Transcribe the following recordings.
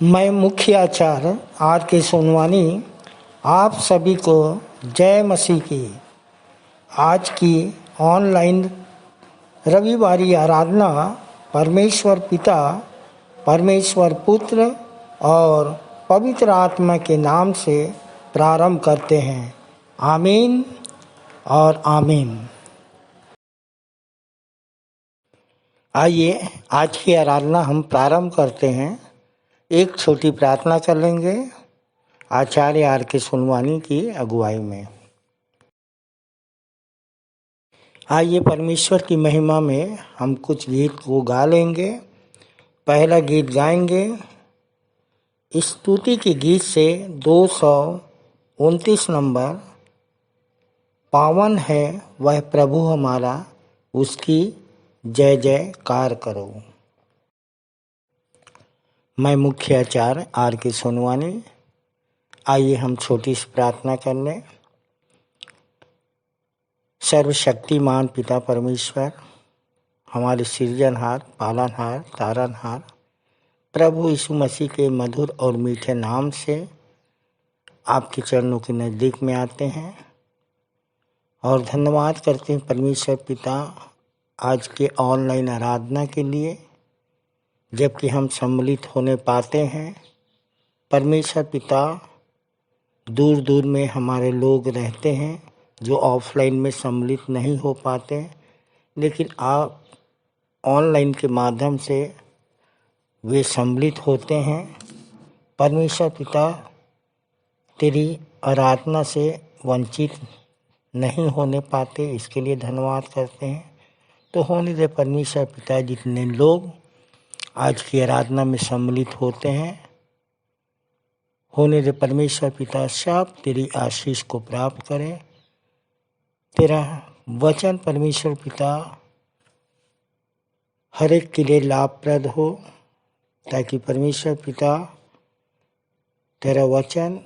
मैं मुख्य आचार्य आर के सोनवानी आप सभी को जय मसीह की आज की ऑनलाइन रविवारी आराधना परमेश्वर पिता, परमेश्वर पुत्र और पवित्र आत्मा के नाम से प्रारंभ करते हैं। आमीन और आमीन। आइए आज की आराधना हम प्रारंभ करते हैं। एक छोटी प्रार्थना कर लेंगे आचार्य आर के सोनवानी की अगुवाई में। आइए परमेश्वर की महिमा में हम कुछ गीत को गा लेंगे। पहला गीत गाएंगे स्तुति के गीत से 229 नंबर, पावन है वह प्रभु हमारा, उसकी जय जयकार करो। मैं मुख्य आचार्य आर के सोनवानी। आइए हम छोटी सी प्रार्थना कर लें। सर्वशक्तिमान पिता परमेश्वर, हमारे सृजनहार, पालनहार, तारनहार प्रभु यीशु मसीह के मधुर और मीठे नाम से आपके चरणों के नज़दीक में आते हैं और धन्यवाद करते हैं परमेश्वर पिता आज के ऑनलाइन आराधना के लिए, जबकि हम सम्मिलित होने पाते हैं। परमेश्वर पिता, दूर दूर में हमारे लोग रहते हैं जो ऑफलाइन में सम्मिलित नहीं हो पाते, लेकिन आप ऑनलाइन के माध्यम से वे सम्मिलित होते हैं। परमेश्वर पिता, तेरी आराधना से वंचित नहीं होने पाते, इसके लिए धन्यवाद करते हैं। तो होने दे परमेश्वर पिता, जितने लोग आज की आराधना में सम्मिलित होते हैं, होने दे परमेश्वर पिता सब तेरी आशीष को प्राप्त करें। तेरा वचन परमेश्वर पिता हर एक के लिए लाभप्रद हो, ताकि परमेश्वर पिता तेरा वचन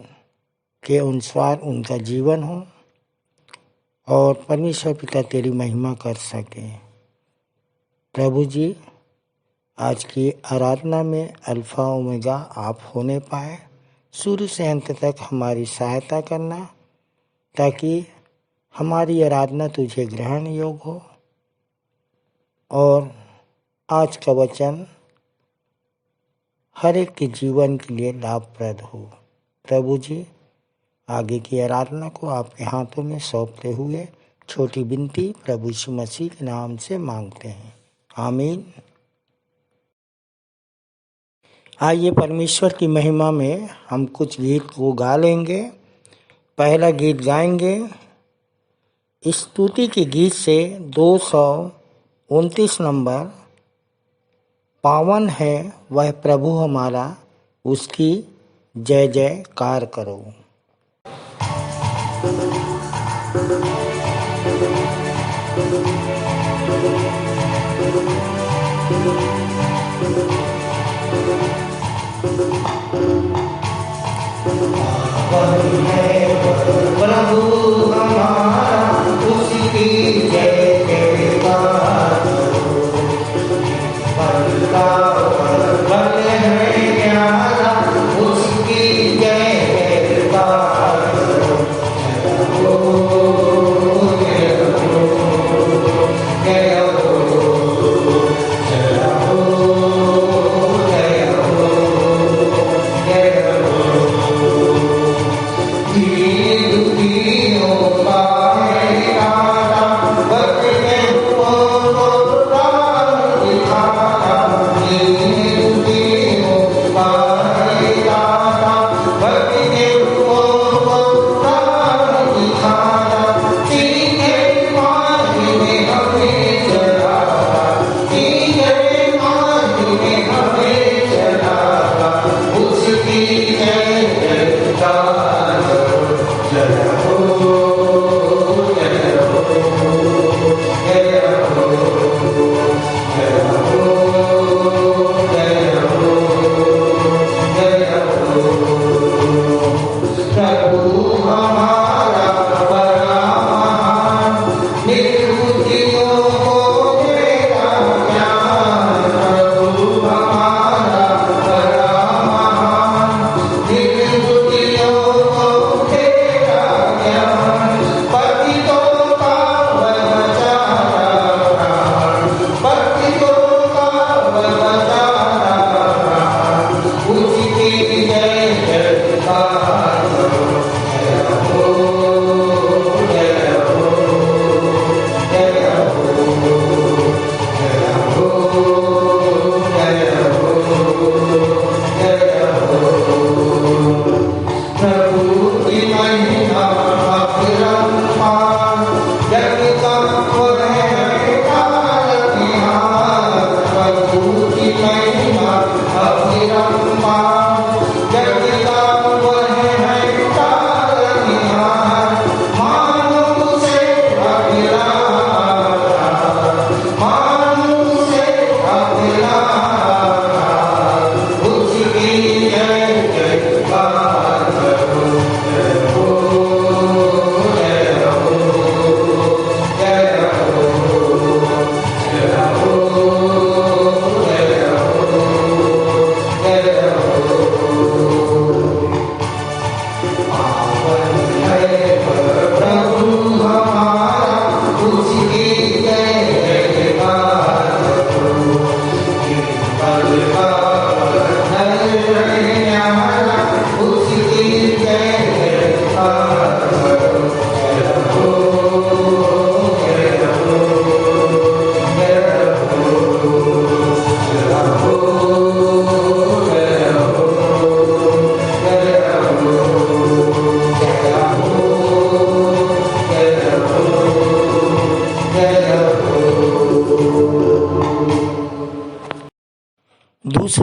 के अनुसार उनका जीवन हो और परमेश्वर पिता तेरी महिमा कर सके। प्रभु जी, आज की आराधना में अल्फा ओमेगा आप होने पाए, शुरू से अंत तक हमारी सहायता करना, ताकि हमारी आराधना तुझे ग्रहण योग्य हो और आज का वचन हर एक के जीवन के लिए लाभप्रद हो। प्रभु जी, आगे की आराधना को आपके हाथों में सौंपते हुए छोटी विनती प्रभु यीशु मसीह के नाम से मांगते हैं। आमीन। आइए परमेश्वर की महिमा में हम कुछ गीत को गा लेंगे। पहला गीत गाएंगे स्तुति के गीत से 229 नंबर, पावन है वह प्रभु हमारा, उसकी जय जयकार करो। प्रभु हमारा, उसकी जय जयकार करो। उसकी जय जयकार करो।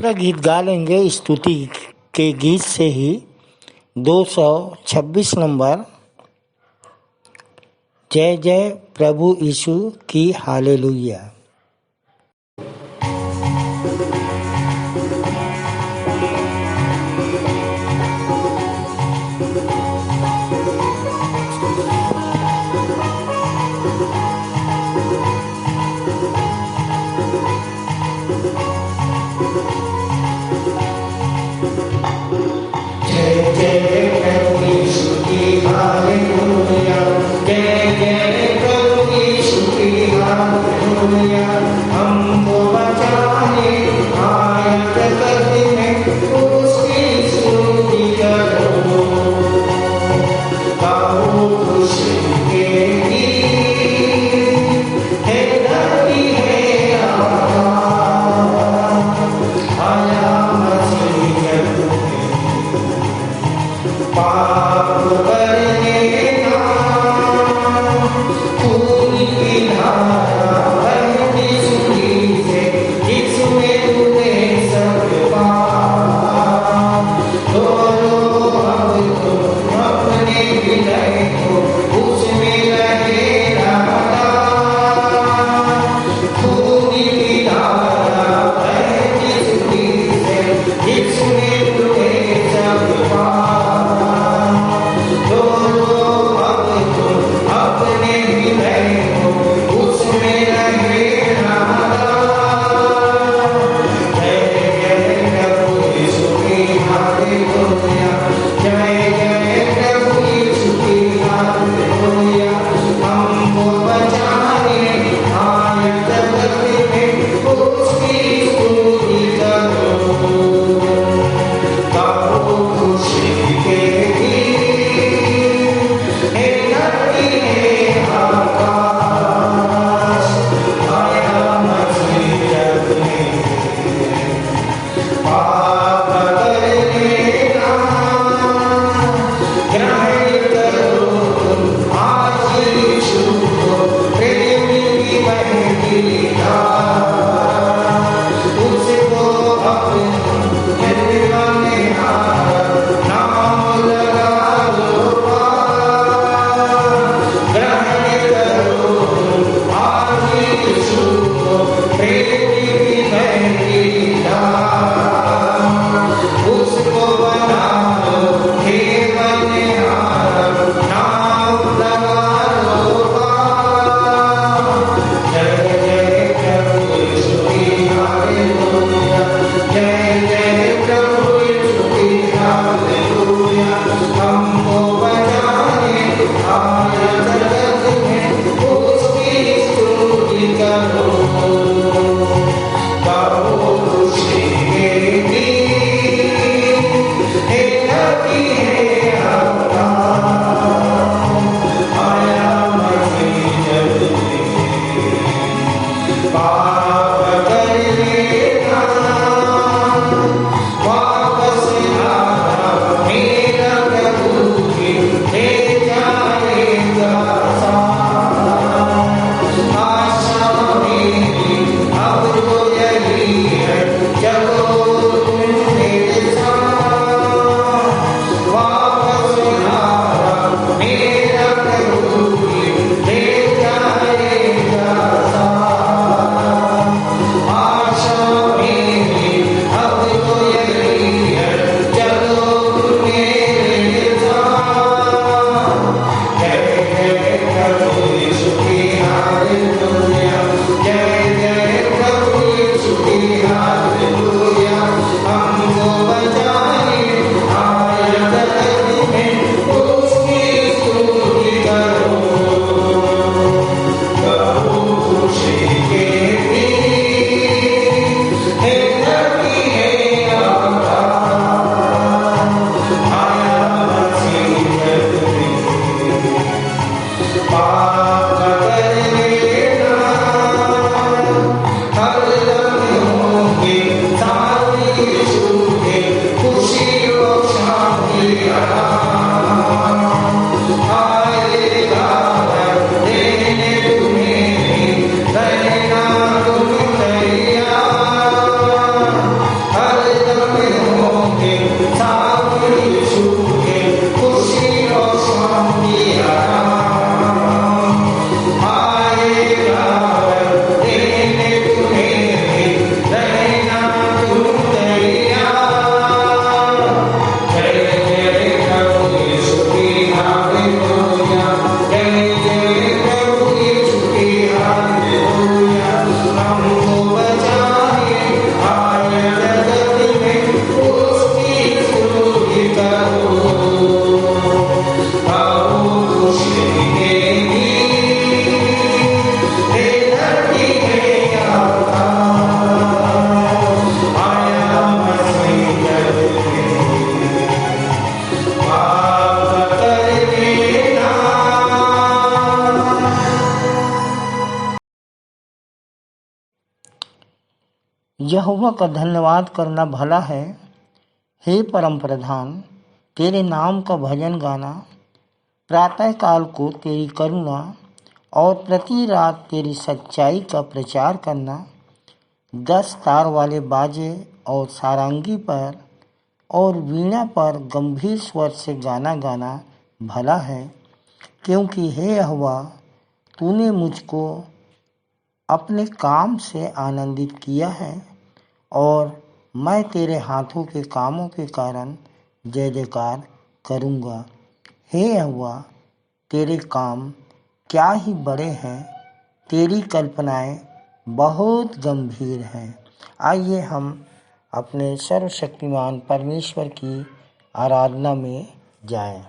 दूसरा गीत गा लेंगे स्तुति के गीत से ही, 226 नंबर, जय जय प्रभु यीशु की हालेलुया। यहोवा का धन्यवाद करना भला है। हे परम प्रधान, तेरे नाम का भजन गाना, प्रातः काल को तेरी करुणा और प्रति रात तेरी सच्चाई का प्रचार करना, 10 तार वाले बाजे और सारंगी पर और वीणा पर गंभीर स्वर से गाना गाना भला है, क्योंकि हे यहोवा, तूने मुझको अपने काम से आनंदित किया है और मैं तेरे हाथों के कामों के कारण जय जयकार करूँगा। हे यहोवा, तेरे काम क्या ही बड़े हैं, तेरी कल्पनाएं बहुत गंभीर हैं। आइए हम अपने सर्वशक्तिमान परमेश्वर की आराधना में जाएं।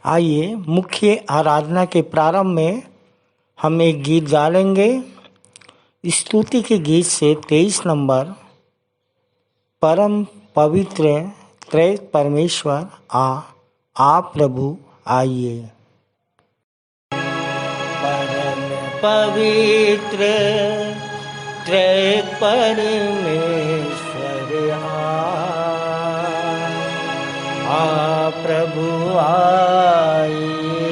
आइए मुख्य आराधना के प्रारंभ में हम एक गीत गा लेंगे। स्तुति के गीत से 23 नंबर, परम पवित्र त्रैक परमेश्वर आ प्रभु आइए। परम पवित्र त्रैक परमेश्वर आ प्रभु आइए।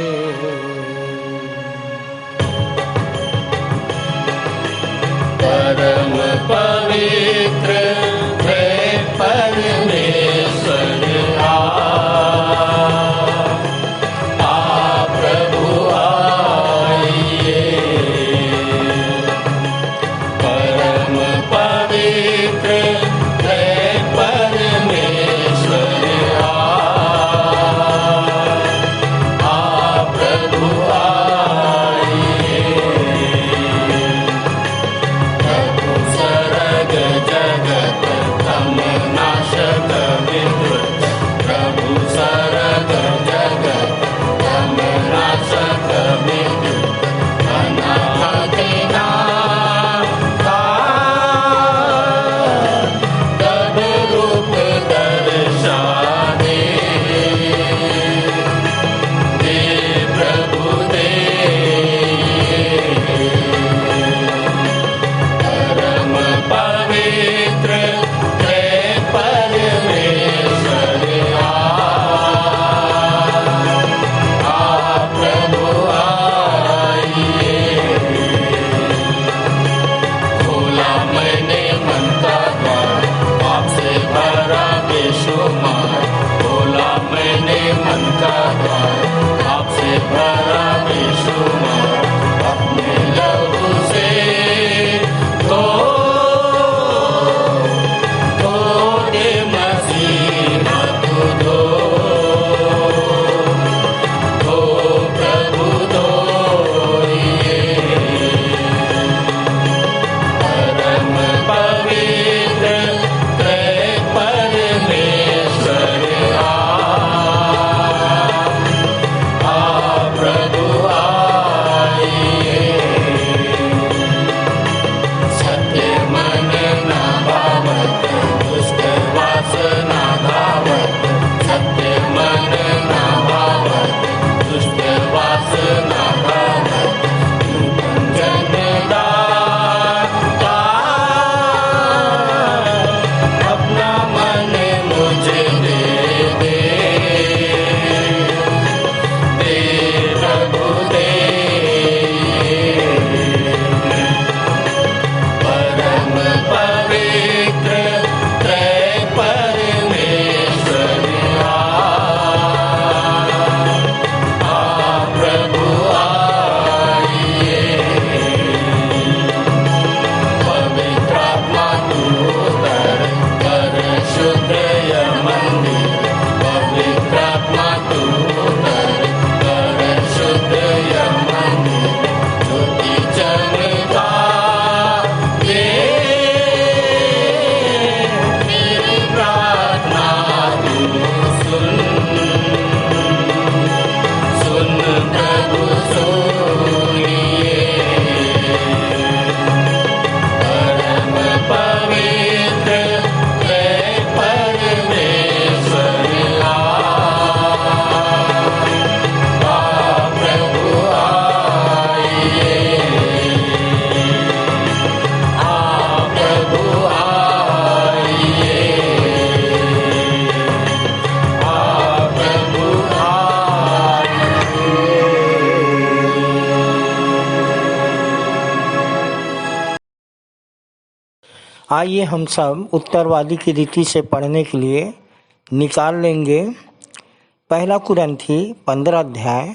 परम पवित्र त्रैक परमेश्वर आ प्रभु आइए। परम पवित्र त्रैक परमेश्वर आ आइए हम सब उत्तरवादी की रीति से पढ़ने के लिए निकाल लेंगे पहला कुरिन्थी 15 अध्याय,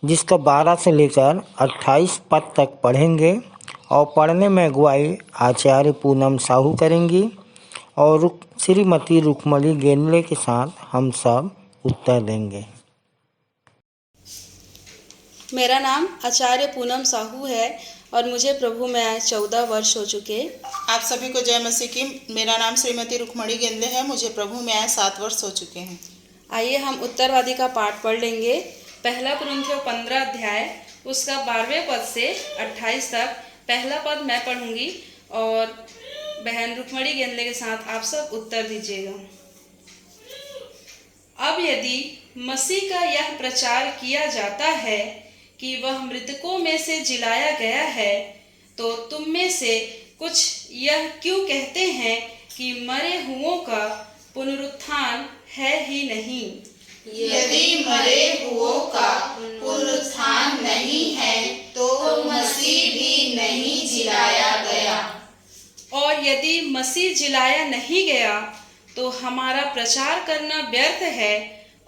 जिसका 12 से लेकर 28 पद तक पढ़ेंगे और पढ़ने में अगुवाई आचार्य पूनम साहू करेंगी और श्रीमती रुक्मणी गेंदले के साथ हम सब उत्तर देंगे। मेरा नाम आचार्य पूनम साहू है और मुझे प्रभु में आए 14 वर्ष हो चुके। आप सभी को जय मसीह की। मेरा नाम श्रीमती रुक्मणी गेंदले है। मुझे प्रभु में आए 7 वर्ष हो चुके हैं। आइए हम उत्तरवादी का पाठ पढ़ लेंगे। पहला कुरिन्थियों 15 अध्याय उसका 12वें पद से 28 तक। पहला पद मैं पढ़ूंगी और बहन रुक्मणी गेंदले के साथ आप सब उत्तर दीजिएगा। अब यदि मसीह का यह प्रचार किया जाता है कि वह मृतकों में से जिलाया गया है, तो तुम में से कुछ यह क्यों कहते हैं कि मरे हुओं का पुनरुत्थान है ही नहीं। यदि मरे हुओं का पुनरुत्थान नहीं है तो मसीह भी नहीं जिलाया गया। और यदि मसीह जिलाया नहीं गया तो हमारा प्रचार करना व्यर्थ है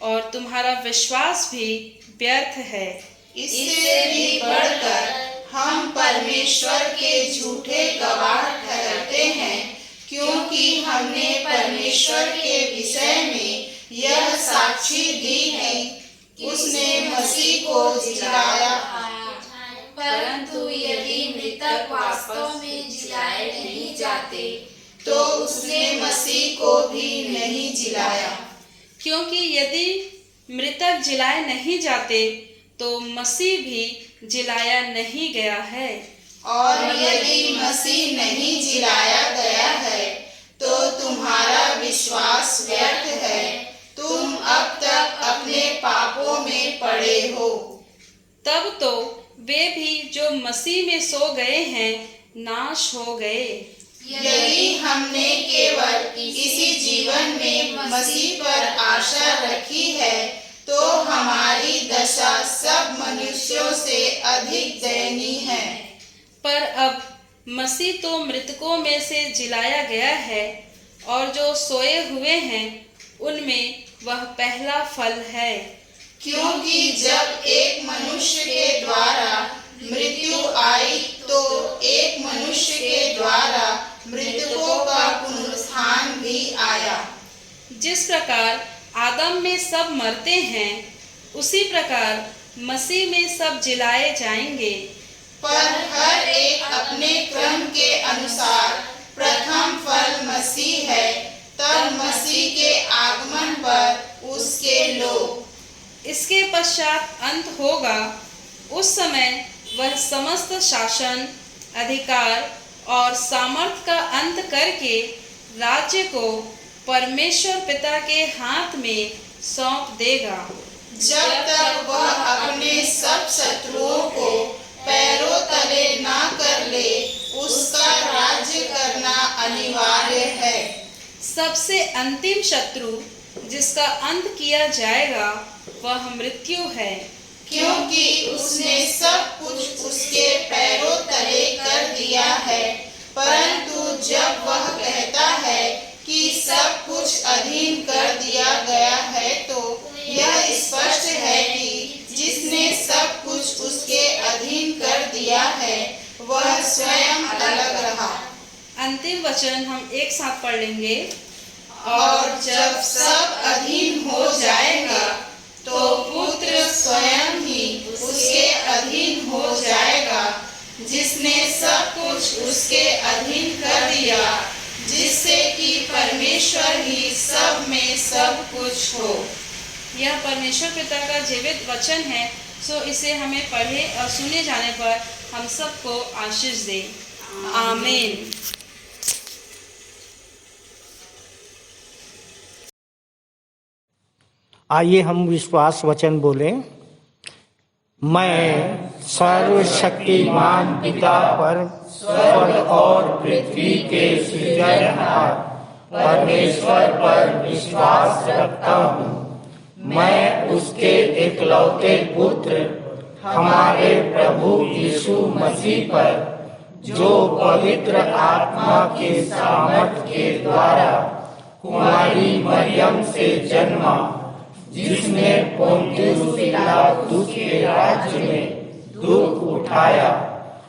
और तुम्हारा विश्वास भी व्यर्थ है। इससे भी बढ़कर हम परमेश्वर के झूठे गवाह ठहरते हैं, क्योंकि हमने परमेश्वर के विषय में यह साक्षी दी कि उसने मसीह को जिलाया। परंतु यदि मृतक वास्तव में जिलाए नहीं जाते तो उसने मसीह को भी नहीं जिलाया। क्योंकि यदि मृतक जिलाए नहीं जाते तो मसीह भी जिलाया नहीं गया है। और यदि मसीह नहीं जिलाया गया है तो तुम्हारा विश्वास व्यर्थ है, तुम अब तक अपने पापों में पड़े हो। तब तो वे भी जो मसीह में सो गए हैं नाश हो गए। यदि हमने केवल इसी जीवन में मसीह पर आशा रखी है तो हमारी दशा सब मनुष्यों से अधिक दयनीय है। पर अब मसीह तो मृतकों में से जिलाया गया है और जो सोए हुए हैं उनमें वह पहला फल है। क्योंकि जब एक मनुष्य के द्वारा मृत्यु आई तो एक मनुष्य के द्वारा मृतकों का पुनरुत्थान भी आया। जिस प्रकार आदम में सब मरते हैं उसी प्रकार मसीह में सब जिलाए जाएंगे। पर हर एक अपने क्रम के अनुसार प्रथम फल मसीह है, तब मसीह के आगमन पर उसके लोग। इसके पश्चात अंत होगा। उस समय वह समस्त शासन, अधिकार और सामर्थ का अंत करके राज्य को परमेश्वर पिता के हाथ में सौंप देगा। जब तक वह अपने सब शत्रुओं को पैरों तले ना कर ले, उसका राज्य करना अनिवार्य है। सबसे अंतिम शत्रु जिसका अंत किया जाएगा वह मृत्यु है, क्योंकि उसने सब कुछ उसके पैरों तले कर दिया है। परंतु जब वह कहता है कि सब कुछ अधीन कर दिया गया है, तो यह स्पष्ट है कि जिसने सब कुछ उसके अधीन कर दिया है वह स्वयं अलग रहा। अंतिम वचन हम एक साथ पढ़ लेंगे। और जब सब अधीन हो जाएगा तो पुत्र स्वयं ही उसके अधीन हो जाएगा, जिसने सब कुछ उसके अधीन कर दिया, जिससे कि परमेश्वर ही सब में सब कुछ हो। यह परमेश्वर पिता का जीवित वचन है, सो इसे हमें पढ़े और सुने जाने पर हम सबको आशीष दे। आमीन। आइए हम विश्वास वचन बोलें। मैं सर्वशक्तिमान पिता पर स्वर्ग और पृथ्वी के सृजनहार परमेश्वर पर विश्वास रखता हूँ। मैं उसके एकलौते पुत्र हमारे प्रभु यीशु मसीह पर जो पवित्र आत्मा के सामर्थ के द्वारा कुमारी मरियम से जन्मा, जिसने पोंतियुस पिलातुस के राज्य में दुख उठाया,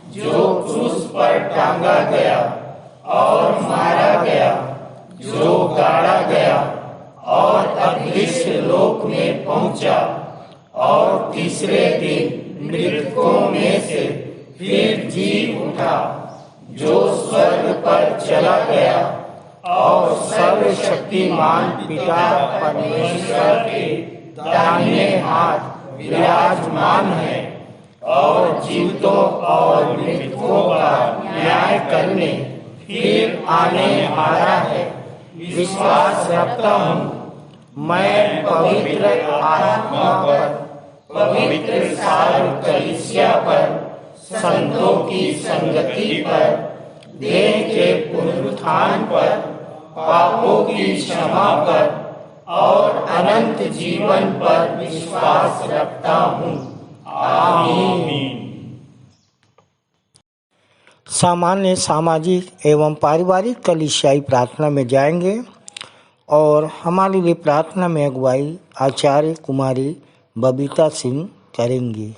जो क्रूस पर टांगा गया और मारा गया, जो गाड़ा गया और अदृश्य लोक में पहुंचा, और तीसरे दिन मृतकों में से फिर जी उठा, जो स्वर्ग पर चला गया और सर्वशक्तिमान पिता परमेश्वर के दाहिने हाथ विराजमान है, और जीवितों और मृतकों का न्याय करने फिर आने वाला है। विश्वास रखता हूँ मैं पवित्र आत्मा पर, पवित्र सार्व कलीसिया पर, संतों की संगति पर, देह के पुनरुत्थान पर, पापों की क्षमा पर और अनंत जीवन पर विश्वास रखता हूँ। आमीन। सामान्य सामाजिक एवं पारिवारिक कलीसियाई प्रार्थना में जाएंगे और हमारे लिए प्रार्थना में अगुवाई आचार्य कुमारी बबीता सिंह करेंगी।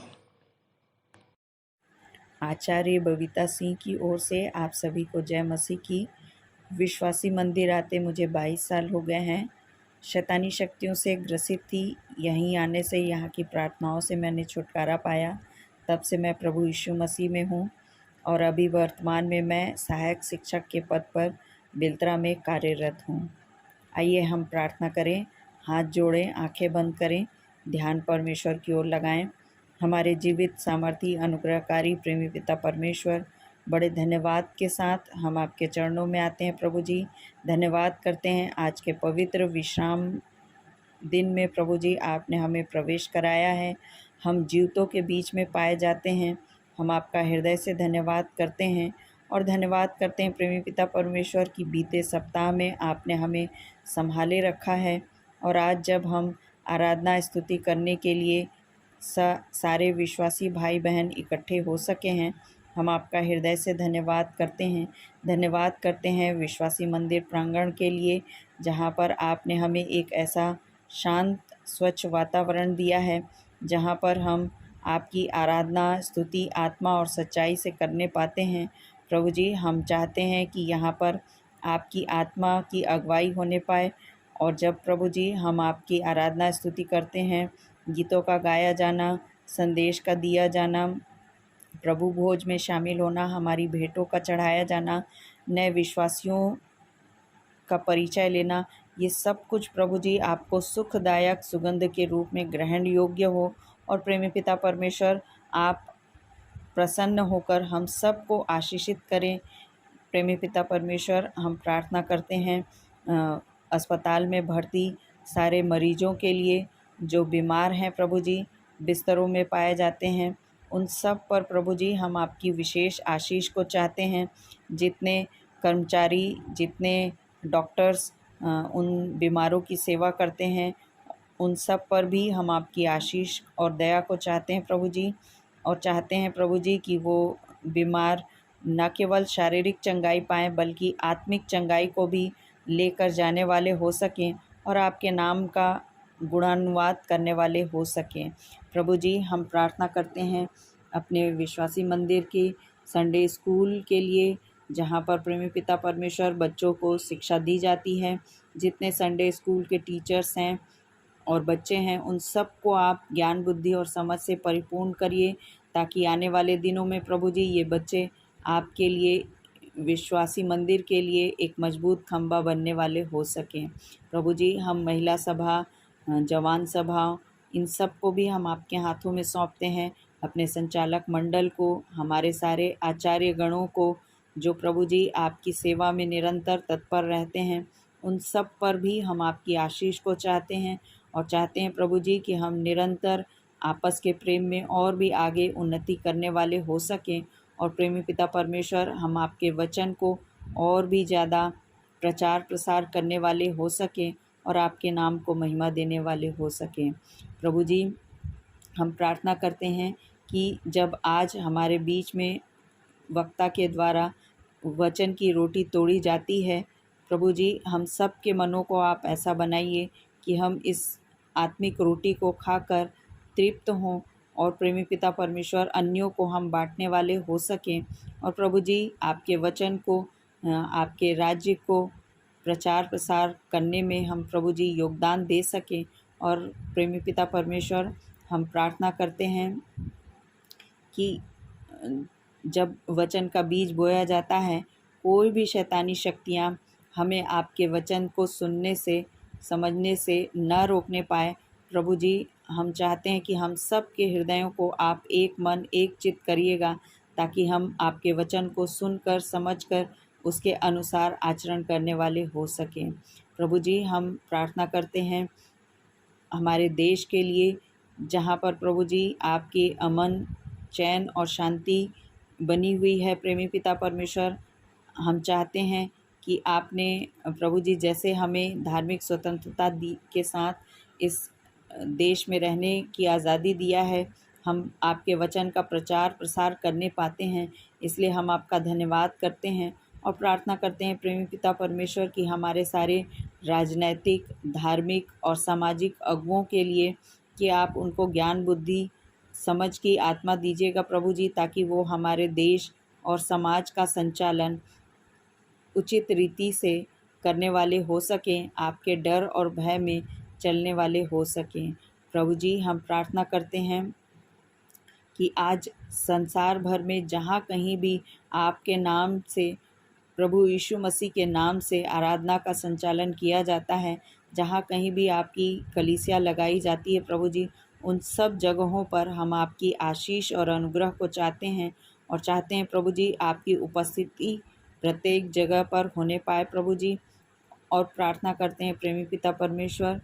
आचार्य बबीता सिंह की ओर से आप सभी को जय मसीह की। विश्वासी मंदिर आते मुझे 22 साल हो गए हैं। शैतानी शक्तियों से ग्रसित थी। यहीं आने से, यहाँ की प्रार्थनाओं से मैंने छुटकारा पाया। तब से मैं प्रभु यीशु मसीह में हूँ और अभी वर्तमान में मैं सहायक शिक्षक के पद पर बिलतरा में कार्यरत हूँ। आइए हम प्रार्थना करें। हाथ जोड़ें, आंखें बंद करें, ध्यान परमेश्वर की ओर लगाएं। हमारे जीवित, सामर्थी, अनुग्रहकारी प्रेमी पिता परमेश्वर, बड़े धन्यवाद के साथ हम आपके चरणों में आते हैं प्रभु जी। धन्यवाद करते हैं आज के पवित्र विश्राम दिन में प्रभु जी आपने हमें प्रवेश कराया है। हम जीवितों के बीच में पाए जाते हैं। हम आपका हृदय से धन्यवाद करते हैं और धन्यवाद करते हैं प्रेमी पिता परमेश्वर की बीते सप्ताह में आपने हमें संभाले रखा है। और आज जब हम आराधना स्तुति करने के लिए सारे विश्वासी भाई बहन इकट्ठे हो सके हैं, हम आपका हृदय से धन्यवाद करते हैं। धन्यवाद करते हैं विश्वासी मंदिर प्रांगण के लिए, जहाँ पर आपने हमें एक ऐसा शांत स्वच्छ वातावरण दिया है जहाँ पर हम आपकी आराधना स्तुति आत्मा और सच्चाई से करने पाते हैं। प्रभु जी हम चाहते हैं कि यहाँ पर आपकी आत्मा की अगुवाई होने पाए, और जब प्रभु जी हम आपकी आराधना स्तुति करते हैं, गीतों का गाया जाना, संदेश का दिया जाना, प्रभु भोज में शामिल होना, हमारी भेंटों का चढ़ाया जाना, नए विश्वासियों का परिचय लेना, ये सब कुछ प्रभु जी आपको सुखदायक सुगंध के रूप में ग्रहण योग्य हो। और प्रेमी पिता परमेश्वर आप प्रसन्न होकर हम सबको आशीषित करें। प्रेमी पिता परमेश्वर हम प्रार्थना करते हैं अस्पताल में भर्ती सारे मरीजों के लिए जो बीमार हैं प्रभु जी, बिस्तरों में पाए जाते हैं, उन सब पर प्रभु जी हम आपकी विशेष आशीष को चाहते हैं। जितने कर्मचारी, जितने डॉक्टर्स उन बीमारों की सेवा करते हैं, उन सब पर भी हम आपकी आशीष और दया को चाहते हैं प्रभु जी। और चाहते हैं प्रभु जी कि वो बीमार न केवल शारीरिक चंगाई पाएँ बल्कि आत्मिक चंगाई को भी लेकर जाने वाले हो सकें और आपके नाम का गुणानुवाद करने वाले हो सकें। प्रभु जी हम प्रार्थना करते हैं अपने विश्वासी मंदिर के संडे स्कूल के लिए, जहाँ पर प्रेमी पिता परमेश्वर बच्चों को शिक्षा दी जाती है। जितने संडे स्कूल के टीचर्स हैं और बच्चे हैं, उन सब को आप ज्ञान बुद्धि और समझ से परिपूर्ण करिए, ताकि आने वाले दिनों में प्रभु जी ये बच्चे आपके लिए, विश्वासी मंदिर के लिए एक मजबूत खंभा बनने वाले हो सकें। प्रभु जी हम महिला सभा, जवान सभा, इन सब को भी हम आपके हाथों में सौंपते हैं। अपने संचालक मंडल को, हमारे सारे आचार्य गणों को जो प्रभु जी आपकी सेवा में निरंतर तत्पर रहते हैं, उन सब पर भी हम आपकी आशीष को चाहते हैं और चाहते हैं प्रभु जी कि हम निरंतर आपस के प्रेम में और भी आगे उन्नति करने वाले हो सकें। और प्रेमी पिता परमेश्वर हम आपके वचन को और भी ज़्यादा प्रचार प्रसार करने वाले हो सकें और आपके नाम को महिमा देने वाले हो सकें। प्रभु जी हम प्रार्थना करते हैं कि जब आज हमारे बीच में वक्ता के द्वारा वचन की रोटी तोड़ी जाती है। प्रभु जी, हम सब के मनों को आप ऐसा बनाइए कि हम इस आत्मिक रोटी को खाकर तृप्त हों और प्रेमी पिता परमेश्वर अन्यों को हम बांटने वाले हो सकें। और प्रभु जी, आपके वचन को, आपके राज्य को प्रचार प्रसार करने में हम प्रभु जी योगदान दे सकें। और प्रेमी पिता परमेश्वर, हम प्रार्थना करते हैं कि जब वचन का बीज बोया जाता है, कोई भी शैतानी शक्तियाँ हमें आपके वचन को सुनने से, समझने से न रोकने पाए। प्रभु जी, हम चाहते हैं कि हम सब के हृदयों को आप एक मन एक चित्त करिएगा, ताकि हम आपके वचन को सुनकर समझकर उसके अनुसार आचरण करने वाले हो सकें। प्रभु जी, हम प्रार्थना करते हैं हमारे देश के लिए, जहाँ पर प्रभु जी आपकी अमन, चैन और शांति बनी हुई है। प्रेमी पिता परमेश्वर, हम चाहते हैं कि आपने प्रभु जी जैसे हमें धार्मिक स्वतंत्रता के साथ इस देश में रहने की आज़ादी दिया है, हम आपके वचन का प्रचार प्रसार करने पाते हैं। इसलिए हम आपका धन्यवाद करते हैं और प्रार्थना करते हैं प्रेमी पिता परमेश्वर कि हमारे सारे राजनैतिक, धार्मिक और सामाजिक अगुओं के लिए कि आप उनको ज्ञान, बुद्धि, समझ की आत्मा दीजिएगा प्रभु जी, ताकि वो हमारे देश और समाज का संचालन उचित रीति से करने वाले हो सकें, आपके डर और भय में चलने वाले हो सकें। प्रभु जी, हम प्रार्थना करते हैं कि आज संसार भर में जहाँ कहीं भी आपके नाम से, प्रभु यीशु मसीह के नाम से आराधना का संचालन किया जाता है, जहाँ कहीं भी आपकी कलीसिया लगाई जाती है प्रभु जी, उन सब जगहों पर हम आपकी आशीष और अनुग्रह को चाहते हैं और चाहते हैं प्रभु जी आपकी उपस्थिति प्रत्येक जगह पर होने पाए प्रभु जी। और प्रार्थना करते हैं प्रेमी पिता परमेश्वर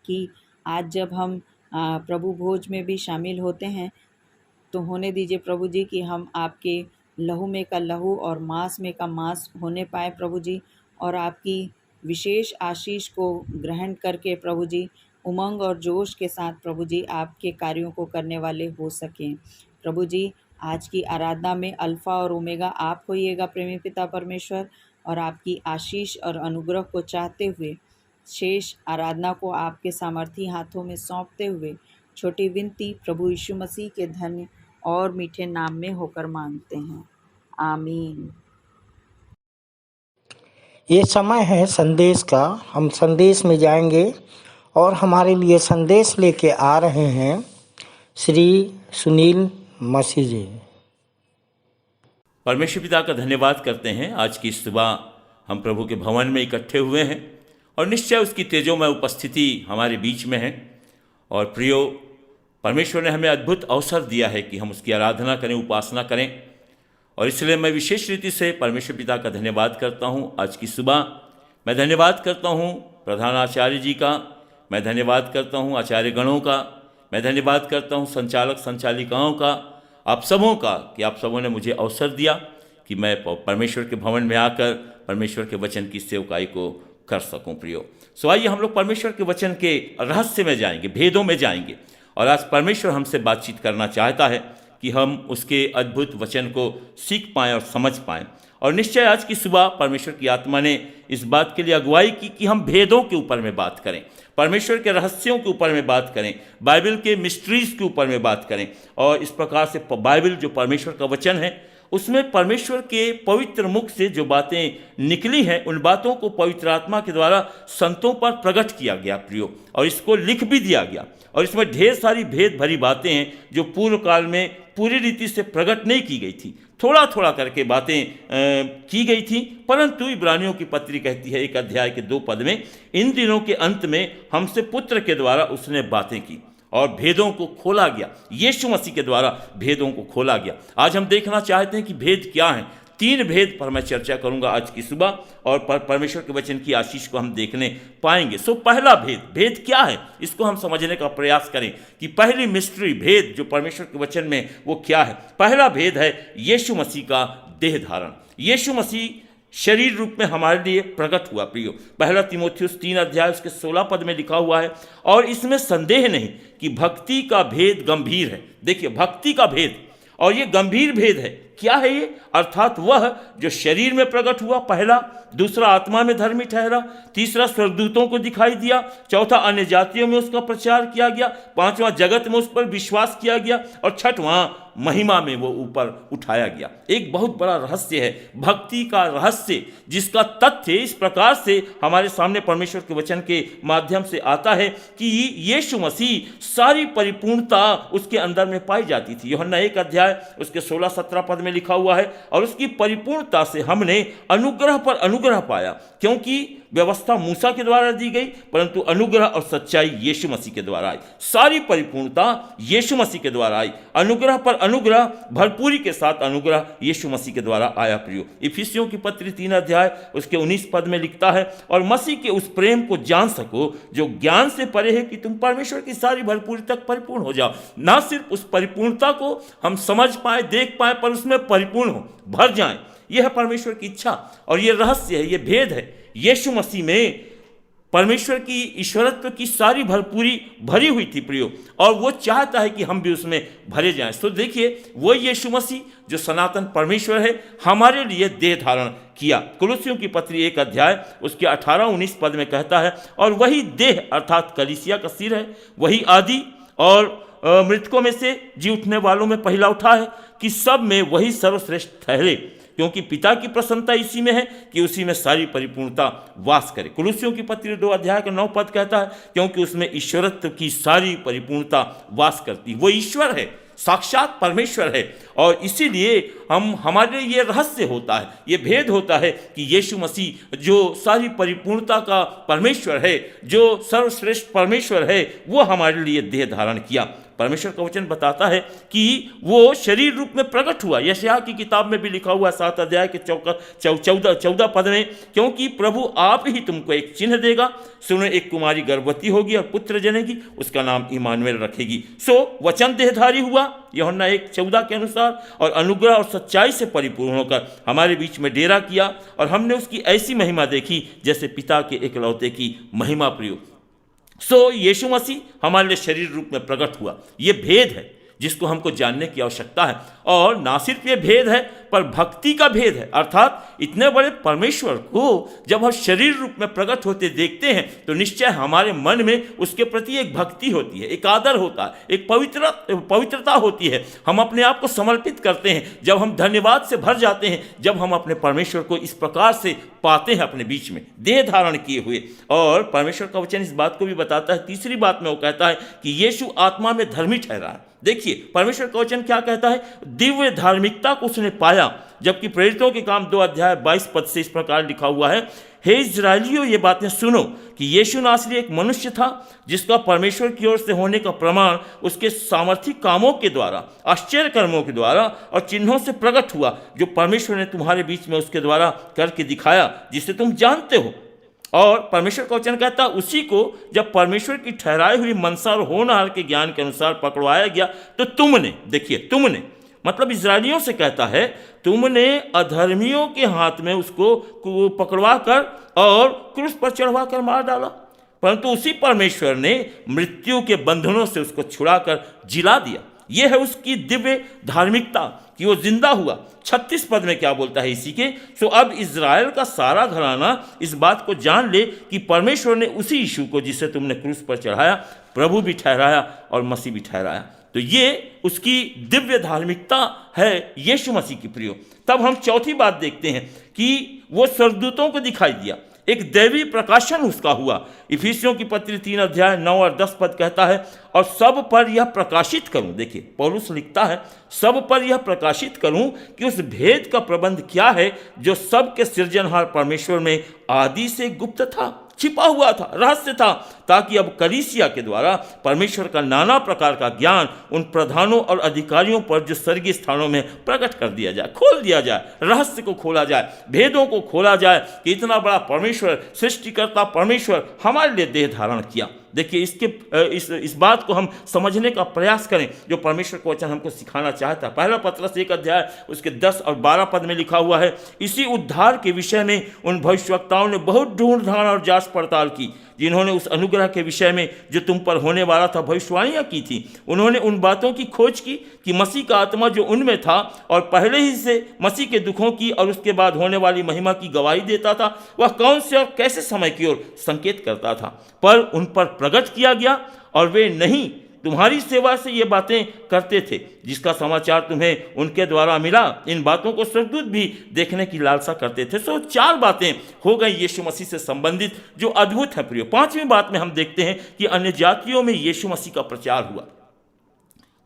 कि आज जब हम प्रभु भोज में भी शामिल होते हैं, तो होने दीजिए प्रभु जी कि हम आपके लहू में का लहू और मांस में का मांस होने पाए प्रभु जी, और आपकी विशेष आशीष को ग्रहण करके प्रभु जी उमंग और जोश के साथ प्रभु जी आपके कार्यों को करने वाले हो सकें। प्रभु जी, आज की आराधना में अल्फ़ा और ओमेगा आप होइएगा प्रेमी पिता परमेश्वर, और आपकी आशीष और अनुग्रह को चाहते हुए शेष आराधना को आपके सामर्थी हाथों में सौंपते हुए छोटी विनती प्रभु यीशु मसीह के धन्य और मीठे नाम में होकर मांगते हैं, आमीन। ये समय है संदेश का। हम संदेश में जाएंगे और हमारे लिए संदेश लेके आ रहे हैं श्री सुनील मसीह जी। परमेश्वर पिता का धन्यवाद करते हैं। आज की सुबह हम प्रभु के भवन में इकट्ठे हुए हैं और निश्चय उसकी तेजोमय उपस्थिति हमारे बीच में है। और प्रियो, परमेश्वर ने हमें अद्भुत अवसर दिया है कि हम उसकी आराधना करें, उपासना करें, और इसलिए मैं विशेष रीति से परमेश्वर पिता का धन्यवाद करता हूँ। आज की सुबह मैं धन्यवाद करता हूँ प्रधान आचार्य जी का, मैं धन्यवाद करता हूँ आचार्य गणों का, मैं धन्यवाद करता हूँ संचालक संचालिकाओं का, आप सबों का, कि आप सबों ने मुझे अवसर दिया कि मैं परमेश्वर के भवन में आकर परमेश्वर के वचन की सेवकाई को कर सकूं। प्रियो, सो आइए हम लोग परमेश्वर के वचन के रहस्य में जाएंगे, भेदों में जाएंगे। और आज परमेश्वर हमसे बातचीत करना चाहता है कि हम उसके अद्भुत वचन को सीख पाएँ और समझ पाएँ। और निश्चय आज की सुबह परमेश्वर की आत्मा ने इस बात के लिए अगुवाई की कि हम भेदों के ऊपर में बात करें, परमेश्वर के रहस्यों के ऊपर में बात करें, बाइबल के मिस्ट्रीज़ के ऊपर में बात करें। और इस प्रकार से बाइबल जो परमेश्वर का वचन है, उसमें परमेश्वर के पवित्र मुख से जो बातें निकली हैं, उन बातों को पवित्र आत्मा के द्वारा संतों पर प्रकट किया गया प्रियो, और इसको लिख भी दिया गया। और इसमें ढेर सारी भेद भरी बातें हैं जो पूर्व काल में पूरी रीति से प्रकट नहीं की गई थी, थोड़ा थोड़ा करके बातें की गई थी। परंतु इब्रानियों की पत्री कहती है 1 अध्याय के 2 पद में, इन दिनों के अंत में हमसे पुत्र के द्वारा उसने बातें की और भेदों को खोला गया। यीशु मसीह के द्वारा भेदों को खोला गया। आज हम देखना चाहते हैं कि भेद क्या हैं। 3 भेद पर मैं चर्चा करूंगा आज की सुबह, और परमेश्वर के वचन की आशीष को हम देखने पाएंगे। सो पहला भेद क्या है, इसको हम समझने का प्रयास करें कि पहली मिस्ट्री, भेद जो परमेश्वर के वचन में, वो क्या है। पहला भेद है यीशु मसीह का देह धारण। यीशु मसीह शरीर रूप में हमारे लिए प्रकट हुआ प्रियो। 1 तीमुथियुस 3 अध्याय उसके 16 पद में लिखा हुआ है, और इसमें संदेह नहीं कि भक्ति का भेद गंभीर है। देखिए, भक्ति का भेद, और ये गंभीर भेद है। क्या है ये? अर्थात वह जो शरीर में प्रकट हुआ, पहला, दूसरा आत्मा में धर्मी ठहरा, तीसरा स्वर्गदूतों को दिखाई दिया, चौथा अन्य जातियों में उसका प्रचार किया गया, पांचवा जगत में उस पर विश्वास किया गया, और छठवां महिमा में वो ऊपर उठाया गया। एक बहुत बड़ा रहस्य है, भक्ति का रहस्य, जिसका तथ्य इस प्रकार से हमारे सामने परमेश्वर के वचन के माध्यम से आता है कि यीशु मसीह सारी परिपूर्णता उसके अंदर में पाई जाती थी। यूहन्ना 1 अध्याय उसके 16-17 पद में लिखा हुआ है, और उसकी परिपूर्णता से हमने अनुग्रह पर अनुग्रह पाया, क्योंकि व्यवस्था मूसा के द्वारा दी गई, परंतु अनुग्रह और सच्चाई यीशु मसीह के द्वारा आई। सारी परिपूर्णता यीशु मसीह के द्वारा आई, अनुग्रह पर अनुग्रह, भरपूरी के साथ अनुग्रह यीशु मसीह के द्वारा आया। प्रियो, इफिसियों की पत्री 3 अध्याय उसके 19 पद में लिखता है, और मसीह के उस प्रेम को जान सको जो ज्ञान से परे है, कि तुम परमेश्वर की सारी भरपूरी तक परिपूर्ण हो जाओ। ना सिर्फ उस परिपूर्णता को हम समझ पाए, देख पाए, पर उसमें परिपूर्ण हो, भर जाएं। यह है परमेश्वर की इच्छा, और यह रहस्य है, यह भेद है। यीशु मसीह में परमेश्वर की ईश्वरत्व की सारी भरपूरी भरी हुई थी प्रियो, और वो चाहता है कि हम भी उसमें भरे जाएं। तो देखिए, वो यीशु मसीह जो सनातन परमेश्वर है, हमारे लिए देह धारण किया। कुलुस्सियों की पत्री 1 अध्याय उसके 18-19 पद में कहता है, और वही देह अर्थात कलीसिया का सिर है, वही आदि और मृतकों में से जी उठने वालों में पहला उठा है, कि सब में वही सर्वश्रेष्ठ ठहरे, क्योंकि पिता की प्रसन्नता इसी में है कि उसी में सारी परिपूर्णता वास करे। कुलुस्सियों की पत्री 2 अध्याय का 9 पद कहता है, क्योंकि उसमें ईश्वरत्व की सारी परिपूर्णता वास करती। वो ईश्वर है, साक्षात परमेश्वर है, और इसीलिए हमारे लिए ये रहस्य होता है, ये भेद होता है कि यीशु मसीह जो सारी परिपूर्णता का परमेश्वर है, जो सर्वश्रेष्ठ परमेश्वर है, वो हमारे लिए देह धारण किया। परमेश्वर का वचन बताता है कि वो शरीर रूप में प्रकट हुआ। यशायाह की किताब में भी लिखा हुआ 7 अध्याय के 14 पद में, क्योंकि प्रभु आप ही तुमको एक चिन्ह देगा, सुनो एक कुमारी गर्भवती होगी और पुत्र जनेगी, उसका नाम इमानुएल रखेगी। सो वचन देहधारी हुआ यूहन्ना 1:14 के अनुसार, और अनुग्रह और सच्चाई से परिपूर्ण होकर हमारे बीच में डेरा किया, और हमने उसकी ऐसी महिमा देखी जैसे पिता के एकलौते की महिमा। प्रियो, यीशु मसीह हमारे लिए शरीर रूप में प्रकट हुआ। ये भेद है जिसको हमको जानने की आवश्यकता है, और ना सिर्फ ये भेद है पर भक्ति का भेद है। अर्थात इतने बड़े परमेश्वर को जब हम शरीर रूप में प्रकट होते देखते हैं तो निश्चय हमारे मन में उसके प्रति एक भक्ति होती है, एक आदर होता है, एक पवित्रता होती है। हम अपने आप को समर्पित करते हैं, जब हम धन्यवाद से भर जाते हैं, जब हम अपने परमेश्वर को इस प्रकार से पाते हैं अपने बीच में देह धारण किए हुए। और परमेश्वर का वचन इस बात को भी बताता है, तीसरी बात में वो कहता है कि यीशु आत्मा में धर्मी ठहरा है। देखिए परमेश्वर का वचन क्या कहता है, दिव्य धार्मिकता को उसने पाया, जबकि प्रेरितों के काम 2 अध्याय 22 पद से इस प्रकार लिखा हुआ है, हे इस्राएलियों ये बातें सुनो कि यीशु नासरी एक मनुष्य था जिसका परमेश्वर की ओर से होने का प्रमाण उसके सामर्थी कामों के द्वारा, आश्चर्य कर्मों के द्वारा और चिन्हों से प्रकट हुआ, जो परमेश्वर ने तुम्हारे बीच में उसके द्वारा करके दिखाया, जिसे तुम जानते हो। और परमेश्वर का वचन कहता है, उसी को जब परमेश्वर की ठहराई हुई मनसा और होनहार के ज्ञान के अनुसार पकड़वाया गया तो तुमने, देखिए तुमने मतलब इस्राएलियों से कहता है, तुमने अधर्मियों के हाथ में उसको पकड़वा कर और क्रूस पर चढ़वा कर मार डाला, परंतु उसी परमेश्वर ने मृत्यु के बंधनों से उसको छुड़ाकर जिला दिया। यह है उसकी दिव्य धार्मिकता कि वो जिंदा हुआ। 36 पद में क्या बोलता है इसी के, सो अब इज़राइल का सारा घराना इस बात को जान ले कि परमेश्वर ने उसी यीशु को जिसे तुमने क्रूस पर चढ़ाया प्रभु भी ठहराया और मसीह भी ठहराया। तो ये उसकी दिव्य धार्मिकता है यीशु मसीह की। प्रियो, तब हम चौथी बात देखते हैं कि वो स्वर्गदूतों को दिखाई दिया, एक दैवी प्रकाशन उसका हुआ। इफिसियों की पत्री 3 अध्याय 9 और 10 पद कहता है, और सब पर यह प्रकाशित करूं, देखिए पौलुस लिखता है, सब पर यह प्रकाशित करूं कि उस भेद का प्रबंध क्या है जो सबके सृजनहार परमेश्वर में आदि से गुप्त था, छिपा हुआ था, रहस्य था, ताकि अब कलीसिया के द्वारा परमेश्वर का नाना प्रकार का ज्ञान उन प्रधानों और अधिकारियों पर जो स्वर्गीय स्थानों में प्रकट कर दिया जाए, खोल दिया जाए, रहस्य को खोला जाए, भेदों को खोला जाए कि इतना बड़ा परमेश्वर, सृष्टिकर्ता परमेश्वर हमारे लिए देह धारण किया। देखिए इस बात को हम समझने का प्रयास करें जो परमेश्वर का वचन हमको सिखाना चाहता है। पहला पत्रस 1 अध्याय उसके 10 और 12 पद में लिखा हुआ है, इसी उद्धार के विषय में उन भविष्यवक्ताओं ने बहुत ढूंढ ढांड और जांच पड़ताल की, जिन्होंने उस अनुग्रह के विषय में जो तुम पर होने वाला था भविष्यवाणियाँ की थी। उन्होंने उन बातों की खोज की कि मसीह का आत्मा जो उनमें था और पहले ही से मसीह के दुखों की और उसके बाद होने वाली महिमा की गवाही देता था, वह कौन से और कैसे समय की ओर संकेत करता था। पर उन पर प्रकट किया गया और वे नहीं तुम्हारी सेवा से ये बातें करते थे, जिसका समाचार तुम्हें उनके द्वारा मिला। इन बातों को स्वर्गदूत भी देखने की लालसा करते थे। सो 4 बातें हो गई यीशु मसीह से संबंधित जो अद्भुत है प्रियो। 5वीं बात में हम देखते हैं कि अन्य जातियों में यीशु मसीह का प्रचार हुआ।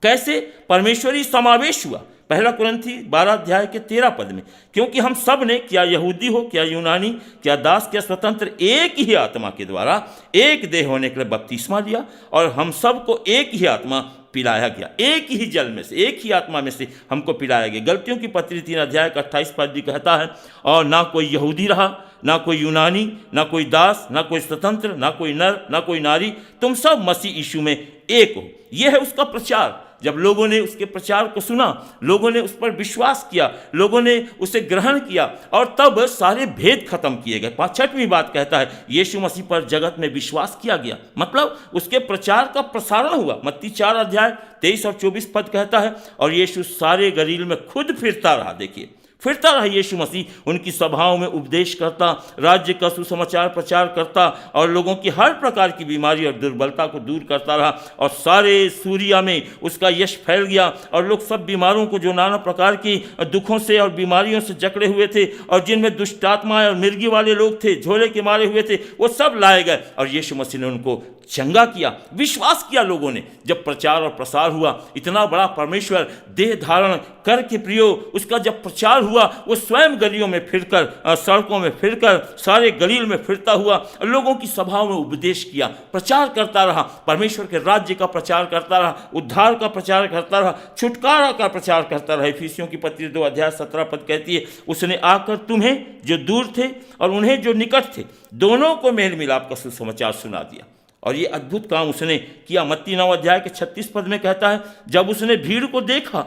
कैसे? परमेश्वरी समावेश हुआ। 1 कुरिन्थी 12 अध्याय के 13 पद में, क्योंकि हम सब ने, क्या यहूदी हो क्या यूनानी, क्या दास क्या स्वतंत्र, एक ही आत्मा के द्वारा एक देह होने के लिए बपतिस्मा लिया और हम सबको एक ही आत्मा पिलाया गया। एक ही जल में से, एक ही आत्मा में से हमको पिलाया गया। गलतियों की पत्री 3 अध्याय का 28 पद भी कहता है, और ना कोई यहूदी रहा, ना कोई यूनानी, ना कोई दास, ना कोई स्वतंत्र, ना कोई नर, ना कोई नारी, तुम सब मसीह यीशु में एक हो। यह है उसका प्रचार। जब लोगों ने उसके प्रचार को सुना, लोगों ने उस पर विश्वास किया, लोगों ने उसे ग्रहण किया और तब सारे भेद खत्म किए गए। 6वीं बात कहता है यीशु मसीह पर जगत में विश्वास किया गया, मतलब उसके प्रचार का प्रसारण हुआ। मत्ती 4 अध्याय 23 और 24 पद कहता है, और यीशु सारे गलील में खुद फिरता रहा। देखिए, फिरता रहा यीशु मसीह, उनकी सभाओं में उपदेश करता, राज्य का सुसमाचार प्रचार करता और लोगों की हर प्रकार की बीमारी और दुर्बलता को दूर करता रहा। और सारे सूरिया में उसका यश फैल गया और लोग सब बीमारों को, जो नाना प्रकार की दुखों से और बीमारियों से जकड़े हुए थे और जिनमें दुष्ट आत्माएं और मिर्गी वाले लोग थे, झोले के मारे हुए थे, वो सब लाए गए और यीशु मसीह ने उनको चंगा किया। विश्वास किया लोगों ने। जब प्रचार और प्रसार हुआ, इतना बड़ा परमेश्वर देह धारण करके प्रियो, उसका जब प्रचार हुआ, वो स्वयं गलियों में फिरकर, सड़कों में फिरकर, सारे गलील में फिरता हुआ लोगों की सभाओं में उपदेश किया, प्रचार करता रहा, परमेश्वर के राज्य का प्रचार करता रहा, उद्धार का प्रचार करता रहा, छुटकारा का प्रचार करता रहा। इफिसियों की पत्री 2 अध्याय 17 पद कहती है, उसने आकर तुम्हें जो दूर थे और उन्हें जो निकट थे, दोनों को मेल मिलाप का सुसमाचार सुना दिया। और ये अद्भुत काम उसने किया। मत्ती 9 अध्याय के 36 पद में कहता है, जब उसने भीड़ को देखा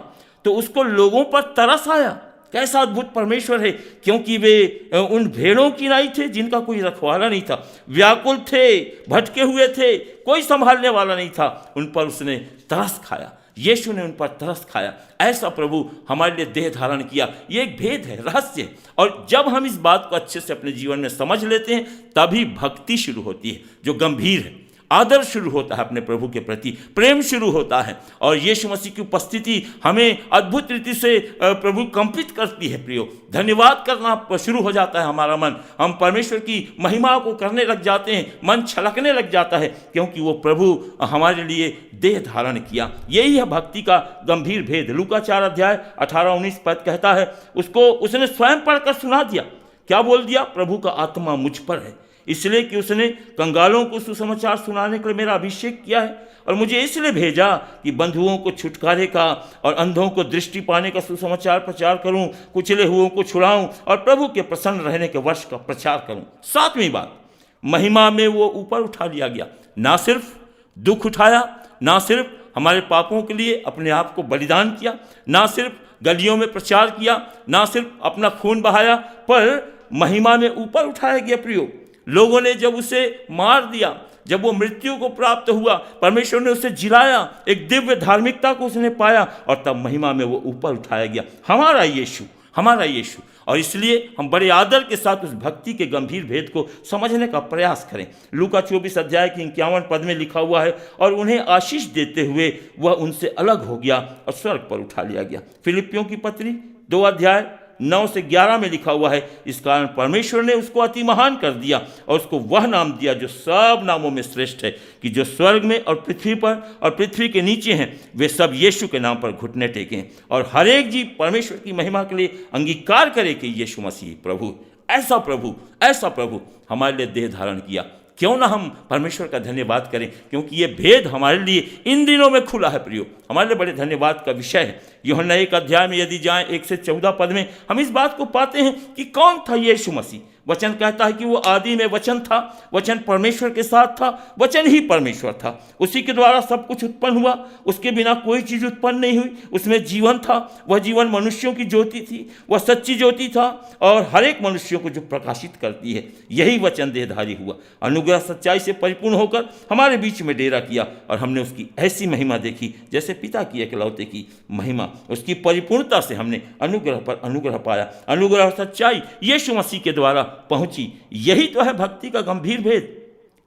तो उसको लोगों पर तरस आया। कैसा अद्भुत परमेश्वर है, क्योंकि वे उन भेड़ों की नाई थे जिनका कोई रखवाला नहीं था, व्याकुल थे, भटके हुए थे, कोई संभालने वाला नहीं था। उन पर उसने तरस खाया, यीशु ने उन पर तरस खाया। ऐसा प्रभु हमारे लिए देह धारण किया। ये एक भेद है, रहस्य है। और जब हम इस बात को अच्छे से अपने जीवन में समझ लेते हैं, तभी भक्ति शुरू होती है जो गंभीर है। आदर शुरू होता है अपने प्रभु के प्रति, प्रेम शुरू होता है और यीशु मसीह की उपस्थिति हमें अद्भुत रीति से प्रभु कंपित करती है। प्रियो, धन्यवाद करना शुरू हो जाता है हमारा मन। हम परमेश्वर की महिमा को करने लग जाते हैं, मन छलकने लग जाता है, क्योंकि वो प्रभु हमारे लिए देह धारण किया। यही है भक्ति का गंभीर भेद। लूका 4 अध्याय 18-19 पद कहता है, उसको उसने स्वयं पढ़कर सुना दिया। क्या बोल दिया? प्रभु का आत्मा मुझ पर है, इसलिए कि उसने कंगालों को सुसमाचार सुनाने के लिए मेरा अभिषेक किया है और मुझे इसलिए भेजा कि बंधुओं को छुटकारे का और अंधों को दृष्टि पाने का सुसमाचार प्रचार करूं, कुचले हुओं को छुड़ाऊं और प्रभु के प्रसन्न रहने के वर्ष का प्रचार करूं। 7वीं बात, महिमा में वो ऊपर उठा लिया गया। ना सिर्फ दुख उठाया, ना सिर्फ हमारे पापों के लिए अपने आप को बलिदान किया, ना सिर्फ गलियों में प्रचार किया, ना सिर्फ अपना खून बहाया, पर महिमा में ऊपर उठाया गया। प्रियो, लोगों ने जब उसे मार दिया, जब वो मृत्यु को प्राप्त हुआ, परमेश्वर ने उसे जिलाया, एक दिव्य धार्मिकता को उसने पाया और तब महिमा में वो ऊपर उठाया गया। हमारा यीशु, हमारा यीशु। और इसलिए हम बड़े आदर के साथ उस भक्ति के गंभीर भेद को समझने का प्रयास करें। लूका 24 अध्याय के 51 पद में लिखा हुआ है, और उन्हें आशीष देते हुए वह उनसे अलग हो गया और स्वर्ग पर उठा लिया गया। फिलिपियों की पत्री 2 अध्याय 9 से 11 में लिखा हुआ है, इस कारण परमेश्वर ने उसको अति महान कर दिया और उसको वह नाम दिया जो सब नामों में श्रेष्ठ है, कि जो स्वर्ग में और पृथ्वी पर और पृथ्वी के नीचे हैं, वे सब यीशु के नाम पर घुटने टेकें और हर एक जीव परमेश्वर की महिमा के लिए अंगीकार करे कि यीशु मसीह प्रभु। ऐसा प्रभु हमारे लिए देह धारण किया। क्यों ना हम परमेश्वर का धन्यवाद करें, क्योंकि ये भेद हमारे लिए इन दिनों में खुला है। प्रियो, हमारे लिए बड़े धन्यवाद का विषय है। यूहन्ना 1 अध्याय में यदि जाएं 1 से 14 पद में हम इस बात को पाते हैं कि कौन था यीशु मसीह। वचन कहता है कि वो आदि में वचन था, वचन परमेश्वर के साथ था, वचन ही परमेश्वर था, उसी के द्वारा सब कुछ उत्पन्न हुआ, उसके बिना कोई चीज़ उत्पन्न नहीं हुई। उसमें जीवन था, वह जीवन मनुष्यों की ज्योति थी, वह सच्ची ज्योति था और हर एक मनुष्यों को जो प्रकाशित करती है। यही वचन देहधारी हुआ, अनुग्रह अनुग्रह सच्चाई से परिपूर्ण होकर हमारे बीच में डेरा किया और हमने उसकी ऐसी महिमा देखी जैसे पिता की एकलौते की महिमा। उसकी परिपूर्णता से हमने अनुग्रह पर अनुग्रह पाया। अनुग्रह और सच्चाई यीशु मसीह के द्वारा पहुंची। यही तो है भक्ति का गंभीर भेद,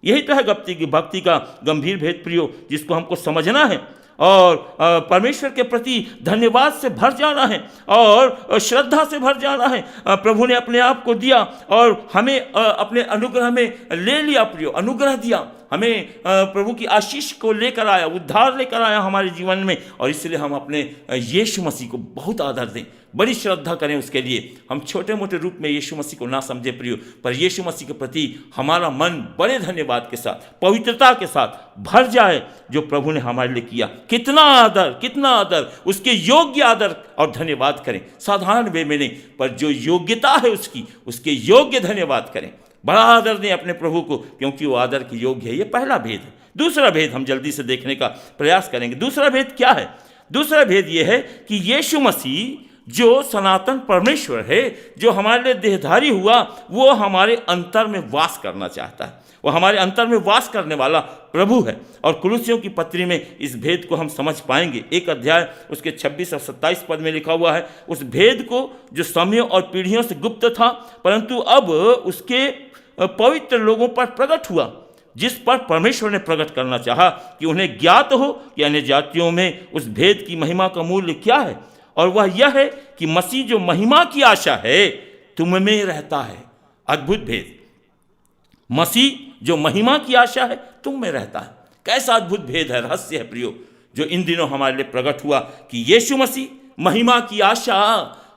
यही तो है भक्ति का गंभीर भेद प्रियो, जिसको हमको समझना है और परमेश्वर के प्रति धन्यवाद से भर जाना है और श्रद्धा से भर जाना है। प्रभु ने अपने आप को दिया और हमें अपने अनुग्रह में ले लिया प्रियो, अनुग्रह दिया हमें, प्रभु की आशीष को लेकर आया, उद्धार लेकर आया हमारे जीवन में। और इसलिए हम अपने यीशु मसीह को बहुत आदर दें, बड़ी श्रद्धा करें उसके लिए। हम छोटे मोटे रूप में यीशु मसीह को ना समझे प्रियो, पर यीशु मसीह के प्रति हमारा मन बड़े धन्यवाद के साथ, पवित्रता के साथ भर जाए जो प्रभु ने हमारे लिए किया। कितना आदर, उसके योग्य आदर और धन्यवाद करें। साधारण वे में नहीं, पर जो योग्यता है उसके योग्य धन्यवाद करें। बड़ा आदर दें अपने प्रभु को, क्योंकि वो आदर की योग्य है। ये पहला भेद है। दूसरा भेद हम जल्दी से देखने का प्रयास करेंगे। दूसरा भेद क्या है? दूसरा भेद ये है कि यीशु मसीह जो सनातन परमेश्वर है, जो हमारे लिए देहधारी हुआ, वो हमारे अंतर में वास करना चाहता है। वो हमारे अंतर में वास करने वाला प्रभु है। और कुलुस्सियों की पत्री में इस भेद को हम समझ पाएंगे। 1 अध्याय उसके 26 और 27 पद में लिखा हुआ है, उस भेद को जो समयों और पीढ़ियों से गुप्त था, परंतु अब उसके पवित्र लोगों पर प्रकट हुआ, जिस पर परमेश्वर ने प्रकट करना चाहा कि उन्हें ज्ञात हो कि अन्य जातियों में उस भेद की महिमा का मूल्य क्या है। और वह यह है कि मसीह जो महिमा की आशा है तुम में रहता है। अद्भुत भेद, मसीह जो महिमा की आशा है तुम में रहता है। कैसा अद्भुत भेद है, रहस्य है प्रियो, जो इन दिनों हमारे लिए प्रकट हुआ कि यीशु मसीह महिमा की आशा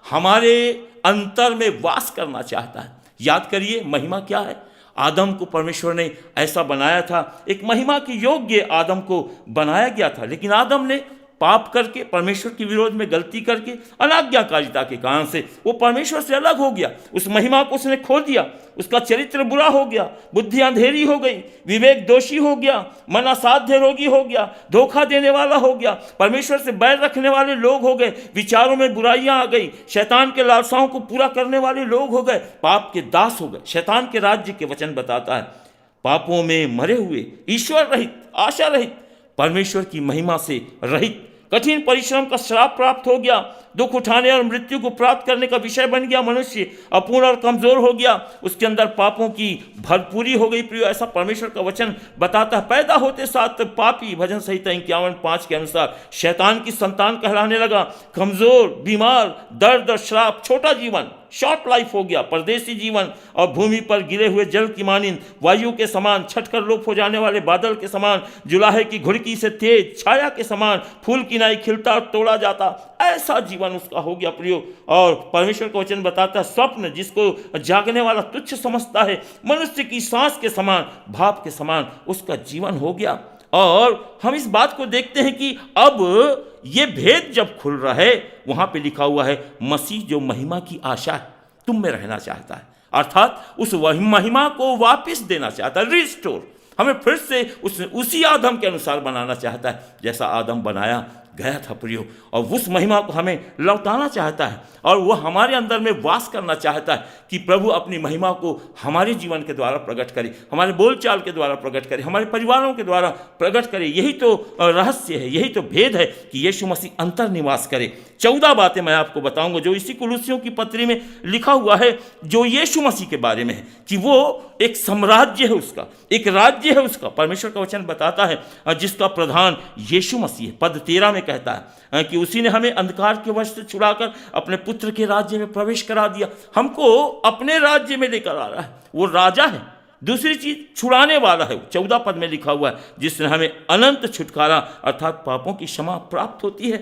हमारे अंतर में वास करना चाहता है। याद करिए, महिमा क्या है? आदम को परमेश्वर ने ऐसा बनाया था, एक महिमा के योग्य आदम को बनाया गया था, लेकिन आदम ने पाप करके, परमेश्वर के विरोध में गलती करके, अनाज्ञाकारिता के कारण से वो परमेश्वर से अलग हो गया। उस महिमा को उसने खो दिया, उसका चरित्र बुरा हो गया, बुद्धि अंधेरी हो गई, विवेक दोषी हो गया, मन असाध्य रोगी हो गया, धोखा देने वाला हो गया, परमेश्वर से बैर रखने वाले लोग हो गए, विचारों में बुराइयां आ गई, शैतान के लालसाओं को पूरा करने वाले लोग हो गए, पाप के दास हो गए। शैतान के राज्य के वचन बताता है, पापों में मरे हुए, ईश्वर रहित, आशा रहित, परमेश्वर की महिमा से रहित, कठिन परिश्रम का श्राप प्राप्त हो गया, दुख उठाने और मृत्यु को प्राप्त करने का विषय बन गया। मनुष्य अपूर्ण और कमजोर हो गया, उसके अंदर पापों की भरपूरी हो गई प्रियो। ऐसा परमेश्वर का वचन बताता है। पैदा होते साथ पापी, भजन संहिता 51:5 के अनुसार शैतान की संतान कहलाने लगा। कमजोर, बीमार, दर्द और श्राप, छोटा जीवन, शॉर्ट लाइफ हो गया, परदेसी जीवन, और भूमि पर गिरे हुए जल की मानिंद, वायु के समान, छटकर लोप हो जाने वाले बादल के समान, जुलाहे की घुड़की से तेज छाया के समान, फूल की नाई खिलता और तोड़ा जाता, ऐसा जीवन उसका हो गया प्रियो। और परमेश्वर का वचन बताता है, स्वप्न जिसको जागने वाला तुच्छ समझता है, मनुष्य की सांस के समान, भाप के समान उसका जीवन हो गया। और हम इस बात को देखते हैं कि अब ये भेद जब खुल रहा है, वहां पे लिखा हुआ है, मसीह जो महिमा की आशा है तुम में रहना चाहता है, अर्थात उस महिमा को वापस देना चाहता है, रिस्टोर, हमें फिर से उसी आदम के अनुसार बनाना चाहता है जैसा आदम बनाया गया था प्रियो। और उस महिमा को हमें लौटाना चाहता है, और वह हमारे अंदर में वास करना चाहता है कि प्रभु अपनी महिमा को हमारे जीवन के द्वारा प्रकट करे, हमारे बोलचाल के द्वारा प्रकट करे, हमारे परिवारों के द्वारा प्रकट करे। यही तो रहस्य है, यही तो भेद है कि यीशु मसीह अंतर निवास करे। 14 बातें मैं आपको बताऊंगा जो इसी कुलुस्सियों की पत्री में लिखा हुआ है, जो यीशु मसीह के बारे में है कि वो एक साम्राज्य है उसका, एक राज्य है उसका। परमेश्वर का वचन बताता है जिसका प्रधान यीशु मसीह है। पद 13 में कहता है कि उसी ने हमें अंधकार के वश से छुड़ाकर अपने पुत्र के राज्य में प्रवेश करा दिया। हमको अपने राज्य में लेकर आ रहा है, वो राजा है। दूसरी चीज, छुड़ाने वाला है। 14 पद में लिखा हुआ है, जिसने हमें अनंत छुटकारा अर्थात पापों की क्षमा प्राप्त होती है।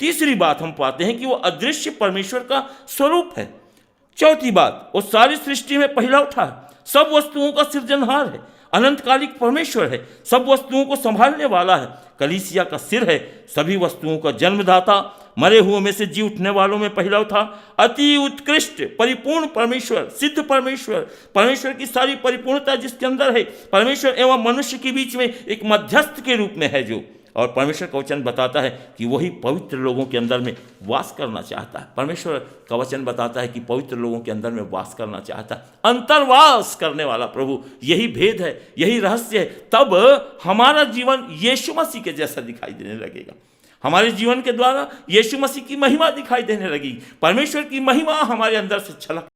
तीसरी बात हम पाते हैं कि वो अदृश्य परमेश्वर का स्वरूप है। चौथी बात, वो सारी सृष्टि में पहला उठा है, सब वस्तुओं का सृजनहार है, अनंतकालिक परमेश्वर है, सब वस्तुओं को संभालने वाला है, कलीसिया का सिर है, सभी वस्तुओं का जन्मदाता, मरे हुओं में से जी उठने वालों में पहला था, अति उत्कृष्ट परिपूर्ण परमेश्वर, सिद्ध परमेश्वर, परमेश्वर की सारी परिपूर्णता जिसके अंदर है, परमेश्वर एवं मनुष्य के बीच में एक मध्यस्थ के रूप में है जो, और परमेश्वर का वचन बताता है कि वही पवित्र लोगों के अंदर में वास करना चाहता है। परमेश्वर का वचन बताता है कि पवित्र लोगों के अंदर में वास करना चाहता है, अंतर्वास करने वाला प्रभु। यही भेद है, यही रहस्य है। तब हमारा जीवन यीशु मसीह के जैसा दिखाई देने लगेगा। हमारे जीवन के द्वारा यीशु मसीह की महिमा दिखाई देने लगेगी, परमेश्वर की महिमा हमारे अंदर से छलक।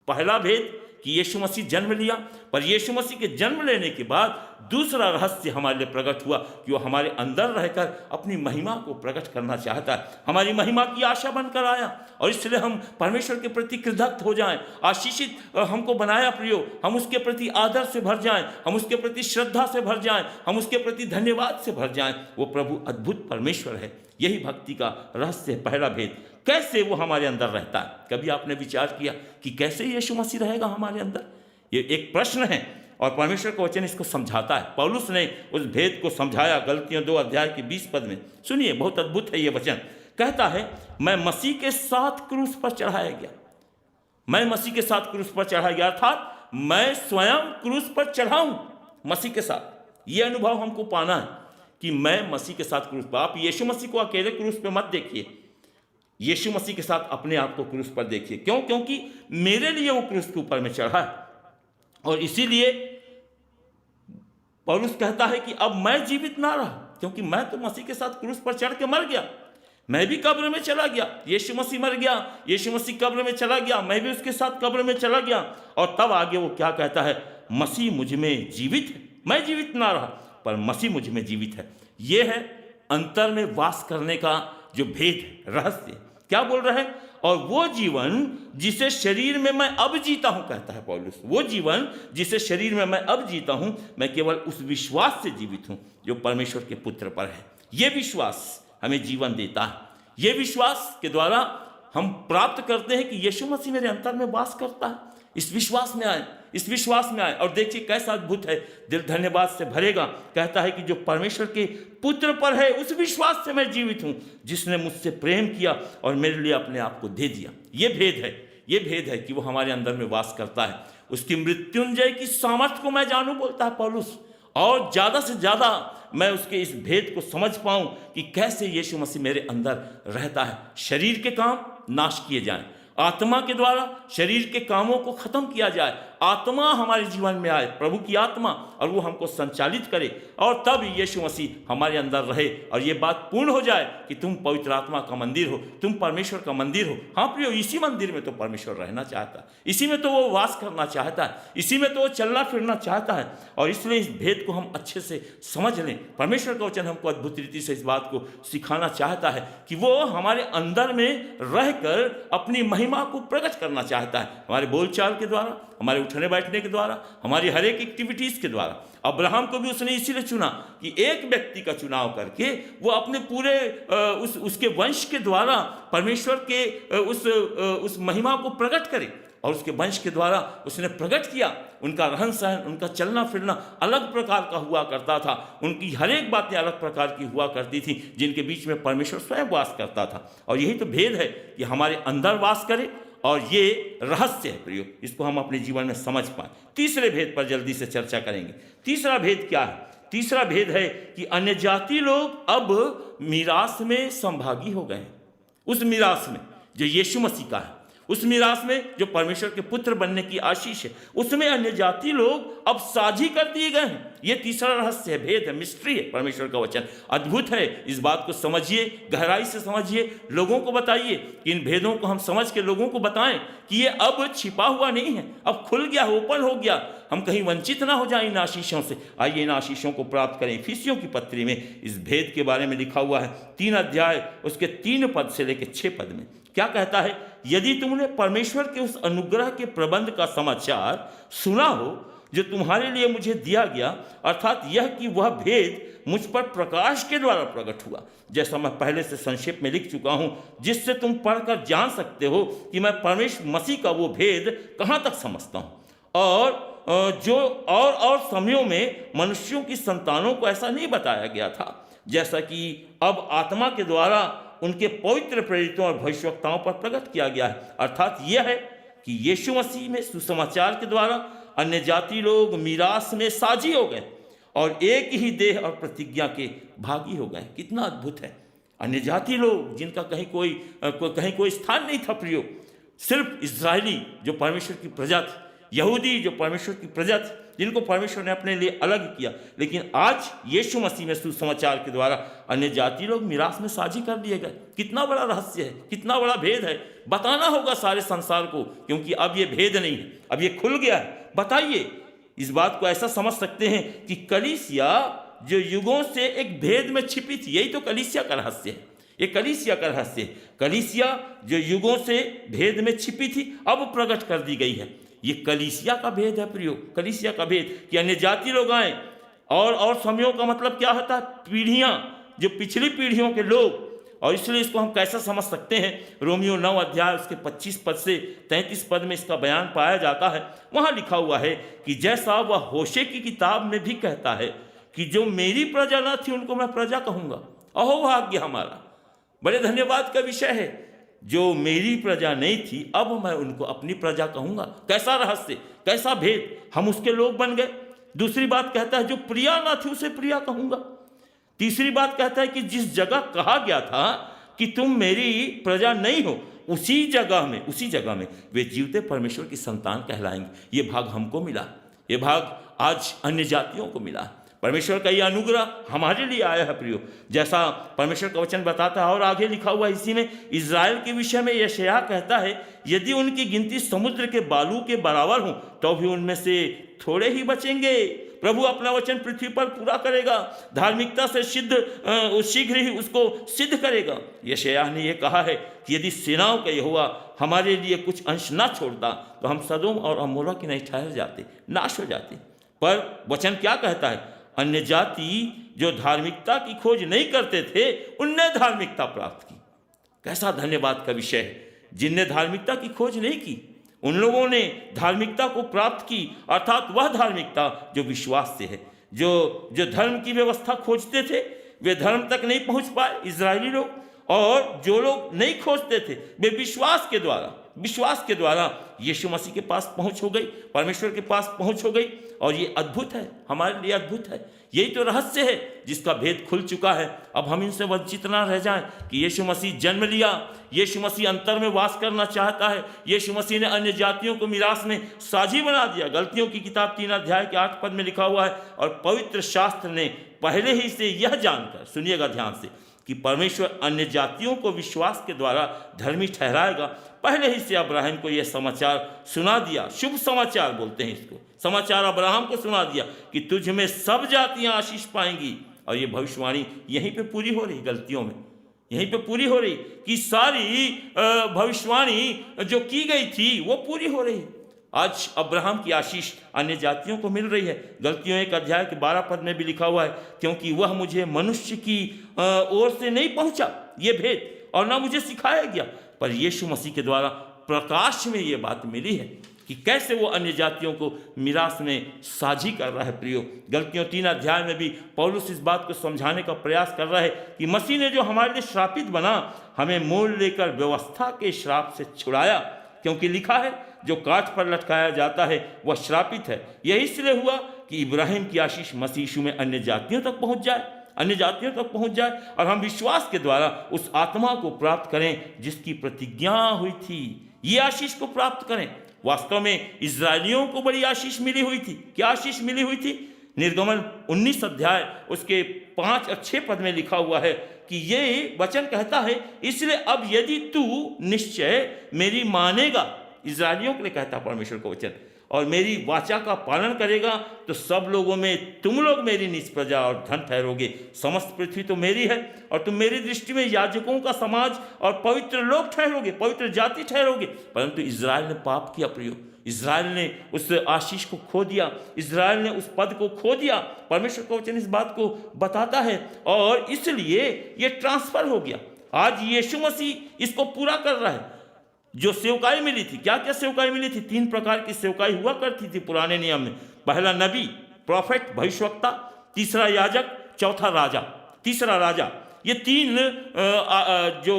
पहला भेद कि यीशु मसीह जन्म लिया, पर यीशु मसीह के जन्म लेने के बाद दूसरा रहस्य हमारे लिए प्रकट हुआ कि वो हमारे अंदर रहकर अपनी महिमा को प्रकट करना चाहता है, हमारी महिमा की आशा बनकर आया। और इसलिए हम परमेश्वर के प्रति कृतज्ञ हो जाएं, आशीषित हमको बनाया प्रियो, हम उसके प्रति आदर से भर जाएं, हम उसके प्रति श्रद्धा से भर जाएं, हम उसके प्रति धन्यवाद से भर जाएं। वो प्रभु अद्भुत परमेश्वर है। यही भक्ति का रहस्य है, पहला भेद। कैसे वो हमारे अंदर रहता है? कभी आपने विचार किया कि कैसे यीशु मसीह रहेगा हमारे अंदर? ये एक प्रश्न है और परमेश्वर का वचन इसको समझाता है। पौलुस ने उस भेद को समझाया गलतियों 2 अध्याय के 20 पद में। सुनिए, बहुत अद्भुत है ये वचन। कहता है, मैं मसीह के साथ क्रूस पर चढ़ाया गया। मैं मसीह के साथ क्रूस पर चढ़ाया गया, अर्थात मैं स्वयं क्रूस पर चढ़ा हूं मसीह के साथ। ये अनुभव हमको पाना है कि मैं मसीह के साथ क्रूस पर। आप यीशु मसीह को अकेले क्रूस पर मत देखिए, यीशु मसीह के साथ अपने आप को क्रूस पर देखिए। क्यों? क्योंकि मेरे लिए वो क्रूस के ऊपर में चढ़ा है। और इसीलिए पौलुस कहता है कि अब मैं जीवित ना रहा, क्योंकि मैं तो मसीह के साथ क्रूस पर चढ़ के मर गया। मैं भी कब्र में चला गया, यीशु मसीह मर गया, यीशु मसीह कब्र में चला गया, मैं भी उसके साथ कब्र में चला गया। और तब आगे वो क्या कहता है? मसीह मुझ में जीवित है। मैं जीवित ना रहा, पर मसीह मुझ में जीवित है। ये है अंतर में वास करने का जो भेद है, रहस्य। क्या बोल रहे हैं? और वो जीवन जिसे शरीर में मैं अब जीता हूं, कहता है पौलुस, वो जीवन जिसे शरीर में मैं अब जीता हूं, मैं केवल उस विश्वास से जीवित हूं जो परमेश्वर के पुत्र पर है। ये विश्वास हमें जीवन देता है। ये विश्वास के द्वारा हम प्राप्त करते हैं कि यीशु मसीह मेरे अंतर में वास करता है। इस विश्वास में आए, इस विश्वास में आए। और देखिए कैसा अद्भुत है, दिल धन्यवाद से भरेगा। कहता है कि जो परमेश्वर के पुत्र पर है, उस विश्वास से मैं जीवित हूं, जिसने मुझसे प्रेम किया और मेरे लिए अपने आप को दे दिया। ये भेद है, ये भेद है कि वो हमारे अंदर में वास करता है। उसकी मृत्युंजय की सामर्थ्य को मैं जानूं, बोलता है पौलुस, और ज़्यादा से ज़्यादा मैं उसके इस भेद को समझ पाऊं कि कैसे यीशु मसीह मेरे अंदर रहता है। शरीर के काम नाश किए जाएं, आत्मा के द्वारा शरीर के कामों को खत्म किया जाए, आत्मा हमारे जीवन में आए, प्रभु की आत्मा, और वो हमको संचालित करे, और तब यीशु मसीह हमारे अंदर रहे और ये बात पूर्ण हो जाए कि तुम पवित्र आत्मा का मंदिर हो, तुम परमेश्वर का मंदिर हो। हाँ प्रियो, इसी मंदिर में तो परमेश्वर रहना चाहता है, इसी में तो वो वास करना चाहता है, इसी में तो वो चलना फिरना चाहता है। और इसलिए इस भेद को हम अच्छे से समझ लें। परमेश्वर का वचन हमको अद्भुत रीति से इस बात को सिखाना चाहता है कि वो हमारे अंदर में रहकर अपनी महिमा को प्रकट करना चाहता है, हमारे बोलचाल के द्वारा, हमारे उठने बैठने के द्वारा, हमारी हर एक एक्टिविटीज़ के द्वारा। अब्राहम को भी उसने इसीलिए चुना कि एक व्यक्ति का चुनाव करके वो अपने पूरे उसके वंश के द्वारा परमेश्वर के उस महिमा को प्रकट करे। और उसके वंश के द्वारा उसने प्रकट किया। उनका रहन सहन, उनका चलना फिरना अलग प्रकार का हुआ करता था, उनकी हर एक बातें अलग प्रकार की हुआ करती थी, जिनके बीच में परमेश्वर स्वयं वास करता था। और यही तो भेद है कि हमारे अंदर वास करे, और ये रहस्य है प्रियो, इसको हम अपने जीवन में समझ पाएं। तीसरे भेद पर जल्दी से चर्चा करेंगे। तीसरा भेद क्या है? तीसरा भेद है कि अन्य जाति लोग अब मीरास में संभागी हो गए हैं। उस मीरास में जो यीशु मसीह का है, उस मीरास में जो परमेश्वर के पुत्र बनने की आशीष है, उसमें अन्य जाति लोग अब साझी कर दिए गए हैं। ये तीसरा रहस्य है, भेद है, मिस्ट्री है। परमेश्वर का वचन अद्भुत है। इस बात को समझिए, गहराई से समझिए, लोगों को बताइए कि इन भेदों को हम समझ के लोगों को बताएं कि ये अब छिपा हुआ नहीं है, अब खुल गया, ओपन हो गया। हम कहीं वंचित ना हो जाएं इन आशीषों से। आइए इन आशीषों को प्राप्त करें। इफिसियों की पत्री में इस भेद के बारे में लिखा हुआ है, 3 अध्याय उसके 3 पद से लेकर 6 पद में क्या कहता है? यदि तुमने परमेश्वर के उस अनुग्रह के प्रबंध का समाचार सुना हो जो तुम्हारे लिए मुझे दिया गया, अर्थात यह कि वह भेद मुझ पर प्रकाश के द्वारा प्रकट हुआ, जैसा मैं पहले से संक्षेप में लिख चुका हूं, जिससे तुम पढ़कर जान सकते हो कि मैं परमेश्वर मसीह का वो भेद कहां तक समझता हूं। और जो और समयों में मनुष्यों की संतानों को ऐसा नहीं बताया गया था, जैसा कि अब आत्मा के द्वारा उनके पवित्र प्रेरितों और भविष्यवक्ताओं पर प्रकट किया गया है। अर्थात यह है कि यीशु मसीह में सुसमाचार के द्वारा अन्य जाति लोग मीरास में साझी हो गए, और एक ही देह और प्रतिज्ञा के भागी हो गए। कितना अद्भुत है। अन्य जाति लोग जिनका कहीं कोई स्थान नहीं था प्रियो, सिर्फ इजरायली जो परमेश्वर की प्रजा थी, यहूदी जो परमेश्वर की प्रजा थी, जिनको परमेश्वर ने अपने लिए अलग किया। लेकिन आज यीशु मसीह में सुसमाचार के द्वारा अन्य जाति लोग मिरास में साझी कर लिए गए। कितना बड़ा रहस्य है, कितना बड़ा भेद है। बताना होगा सारे संसार को, क्योंकि अब ये भेद नहीं है, अब ये खुल गया है। बताइए, इस बात को ऐसा समझ सकते हैं कि कलीसिया जो युगों से एक भेद में छिपी थी, यही तो कलीसिया का रहस्य है। ये कलीसिया का रहस्य है। कलीसिया जो युगों से भेद में छिपी थी, अब प्रकट कर दी गई है। ये कलीसिया का भेद है प्रियो, कलीसिया का भेद कि अन्य जाति लोग आए। और समयों का मतलब क्या होता है? पीढ़ियां, जो पिछली पीढ़ियों के लोग। और इसलिए इसको हम कैसा समझ सकते हैं? रोमियो 9 अध्याय उसके 25 पद से 33 पद में इसका बयान पाया जाता है। वहाँ लिखा हुआ है कि जैसा वह होशे की किताब में भी कहता है कि जो मेरी प्रजा न थी उनको मैं प्रजा कहूँगा। अहो भाग्य हमारा, बड़े धन्यवाद का विषय है। जो मेरी प्रजा नहीं थी अब मैं उनको अपनी प्रजा कहूँगा। कैसा रहस्य, कैसा भेद, हम उसके लोग बन गए। दूसरी बात कहता है जो प्रिया ना थी उसे प्रिया कहूँगा। तीसरी बात कहता है कि जिस जगह कहा गया था कि तुम मेरी प्रजा नहीं हो, उसी जगह में वे जीवते परमेश्वर की संतान कहलाएंगे। ये भाग हमको मिला, ये भाग आज अन्य जातियों को मिला। परमेश्वर का ये अनुग्रह हमारे लिए आया है प्रियो, जैसा परमेश्वर का वचन बताता है। और आगे लिखा हुआ इसी में इज़राइल के विषय में यशायाह कहता है, यदि उनकी गिनती समुद्र के बालू के बराबर हो तो भी उनमें से थोड़े ही बचेंगे। प्रभु अपना वचन पृथ्वी पर पूरा करेगा, धार्मिकता से शीघ्र ही उसको सिद्ध करेगा। यशायाह ने यह कहा है कि यदि सेनाओं का यहोवा हमारे लिए कुछ अंश ना छोड़ता तो हम सदोम और अमोरा की नहीं ठहर जाते, नाश हो जाते। पर वचन क्या कहता है? अन्य जाति जो धार्मिकता की खोज नहीं करते थे उनने धार्मिकता प्राप्त की। कैसा धन्यवाद का विषय है। जिनने धार्मिकता की खोज नहीं की उन लोगों ने धार्मिकता को प्राप्त की, अर्थात वह धार्मिकता जो विश्वास से है। जो धर्म की व्यवस्था खोजते थे वे धर्म तक नहीं पहुंच पाए इजरायली लोग, और जो लोग नहीं खोजते थे वे विश्वास के द्वारा यीशु मसीह के पास पहुंच हो गई, परमेश्वर के पास पहुंच हो गई। और ये अद्भुत है, हमारे लिए अद्भुत है। यही तो रहस्य है जिसका भेद खुल चुका है। अब हम इनसे वंचित ना रह जाएं कि यीशु मसीह जन्म लिया, यीशु मसीह अंतर में वास करना चाहता है, यीशु मसीह ने अन्य जातियों को मिरास में साझी बना दिया। गलतियों की किताब 3 अध्याय के 8 पद में लिखा हुआ है, और पवित्र शास्त्र ने पहले ही से यह जानकर, सुनिएगा ध्यान से, कि परमेश्वर अन्य जातियों को विश्वास के द्वारा धर्मी ठहराएगा, पहले ही से अब्राहम को यह समाचार सुना दिया। शुभ समाचार बोलते हैं इसको। समाचार अब्राहम को सुना दिया कि तुझ में सब जातियां आशीष पाएंगी। और ये भविष्यवाणी यहीं पे पूरी हो रही, गलतियों में यहीं पे पूरी हो रही कि सारी भविष्यवाणी जो की गई थी वो पूरी हो रही। आज अब्राहम की आशीष अन्य जातियों को मिल रही है। गलतियों 1 अध्याय के 12 पद में भी लिखा हुआ है, क्योंकि वह मुझे मनुष्य की ओर से नहीं पहुंचा ये भेद, और ना मुझे सिखाया गया, पर यीशु मसीह के द्वारा प्रकाश में ये बात मिली है कि कैसे वो अन्य जातियों को मिरास में साझी कर रहा है। प्रियो, गलतियों 3 अध्याय में भी पौलुस इस बात को समझाने का प्रयास कर रहा है कि मसीह ने जो हमारे लिए श्रापित बना, हमें मोल लेकर व्यवस्था के श्राप से छुड़ाया। क्योंकि लिखा है, जो काठ पर लटकाया जाता है वह श्रापित है। यही इसलिए हुआ कि इब्राहिम की आशीष मसीह यीशु में अन्य जातियों तक पहुंच जाए, और हम विश्वास के द्वारा उस आत्मा को प्राप्त करें जिसकी प्रतिज्ञा हुई थी। ये आशीष को प्राप्त करें। वास्तव में इजरायलियों को बड़ी आशीष मिली हुई थी। क्या आशीष मिली हुई थी? निर्गमन 19 अध्याय उसके 5 और 6 पद में लिखा हुआ है कि ये वचन कहता है, इसलिए अब यदि तू निश्चय मेरी मानेगा, इजरायलियों के लिए कहता परमेश्वर का वचन, और मेरी वाचा का पालन करेगा, तो सब लोगों में तुम लोग मेरी निज प्रजा और धन ठहरोगे। समस्त पृथ्वी तो मेरी है, और तुम मेरी दृष्टि में याजकों का समाज और पवित्र लोग ठहरोगे, पवित्र जाति ठहरोगे। परंतु इजराइल ने पाप किया प्रियो, इजराइल ने उस आशीष को खो दिया, इजराइल ने उस पद को खो दिया। परमेश्वर का वचन इस बात को बताता है, और इसलिए ये ट्रांसफर हो गया। आज यीशु मसीह इसको पूरा कर रहा है। जो सेवकाई मिली थी, क्या क्या सेवकाई मिली थी? 3 प्रकार की सेवकाई हुआ करती थी पुराने नियम में। पहला नबी, प्रॉफेट, भविष्यवक्ता, तीसरा याजक, तीसरा राजा। ये तीन जो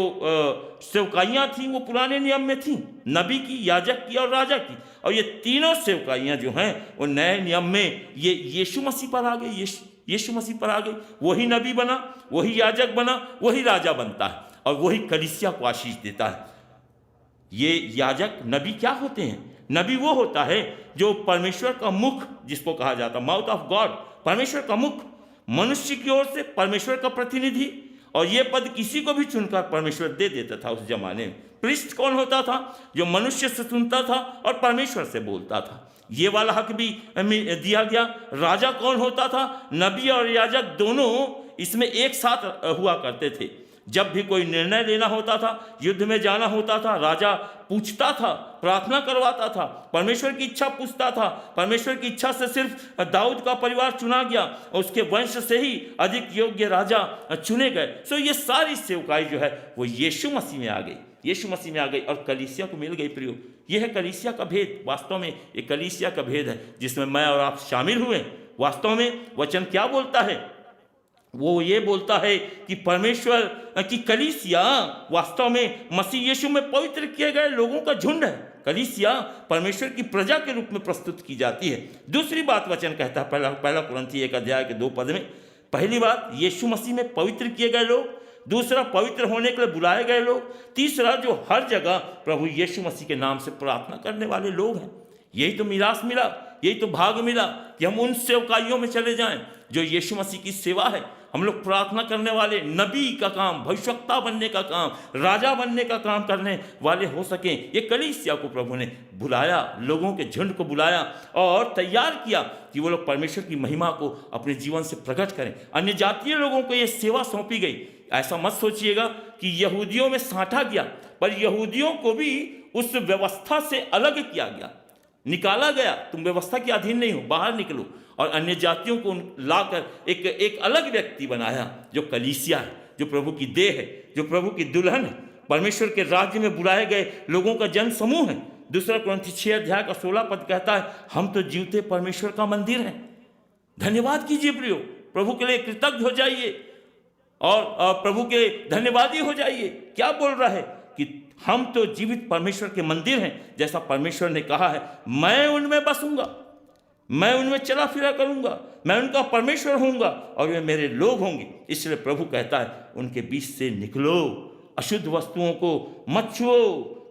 सेवकाइयाँ थीं वो पुराने नियम में थीं, नबी की, याजक की और राजा की। और ये तीनों सेवकाइयाँ जो हैं वो नए नियम में ये यीशु मसीह पर आ गई, यीशु मसीह पर आ गई। वही नबी बना, वही याजक बना, वही राजा बनता है और वही कलीसिया को आशीष देता है। ये याजक नबी क्या होते हैं? नबी वो होता है जो परमेश्वर का मुख, जिसको कहा जाता है माउथ ऑफ गॉड, परमेश्वर का मुख, मनुष्य की ओर से परमेश्वर का प्रतिनिधि। और ये पद किसी को भी चुनकर परमेश्वर दे देता था उस जमाने में। प्रीस्ट कौन होता था? जो मनुष्य से सुनता था और परमेश्वर से बोलता था, ये वाला हक भी दिया गया। राजा कौन होता था? नबी और याजक दोनों इसमें एक साथ हुआ करते थे। जब भी कोई निर्णय लेना होता था, युद्ध में जाना होता था, राजा पूछता था, प्रार्थना करवाता था, परमेश्वर की इच्छा पूछता था। परमेश्वर की इच्छा से सिर्फ दाऊद का परिवार चुना गया और उसके वंश से ही अधिक योग्य राजा चुने गए। सो ये सारी सेवकाई जो है वो यीशु मसीह में आ गई, यीशु मसीह में आ गई और कलीसिया को मिल गई। प्रियो, यह है कलीसिया का भेद। वास्तव में एक कलीसिया का भेद है जिसमें मैं और आप शामिल हुए। वास्तव में वचन क्या बोलता है? वो ये बोलता है कि परमेश्वर की कलीसिया वास्तव में मसीह यीशु में पवित्र किए गए लोगों का झुंड है। कलीसिया परमेश्वर की प्रजा के रूप में प्रस्तुत की जाती है। दूसरी बात वचन कहता है पहला कुरिन्थी 1 अध्याय के 2 पद में, पहली बात यीशु मसीह में पवित्र किए गए लोग, दूसरा पवित्र होने के लिए बुलाए गए लोग, तीसरा जो हर जगह प्रभु यीशु मसीह के नाम से प्रार्थना करने वाले लोग हैं। यही तो मिरास मिला, यही तो भाग मिला कि हम उन सेवकाइयों में चले जाएं जो यीशु मसीह की सेवा है। हम लोग प्रार्थना करने वाले, नबी का काम, भविष्यवक्ता बनने का काम, राजा बनने का काम करने वाले हो सकें। ये कलीसिया को प्रभु ने बुलाया, लोगों के झुंड को बुलाया और तैयार किया कि वो लोग परमेश्वर की महिमा को अपने जीवन से प्रकट करें। अन्य जातीय लोगों को ये सेवा सौंपी गई। ऐसा मत सोचिएगा कि यहूदियों में साँटा गया, पर यहूदियों को भी उस व्यवस्था से अलग किया गया, निकाला गया। तुम व्यवस्था के अधीन नहीं हो, बाहर निकलो। और अन्य जातियों को लाकर एक अलग व्यक्ति बनाया जो कलीसिया है, जो प्रभु की देह है, जो प्रभु की दुल्हन है, परमेश्वर के राज्य में बुलाए गए लोगों का जन समूह है। दूसरा कुरिन्थी 6 अध्याय का 16 पद कहता है, हम तो जीवते परमेश्वर का मंदिर हैं। धन्यवाद कीजिए प्रियो, प्रभु के लिए कृतज्ञ हो जाइए और प्रभु के धन्यवादी हो जाइए। क्या बोल रहा है कि हम तो जीवित परमेश्वर के मंदिर हैं। जैसा परमेश्वर ने कहा है, मैं उनमें बसूंगा, मैं उनमें चला फिरा करूंगा, मैं उनका परमेश्वर होऊंगा और वे मेरे लोग होंगे। इसलिए प्रभु कहता है, उनके बीच से निकलो, अशुद्ध वस्तुओं को मत छुओ,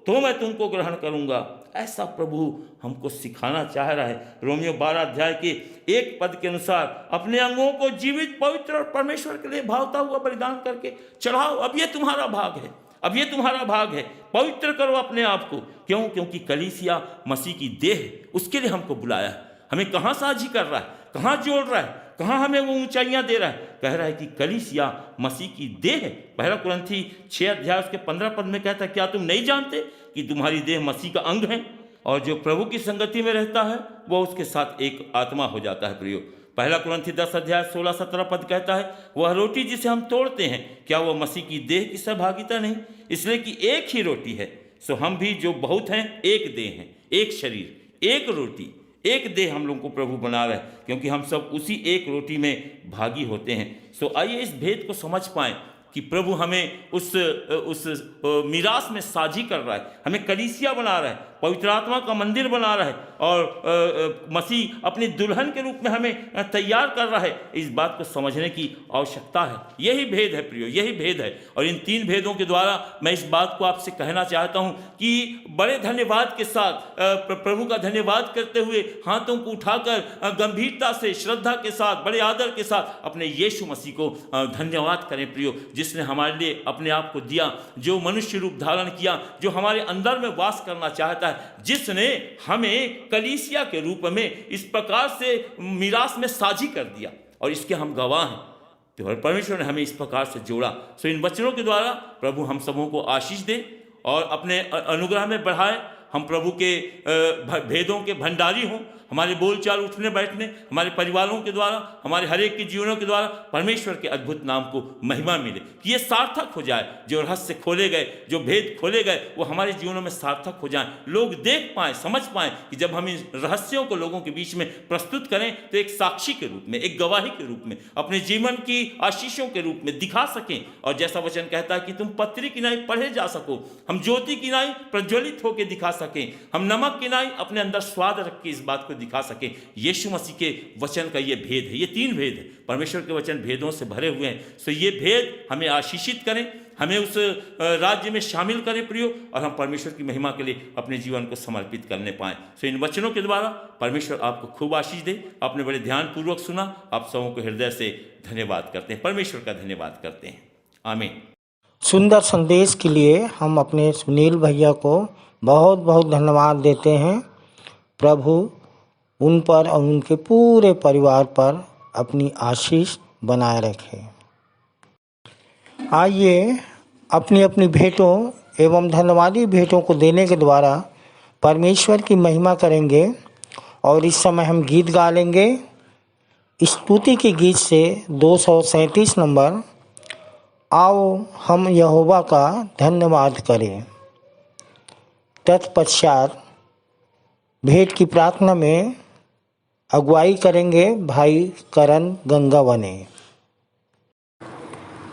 तो मैं तुमको ग्रहण करूंगा। ऐसा प्रभु हमको सिखाना चाह रहा है। रोमियो 12 अध्याय के 1 पद के अनुसार अपने अंगों को जीवित, पवित्र और परमेश्वर के लिए भावता हुआ बलिदान करके चढ़ाओ। अब ये तुम्हारा भाग है, अब ये तुम्हारा भाग है। पवित्र करो अपने आप को। क्यों? क्योंकि कलीसिया मसीह की देह है, उसके लिए हमको बुलाया है। हमें कहाँ साझी कर रहा है, कहाँ जोड़ रहा है, कहाँ हमें वो ऊंचाइयाँ दे रहा है? कह रहा है कि कलीसिया मसीह की देह है। पहला कुरिन्थी 6 अध्याय उसके 15 पद में कहता है, क्या तुम नहीं जानते कि तुम्हारी देह मसीह का अंग है और जो प्रभु की संगति में रहता है वह उसके साथ एक आत्मा हो जाता है। प्रियो, पहला कुरिन्थी 10 अध्याय 16-17 पद कहता है, वह रोटी जिसे हम तोड़ते हैं, क्या वह मसीह की देह की सहभागिता नहीं? इसलिए कि एक ही रोटी है, सो हम भी जो बहुत हैं एक देह हैं, एक शरीर, एक रोटी, एक देह हम लोगों को प्रभु बना रहा है, क्योंकि हम सब उसी एक रोटी में भागी होते हैं। सो आइए इस भेद को समझ पाएं कि प्रभु हमें उस मिरास में साझी कर रहा है, हमें कलीसिया बना रहा है, पवित्र आत्मा का मंदिर बना रहा है और मसीह अपनी दुल्हन के रूप में हमें तैयार कर रहा है। इस बात को समझने की आवश्यकता है। यही भेद है प्रियो, यही भेद है। और इन 3 भेदों के द्वारा मैं इस बात को आपसे कहना चाहता हूँ कि बड़े धन्यवाद के साथ, प्रभु का धन्यवाद करते हुए हाथों को उठाकर गंभीरता से, श्रद्धा के साथ, बड़े आदर के साथ अपने यीशु मसीह को धन्यवाद करें प्रियो, जिसने हमारे लिए अपने आप को दिया, जो मनुष्य रूप धारण किया, जो हमारे अंदर में वास करना चाहता है, जिसने हमें कलीसिया के रूप में इस प्रकार से मिरास में साझी कर दिया और इसके हम गवाह हैं। तो परमेश्वर ने हमें इस प्रकार से जोड़ा। सो इन वचनों के द्वारा प्रभु हम सबों को आशीष दे और अपने अनुग्रह में बढ़ाए। हम प्रभु के भेदों के भंडारी हों, हमारे बोलचाल, उठने बैठने, हमारे परिवारों के द्वारा, हमारे हर एक के जीवनों के द्वारा परमेश्वर के अद्भुत नाम को महिमा मिले, कि ये सार्थक हो जाए। जो रहस्य खोले गए, जो भेद खोले गए, वो हमारे जीवनों में सार्थक हो जाएं। लोग देख पाएं, समझ पाएं कि जब हम इन रहस्यों को लोगों के बीच में प्रस्तुत करें तो एक साक्षी के रूप में, एक गवाही के रूप में, अपने जीवन की आशीषों के रूप में दिखा सकें। और जैसा वचन कहता है कि तुम पत्री की नाई पढ़े जा सको, हम ज्योति की नाई प्रज्वलित होकर दिखा सकें, हम नमक की नाई अपने अंदर स्वाद रख के इस बात को दिखा सकें। यीशु मसीह के वचन का ये भेद है, ये 3 भेद है। परमेश्वर के वचन भेदों से भरे हुए हैं। सो ये भेद हमें आशीषित करें, हमें उस राज्य में शामिल करें प्रियो, और हम परमेश्वर की महिमा के लिए अपने जीवन को समर्पित करने पाएं। सो इन वचनों के द्वारा परमेश्वर आपको खूब आशीष दे। आपने बड़े ध्यानपूर्वक सुना, आप सबों को हृदय से धन्यवाद करते हैं, परमेश्वर का धन्यवाद करते हैं। आमीन। सुंदर संदेश के लिए हम अपने सुनील भैया को बहुत बहुत धन्यवाद देते हैं। प्रभु उन पर और उनके पूरे परिवार पर अपनी आशीष बनाए रखे। आइए अपनी अपनी भेंटों एवं धन्यवादी भेंटों को देने के द्वारा परमेश्वर की महिमा करेंगे। और इस समय हम गीत गा लेंगे। स्तुति के गीत से 237 नंबर, आओ हम यहोवा का धन्यवाद करें। तत्पश्चात भेंट की प्रार्थना में अगुवाई करेंगे भाई करण गंगावने।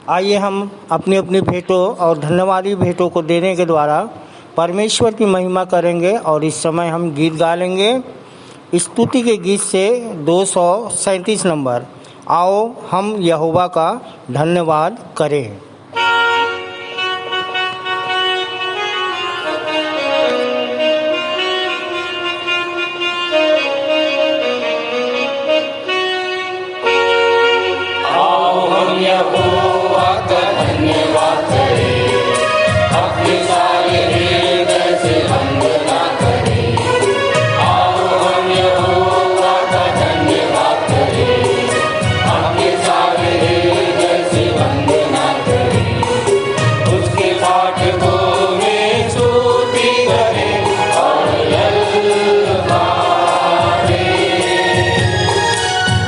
आइए हम अपनी अपनी भेंटों और धन्यवादी भेंटों को देने के द्वारा परमेश्वर की महिमा करेंगे। और इस समय हम गीत गा लेंगे स्तुति के गीत से 237 नंबर, आओ हम यहोवा का धन्यवाद करें।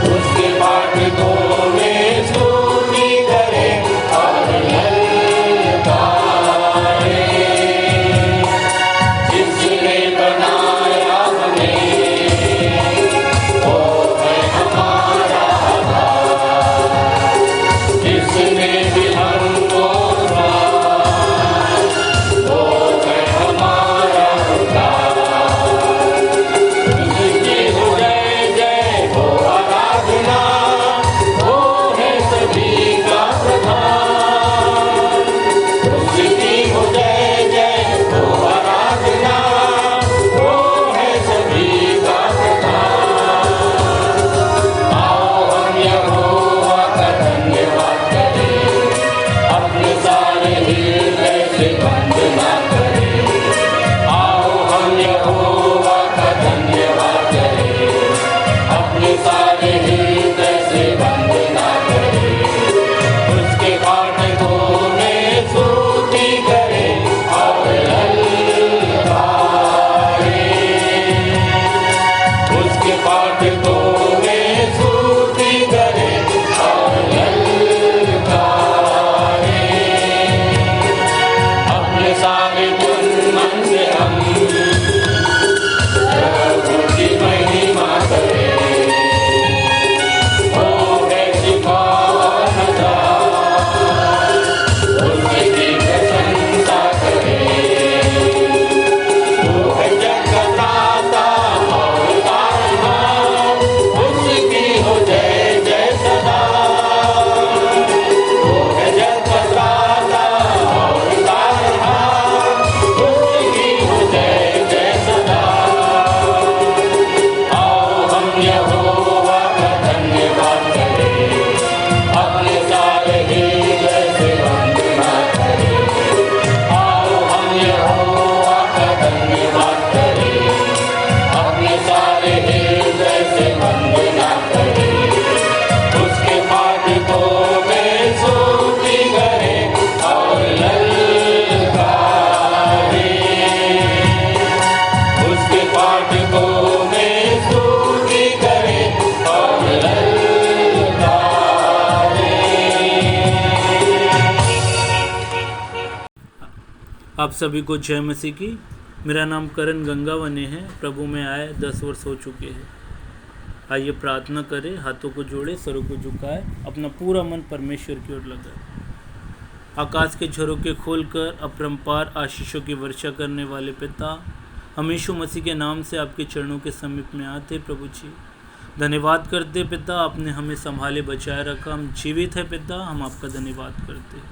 उसके पाठ को में स्तुति आप सभी को जय मसीह की। मेरा नाम करण गंगावने है। प्रभु में आए 10 वर्ष हो चुके हैं। आइए प्रार्थना करें, हाथों को जोड़े, सरों को झुकाए, अपना पूरा मन परमेश्वर की ओर लगाए। आकाश के झरोखे खोलकर अपरंपार आशीषों की वर्षा करने वाले पिता, हम यीशु मसीह के नाम से आपके चरणों के समीप में आते प्रभु जी। धन्यवाद करते पिता, आपने हमें संभाले बचाए रखा, हम जीवित है पिता, हम आपका धन्यवाद करते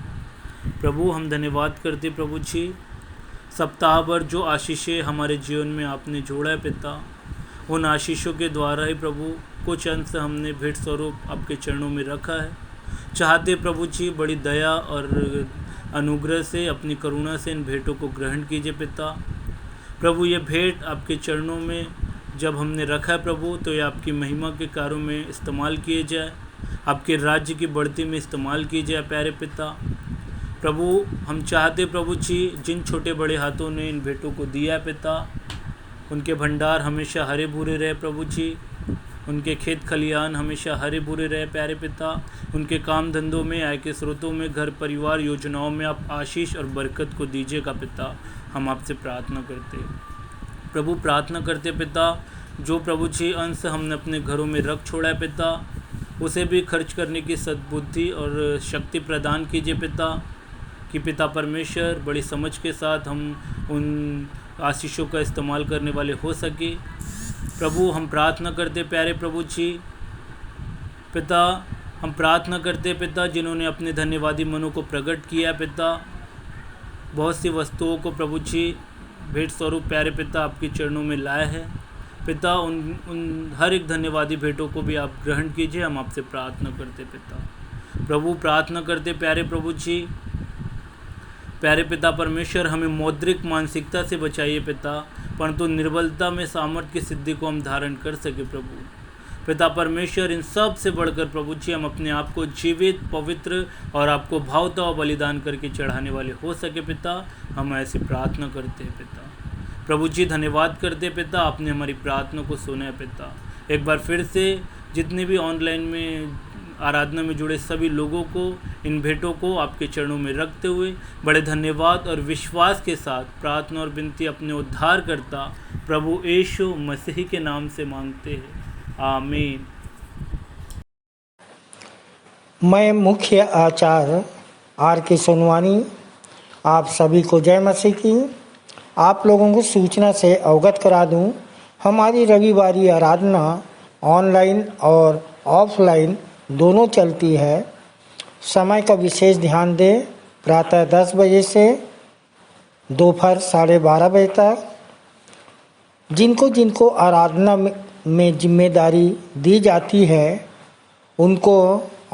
प्रभु। हम धन्यवाद करते प्रभु जी, सप्ताह भर जो आशीषें हमारे जीवन में आपने जोड़ा है पिता, उन आशीषों के द्वारा ही प्रभु कुछ अंश हमने भेंट स्वरूप आपके चरणों में रखा है। चाहते प्रभु जी बड़ी दया और अनुग्रह से, अपनी करुणा से इन भेंटों को ग्रहण कीजिए पिता। प्रभु ये भेंट आपके चरणों में जब हमने रखा है प्रभु, तो ये आपकी महिमा के कार्यों में इस्तेमाल किए जाए, आपके राज्य की बढ़ती में इस्तेमाल किए जाए प्यारे पिता। प्रभु हम चाहते प्रभु जी, जिन छोटे बड़े हाथों ने इन भेंटों को दिया है पिता, उनके भंडार हमेशा हरे भूरे रहे प्रभु जी, उनके खेत खलियान हमेशा हरे भूरे रहे प्यारे पिता। उनके काम धंधों में, आय के स्रोतों में, घर परिवार योजनाओं में आप आशीष और बरकत को दीजिएगा पिता। हम आपसे प्रार्थना करते प्रभु, प्रार्थना करते पिता, जो प्रभु जी अंश हमने अपने घरों में रख छोड़ा है पिता, उसे भी खर्च करने की सद्बुद्धि और शक्ति प्रदान कीजिए पिता, कि पिता परमेश्वर बड़ी समझ के साथ हम उन आशीषों का इस्तेमाल करने वाले हो सके प्रभु। हम प्रार्थना करते प्यारे प्रभु जी पिता, हम प्रार्थना करते पिता, जिन्होंने अपने धन्यवादी मनों को प्रकट किया पिता, बहुत सी वस्तुओं को प्रभु जी भेंट स्वरूप प्यारे पिता आपके चरणों में लाए हैं पिता। उन हर एक धन्यवादी भेंटों को भी आप ग्रहण कीजिए, हम आपसे प्रार्थना करते पिता। प्रभु प्रार्थना करते प्यारे प्रभु जी, प्यारे पिता परमेश्वर, हमें मौद्रिक मानसिकता से बचाइए पिता, परंतु निर्बलता में सामर्थ्य की सिद्धि को हम धारण कर सके प्रभु। पिता परमेश्वर, इन सब से बढ़कर प्रभु जी हम अपने आप को जीवित, पवित्र और आपको भावता और बलिदान करके चढ़ाने वाले हो सके पिता। हम ऐसी प्रार्थना करते हैं पिता। प्रभु जी धन्यवाद करते पिता, आपने हमारी प्रार्थना को सुना है पिता। एक बार फिर से जितने भी ऑनलाइन में आराधना में जुड़े सभी लोगों को, इन भेंटों को आपके चरणों में रखते हुए बड़े धन्यवाद और विश्वास के साथ प्रार्थना और विनती अपने उद्धारकर्ता प्रभु यीशु मसीह के नाम से मांगते हैं, आमीन। मैं मुख्य आचार्य R.K. सोनवानी आप सभी को जय मसीह की। आप लोगों को सूचना से अवगत करा दूं, हमारी रविवारी आराधना ऑनलाइन और ऑफलाइन दोनों चलती है। समय का विशेष ध्यान दें, प्रातः 10 बजे से दोपहर 12:30 बजे तक। जिनको जिनको आराधना में जिम्मेदारी दी जाती है, उनको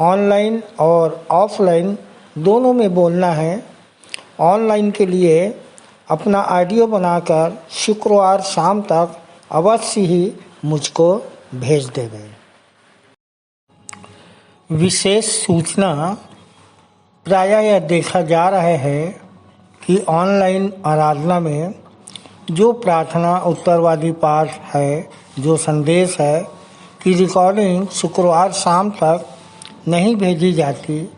ऑनलाइन और ऑफलाइन दोनों में बोलना है। ऑनलाइन के लिए अपना ऑडियो बनाकर शुक्रवार शाम तक अवश्य ही मुझको भेज देंगे। विशेष सूचना, प्रायः यह देखा जा रहा है कि ऑनलाइन आराधना में जो प्रार्थना उत्तरवादी पाठ है, जो संदेश है, कि रिकॉर्डिंग शुक्रवार शाम तक नहीं भेजी जाती,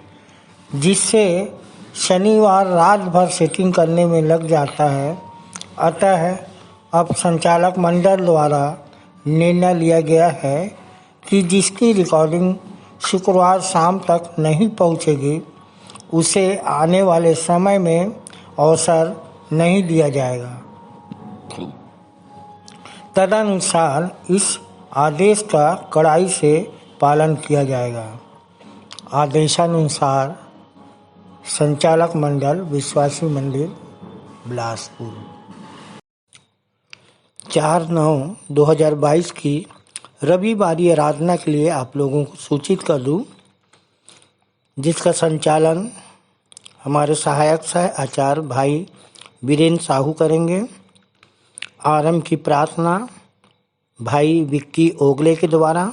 जिससे शनिवार रात भर सेटिंग करने में लग जाता है। अतः अब संचालक मंडल द्वारा निर्णय लिया गया है कि जिसकी रिकॉर्डिंग शुक्रवार शाम तक नहीं पहुंचेगी, उसे आने वाले समय में अवसर नहीं दिया जाएगा। तदनुसार इस आदेश का कड़ाई से पालन किया जाएगा। आदेशानुसार संचालक मंडल, विश्वासी मंदिर, बिलासपुर। 4/9/2022 की रविवारी आराधना के लिए आप लोगों को सूचित कर दूं, जिसका संचालन हमारे सहायक आचार्य भाई वीरेंद्र साहू करेंगे। आरंभ की प्रार्थना भाई विक्की ओगले के द्वारा।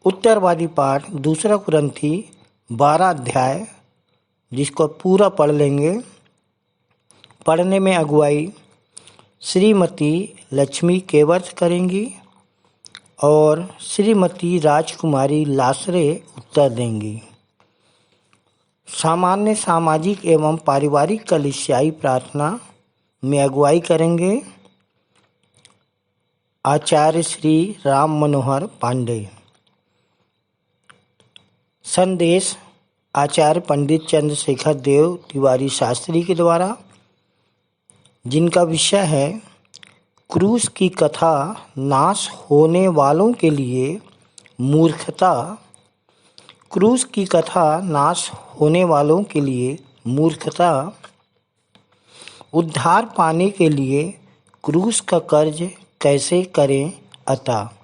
उत्तरवादी पाठ 2 कुरिन्थी 12 अध्याय, जिसको पूरा पढ़ लेंगे। पढ़ने में अगुवाई श्रीमती लक्ष्मी केवर्थ करेंगी और श्रीमती राजकुमारी लासरे उत्तर देंगी। सामान्य सामाजिक एवं पारिवारिक कलीसियाई प्रार्थना में अगुवाई करेंगे आचार्य श्री राम मनोहर पांडे। संदेश आचार्य पंडित चंद्रशेखर देव तिवारी शास्त्री के द्वारा, जिनका विषय है क्रूस की कथा नाश होने वालों के लिए मूर्खता। क्रूस की कथा नाश होने वालों के लिए मूर्खता। उद्धार पाने के लिए क्रूस का कर्ज कैसे करें अता।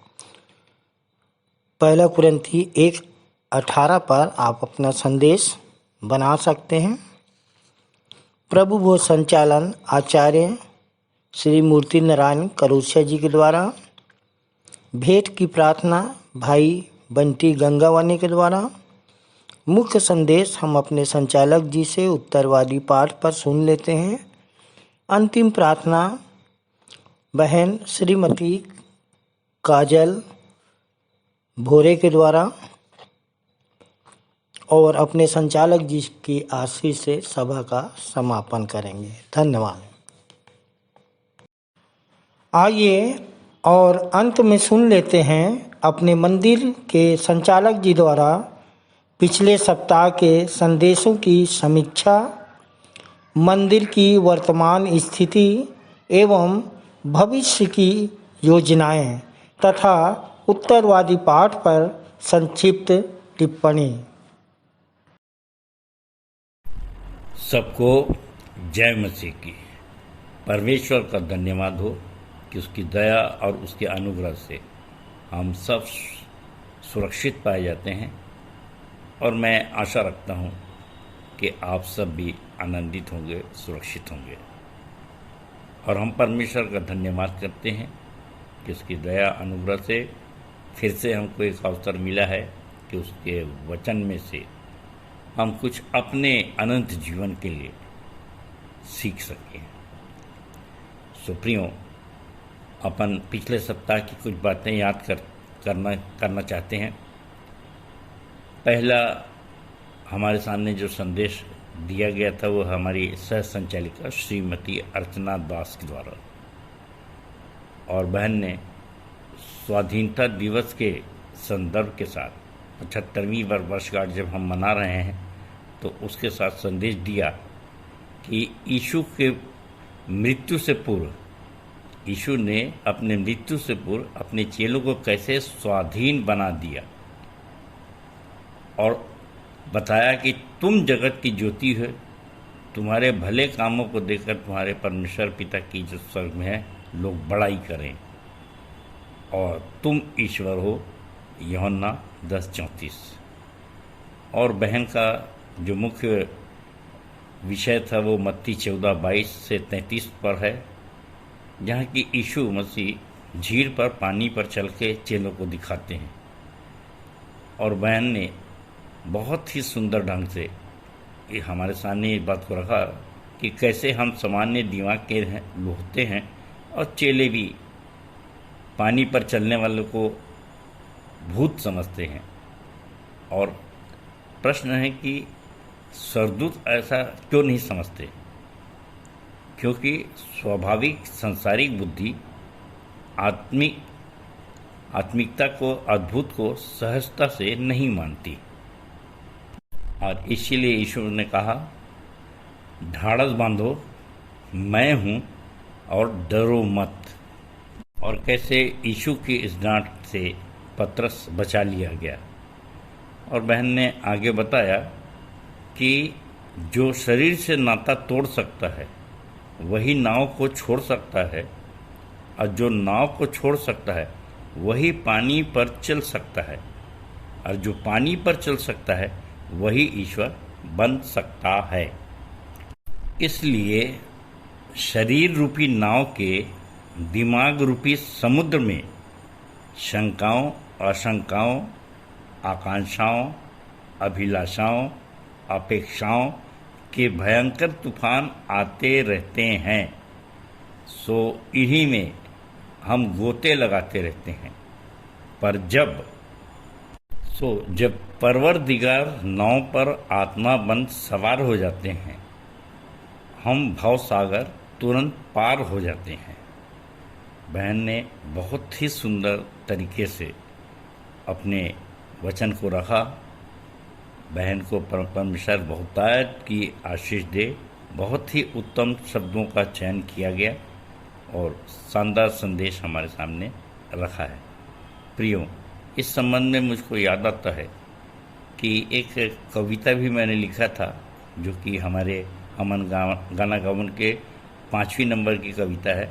1 कुरिन्थी 1:18 पर आप अपना संदेश बना सकते हैं। प्रभु भोज संचालन आचार्य श्री मूर्ति नारायण करोसिया जी के द्वारा। भेंट की प्रार्थना भाई बंटी गंगावानी के द्वारा। मुख्य संदेश हम अपने संचालक जी से उत्तरवादी पाठ पर सुन लेते हैं। अंतिम प्रार्थना बहन श्रीमती काजल भोरे के द्वारा और अपने संचालक जी की आशीष से सभा का समापन करेंगे। धन्यवाद। आइए और अंत में सुन लेते हैं अपने मंदिर के संचालक जी द्वारा पिछले सप्ताह के संदेशों की समीक्षा, मंदिर की वर्तमान स्थिति एवं भविष्य की योजनाएं तथा उत्तरवादी पाठ पर संक्षिप्त टिप्पणी। सबको जय मसीह की। परमेश्वर का धन्यवाद हो कि उसकी दया और उसके अनुग्रह से हम सब सुरक्षित पाए जाते हैं और मैं आशा रखता हूँ कि आप सब भी आनंदित होंगे, सुरक्षित होंगे। और हम परमेश्वर का धन्यवाद करते हैं कि उसकी दया अनुग्रह से फिर से हमको एक अवसर मिला है कि उसके वचन में से हम कुछ अपने अनंत जीवन के लिए सीख सकें। सुप्रियो, अपन पिछले सप्ताह की कुछ बातें याद करना चाहते हैं। पहला हमारे सामने जो संदेश दिया गया था वो हमारी सह संचालिका श्रीमती अर्चना दास के द्वारा, और बहन ने स्वाधीनता दिवस के संदर्भ के साथ 75वीं वर्षगांठ जब हम मना रहे हैं तो उसके साथ संदेश दिया कि यीशु के मृत्यु से पूर्व, यीशु ने अपने मृत्यु से पूर्व अपने चेलों को कैसे स्वाधीन बना दिया और बताया कि तुम जगत की ज्योति हो, तुम्हारे भले कामों को देखकर तुम्हारे परमेश्वर पिता की जो स्वर्ग में है लोग बड़ाई करें, और तुम ईश्वर हो। यूहन्ना 10:34। और बहन का जो मुख्य विषय था वो मत्ती 14:22 से 33 पर है, जहाँ की यीशु मसीह झील पर पानी पर चल के चेलों को दिखाते हैं। और बहन ने बहुत ही सुंदर ढंग से ये हमारे सामने इस बात को रखा कि कैसे हम सामान्य दिमाग के होते हैं और चेले भी पानी पर चलने वालों को भूत समझते हैं। और प्रश्न है कि स्वर्गदूत ऐसा क्यों नहीं समझते? क्योंकि स्वाभाविक सांसारिक बुद्धि आत्मिकता को, अद्भुत को सहजता से नहीं मानती। और इसीलिए ईश्वर ने कहा, ढाढ़स बांधो, मैं हूँ और डरो मत। और कैसे यीशु की इस डांट से पतरस बचा लिया गया। और बहन ने आगे बताया कि जो शरीर से नाता तोड़ सकता है वही नाव को छोड़ सकता है, और जो नाव को छोड़ सकता है वही पानी पर चल सकता है, और जो पानी पर चल सकता है वही ईश्वर बन सकता है। इसलिए शरीर रूपी नाव के दिमाग रूपी समुद्र में शंकाओं, आशंकाओं, आकांक्षाओं, अभिलाषाओं, अपेक्षाओं के भयंकर तूफान आते रहते हैं। सो इन्हीं में हम गोते लगाते रहते हैं। पर जब परवरदिगार नाव पर आत्मा बन सवार हो जाते हैं, हम भवसागर तुरंत पार हो जाते हैं। बहन ने बहुत ही सुंदर तरीके से अपने वचन को रखा। बहन को परमेश्वर बहुतायत की आशीष दे। बहुत ही उत्तम शब्दों का चयन किया गया और शानदार संदेश हमारे सामने रखा है। प्रियो, इस संबंध में मुझको याद आता है कि एक कविता भी मैंने लिखा था, जो कि हमारे अमन गाना गवन के 5वीं नंबर की कविता है,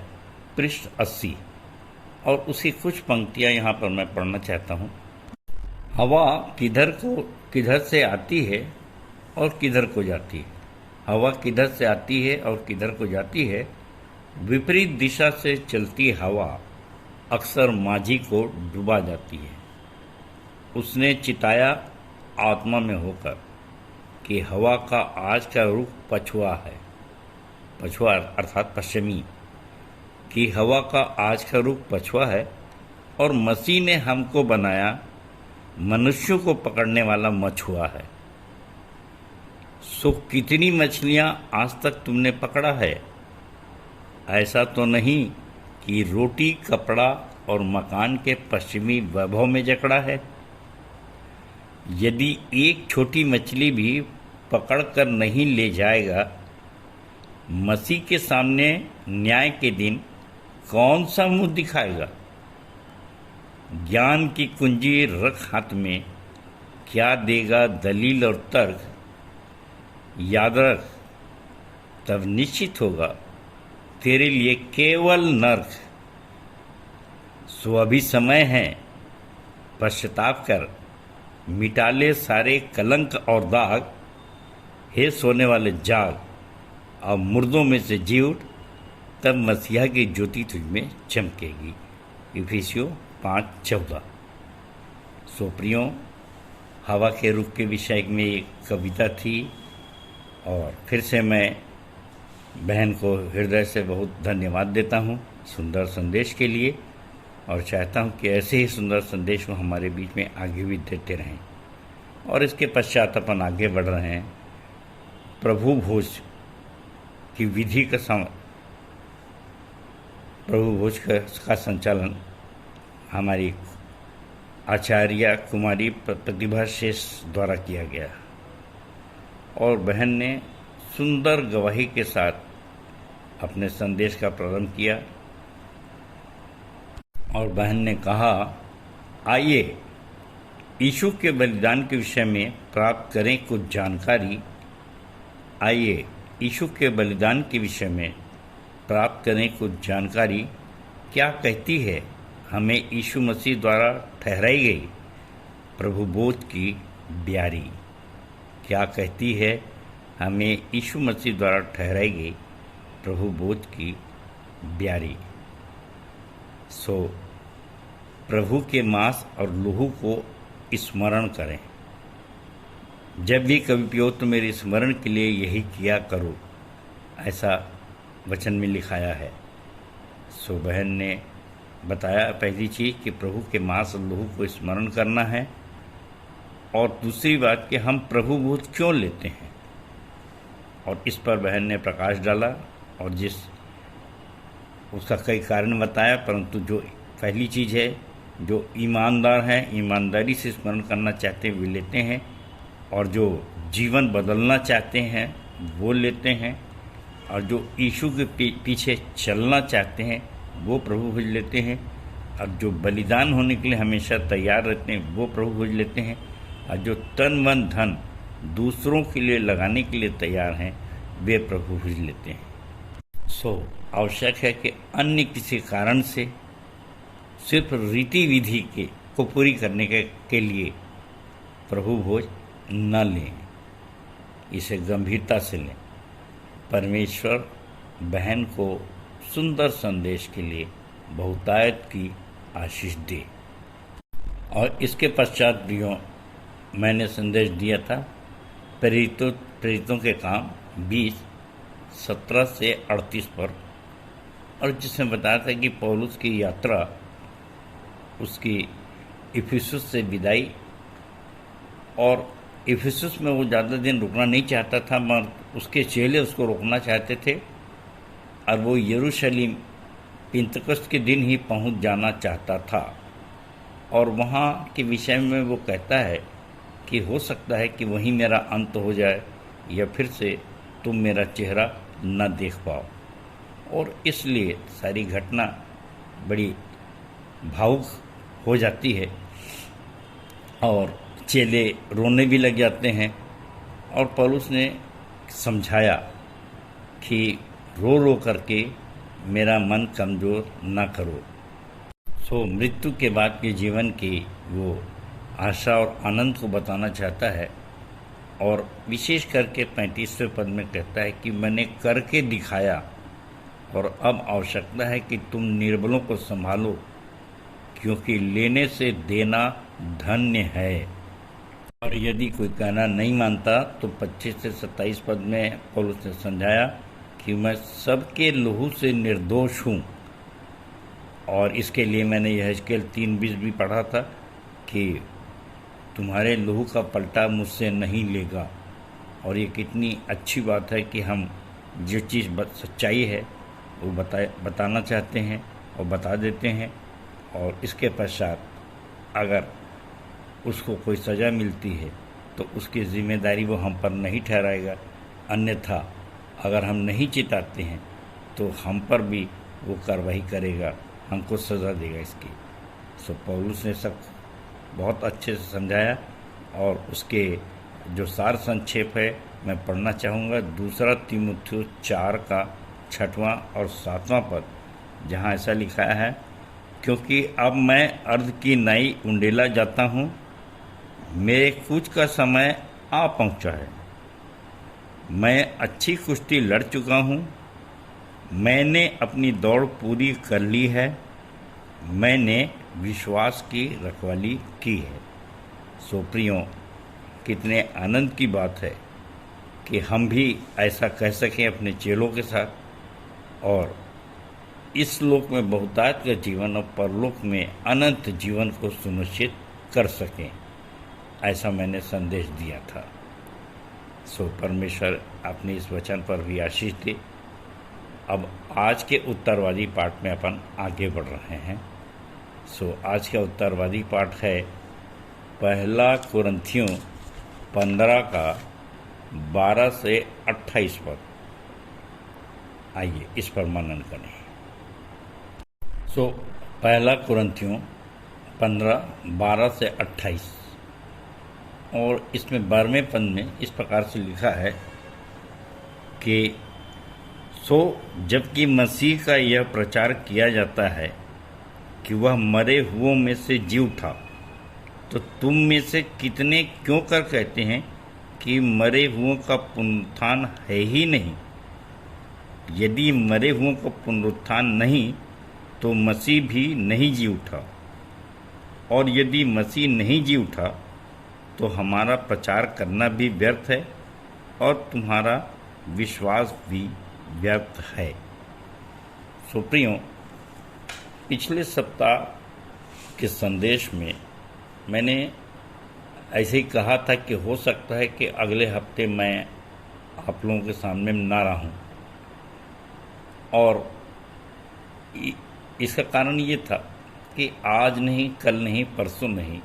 पृष्ठ 80, और उसी कुछ पंक्तियां यहाँ पर मैं पढ़ना चाहता हूँ। हवा किधर से आती है और किधर को जाती है। हवा किधर से आती है और किधर को जाती है। विपरीत दिशा से चलती हवा अक्सर माझी को डुबा जाती है। उसने चिताया आत्मा में होकर कि हवा का आज का रुख पछुआ है। पछुआ अर्थात पश्चिमी, कि हवा का आज का रुख पछुआ है और मसीह ने हमको बनाया मनुष्यों को पकड़ने वाला मछुआ है। सो कितनी मछलियां आज तक तुमने पकड़ा है। ऐसा तो नहीं कि रोटी, कपड़ा और मकान के पश्चिमी वैभव में जकड़ा है। यदि एक छोटी मछली भी पकड़कर नहीं ले जाएगा, मसीह के सामने न्याय के दिन कौन सा मुंह दिखाएगा। ज्ञान की कुंजी रख हाथ में, क्या देगा दलील और तर्क। याद रख, तब निश्चित होगा तेरे लिए केवल नर्क। सो अभी समय है, पश्चाताप कर, मिटा ले सारे कलंक और दाग। हे सोने वाले जाग, अब मुर्दों में से जी उठ, तब मसीहा की ज्योति तुझ में चमकेगी। इफिसियों 5:14। सो प्रियो, हवा के रुख के विषय में एक कविता थी, और फिर से मैं बहन को हृदय से बहुत धन्यवाद देता हूँ सुंदर संदेश के लिए, और चाहता हूँ कि ऐसे ही सुंदर संदेश को हमारे बीच में आगे भी देते रहें। और इसके पश्चात अपन आगे बढ़ रहे हैं। प्रभु भोज की विधि का प्रभु भोज का संचालन हमारी आचार्य कुमारी प्रतिभा शेष द्वारा किया गया, और बहन ने सुंदर गवाही के साथ अपने संदेश का प्रारंभ किया। और बहन ने कहा, आइए यीशु के बलिदान के विषय में प्राप्त करें कुछ जानकारी। आइए यीशु के बलिदान के विषय में प्राप्त करें कुछ जानकारी। क्या कहती है हमें यीशु मसीह द्वारा ठहराई गई प्रभु बोध की ब्यारी। क्या कहती है हमें यीशु मसीह द्वारा ठहराई गई प्रभु बोध की ब्यारी। सो प्रभु के मांस और लहू को स्मरण करें। जब भी कभी पियो तो मेरे स्मरण के लिए यही किया करो, ऐसा वचन में लिखाया है। सो बहन ने बताया पहली चीज़ कि प्रभु के मांस और लहू को स्मरण करना है, और दूसरी बात कि हम प्रभु बोध क्यों लेते हैं, और इस पर बहन ने प्रकाश डाला और उसका कई कारण बताया। परंतु जो पहली चीज़ है, जो ईमानदार हैं, ईमानदारी से स्मरण करना चाहते हैं वे लेते हैं, और जो जीवन बदलना चाहते हैं वो लेते हैं, और जो यीशु के पीछे चलना चाहते हैं वो प्रभु भोज लेते हैं, और जो बलिदान होने के लिए हमेशा तैयार रहते हैं वो प्रभु भोज लेते हैं, और जो तन मन धन दूसरों के लिए लगाने के लिए तैयार हैं वे प्रभु भोज लेते हैं। सो आवश्यक है कि अन्य किसी कारण से सिर्फ रीति विधि को पूरी करने के लिए प्रभु भोज न लें, इसे गंभीरता से लें। परमेश्वर बहन को सुंदर संदेश के लिए बहुतायत की आशीष दे। और इसके पश्चात भी मैंने संदेश दिया था प्रेरितों के काम 20:17 से 38 पर, और जिसमें बताया था कि पौलुस की यात्रा, उसकी इफिसुस से विदाई, और इफिसुस में वो ज़्यादा दिन रुकना नहीं चाहता था, मगर उसके चेले उसको रोकना चाहते थे, और वो यरूशलेम पिंतकुस्त के दिन ही पहुंच जाना चाहता था। और वहाँ के विषय में वो कहता है कि हो सकता है कि वहीं मेरा अंत हो जाए या फिर से तुम मेरा चेहरा न देख पाओ। और इसलिए सारी घटना बड़ी भावुक हो जाती है और चेले रोने भी लग जाते हैं। और पौलुस ने समझाया कि रो रो करके मेरा मन कमज़ोर ना करो। सो मृत्यु के बाद के जीवन की वो आशा और आनंद को बताना चाहता है। और विशेष करके 35वें पद में कहता है कि मैंने करके दिखाया और अब आवश्यकता है कि तुम निर्बलों को संभालो, क्योंकि लेने से देना धन्य है। और यदि कोई कहना नहीं मानता तो 25 से 27 पद में पौलुस ने समझाया कि मैं सबके लहू से निर्दोष हूँ। और इसके लिए मैंने यहेजकेल 3:20 भी पढ़ा था कि तुम्हारे लहू का पलटा मुझसे नहीं लेगा। और ये कितनी अच्छी बात है कि हम जो चीज़ सच्चाई है वो बताना चाहते हैं और बता देते हैं। और इसके पश्चात अगर उसको कोई सज़ा मिलती है तो उसकी ज़िम्मेदारी वो हम पर नहीं ठहराएगा, अन्यथा अगर हम नहीं चिताते हैं तो हम पर भी वो कार्रवाई करेगा, हमको सज़ा देगा इसकी। सो पौलुस ने सब बहुत अच्छे से समझाया। और उसके जो सार संक्षेप है मैं पढ़ना चाहूँगा। 2 तीमुथियुस 4 का 6वां और 7वां पद, जहाँ ऐसा लिखा है, क्योंकि अब मैं अर्ध की नाई उंडेला जाता हूँ, मेरे कूच का समय आ पहुँचा है। मैं अच्छी कुश्ती लड़ चुका हूँ, मैंने अपनी दौड़ पूरी कर ली है, मैंने विश्वास की रखवाली की है। सो प्रियो, कितने आनंद की बात है कि हम भी ऐसा कह सकें अपने चेलों के साथ, और इस लोक में बहुतायत का जीवन और परलोक में अनंत जीवन को सुनिश्चित कर सकें। ऐसा मैंने संदेश दिया था। सो परमेश्वर अपने इस वचन पर भी आशीष दे। अब आज के उत्तरवादी पाठ में अपन आगे बढ़ रहे हैं। सो आज का उत्तरवादी पाठ है 1 कुरिन्थियों 15 का 12 से 28 पद। आइए इस पर मनन करें। सो 1 कुरिन्थियों 15 12 से 28, और इसमें 12वें पद में इस प्रकार से लिखा है कि सो जबकि मसीह का यह प्रचार किया जाता है कि वह मरे हुओं में से जी उठा, तो तुम में से कितने क्यों कर कहते हैं कि मरे हुओं का पुनरुत्थान है ही नहीं। यदि मरे हुओं का पुनरुत्थान नहीं तो मसीह भी नहीं जी उठा, और यदि मसीह नहीं जी उठा तो हमारा प्रचार करना भी व्यर्थ है और तुम्हारा विश्वास भी व्यर्थ है। सो प्रियो, पिछले सप्ताह के संदेश में मैंने ऐसे ही कहा था कि हो सकता है कि अगले हफ्ते मैं आप लोगों के सामने ना रहूं, और इसका कारण ये था कि आज नहीं, कल नहीं, परसों नहीं,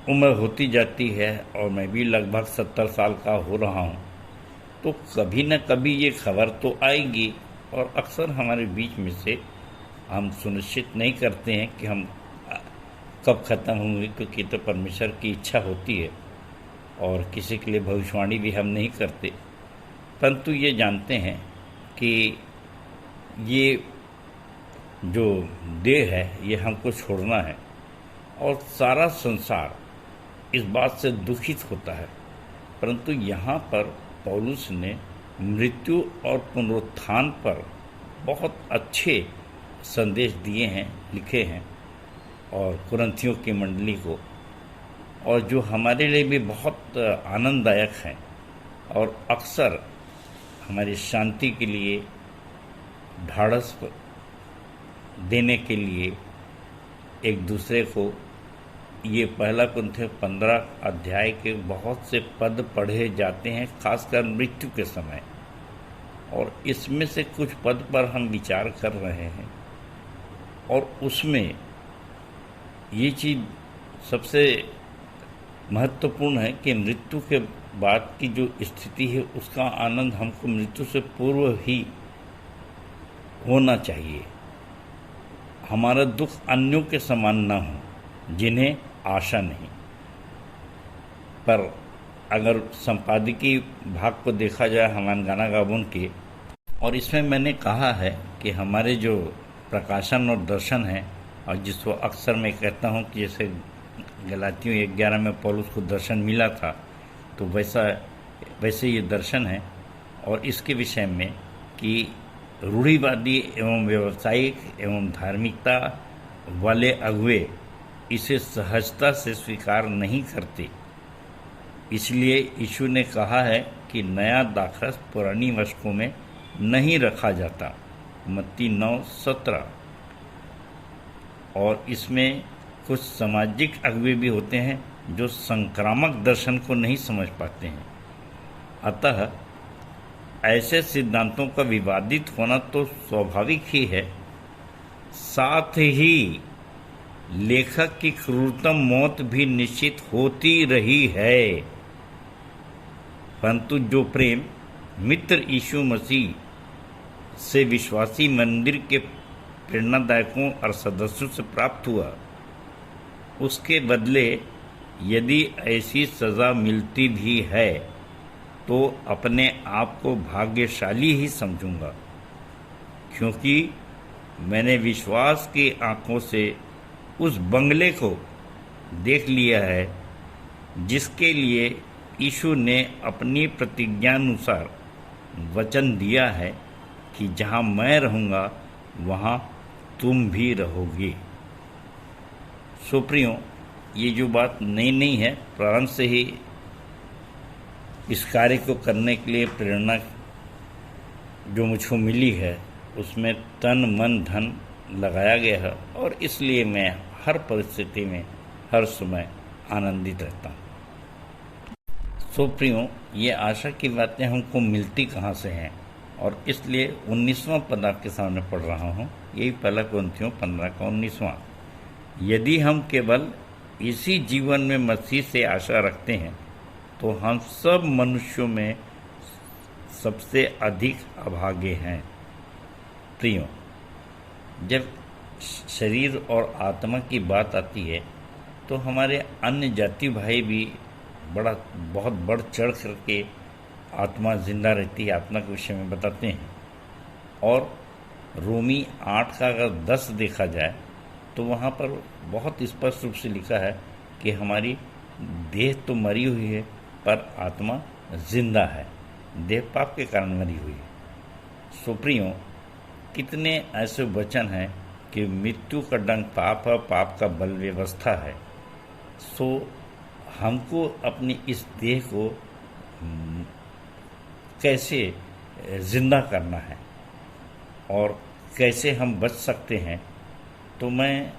उम्र होती जाती है और मैं भी लगभग 70 साल का हो रहा हूँ, तो कभी न कभी ये खबर तो आएगी। और अक्सर हमारे बीच में से हम सुनिश्चित नहीं करते हैं कि हम कब ख़त्म होंगे, क्योंकि तो परमेश्वर की इच्छा होती है और किसी के लिए भविष्यवाणी भी हम नहीं करते। परंतु ये जानते हैं कि ये जो देह है ये हमको छोड़ना है, और सारा संसार इस बात से दुखित होता है। परंतु यहाँ पर पौलुस ने मृत्यु और पुनरुत्थान पर बहुत अच्छे संदेश दिए हैं, लिखे हैं, और कुरिन्थियों की मंडली को, और जो हमारे लिए भी बहुत आनंददायक हैं और अक्सर हमारी शांति के लिए, ढाढ़स देने के लिए एक दूसरे को ये 1 कुरिन्थियों 15 अध्याय के बहुत से पद पढ़े जाते हैं, खासकर मृत्यु के समय। और इसमें से कुछ पद पर हम विचार कर रहे हैं और उसमें ये चीज़ सबसे महत्वपूर्ण है कि मृत्यु के बाद की जो स्थिति है उसका आनंद हमको मृत्यु से पूर्व ही होना चाहिए। हमारा दुख अन्यों के समान न हो जिन्हें आशा नहीं। पर अगर संपादकीय भाग को देखा जाए हमान गाना गाबुन के, और इसमें मैंने कहा है कि हमारे जो प्रकाशन और दर्शन है, और जिसको अक्सर मैं कहता हूँ कि जैसे गलातियों 11 में पौलुस को दर्शन मिला था, तो वैसे ये दर्शन है। और इसके विषय में कि रूढ़िवादी एवं व्यावसायिक एवं धार्मिकता वाले अगुए इसे सहजता से स्वीकार नहीं करते। इसलिए यीशु ने कहा है कि नया दाखरस पुरानी वस्तुओं में नहीं रखा जाता, मत्ती 9:17। और इसमें कुछ सामाजिक अगुवे भी होते हैं जो संक्रामक दर्शन को नहीं समझ पाते हैं। अतः ऐसे सिद्धांतों का विवादित होना तो स्वाभाविक ही है। साथ ही लेखक की क्रूरतम मौत भी निश्चित होती रही है, परंतु जो प्रेम मित्र यीशु मसीह से विश्वासी मंदिर के प्रेरणादायकों और सदस्यों से प्राप्त हुआ, उसके बदले यदि ऐसी सज़ा मिलती भी है तो अपने आप को भाग्यशाली ही समझूंगा, क्योंकि मैंने विश्वास की आंखों से उस बंगले को देख लिया है जिसके लिए यीशु ने अपनी प्रतिज्ञानुसार वचन दिया है कि जहाँ मैं रहूँगा वहाँ तुम भी रहोगे। सो प्रियो, ये जो बात नई नहीं है, प्रारंभ से ही इस कार्य को करने के लिए प्रेरणा जो मुझको मिली है उसमें तन मन धन लगाया गया है, और इसलिए मैं हर परिस्थिति में हर समय आनंदित रहता हूँ। सो प्रियो, ये आशा की बातें हमको मिलती कहाँ से हैं, और इसलिए 19वां पद आपके सामने पढ़ रहा हूँ। यही पहला कुरिन्थियों 15 का 19वां। यदि हम केवल इसी जीवन में मसीह से आशा रखते हैं तो हम सब मनुष्यों में सबसे अधिक अभागे हैं। प्रियो, जब शरीर और आत्मा की बात आती है तो हमारे अन्य जाति भाई भी बहुत बढ़ चढ़ करके आत्मा जिंदा रहती है, आत्मा के विषय में बताते हैं। और रोमी 8 का अगर 10 देखा जाए तो वहाँ पर बहुत स्पष्ट रूप से लिखा है कि हमारी देह तो मरी हुई है पर आत्मा जिंदा है, देह पाप के कारण मरी हुई है। सो प्रियो, कितने ऐसे वचन हैं कि मृत्यु का डंक पाप है, पाप का बल व्यवस्था है। सो हमको अपनी इस देह को कैसे जिंदा करना है और कैसे हम बच सकते हैं, तो मैं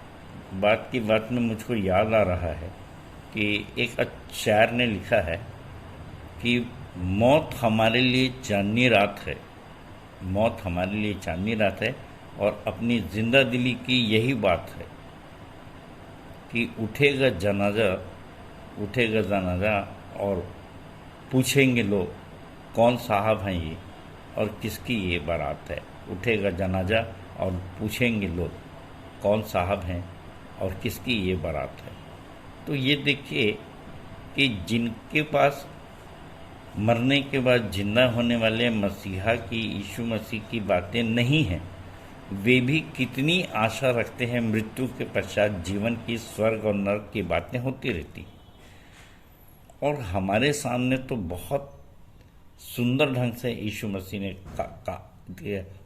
बात की बात में मुझको याद आ रहा है कि एक शायर ने लिखा है कि मौत हमारे लिए चांदनी रात है, मौत हमारे लिए चांदनी रात है, और अपनी जिंदा दिली की यही बात है कि उठेगा जनाजा और पूछेंगे लोग कौन साहब हैं ये और किसकी ये बारात है। उठेगा जनाजा और पूछेंगे लोग कौन साहब हैं और किसकी ये बारात है। तो ये देखिए कि जिनके पास मरने के बाद जिंदा होने वाले मसीहा की, यीशु मसीह की बातें नहीं हैं, वे भी कितनी आशा रखते हैं मृत्यु के पश्चात जीवन की, स्वर्ग और नरक की बातें होती रहती। और हमारे सामने तो बहुत सुंदर ढंग से यीशु मसीह ने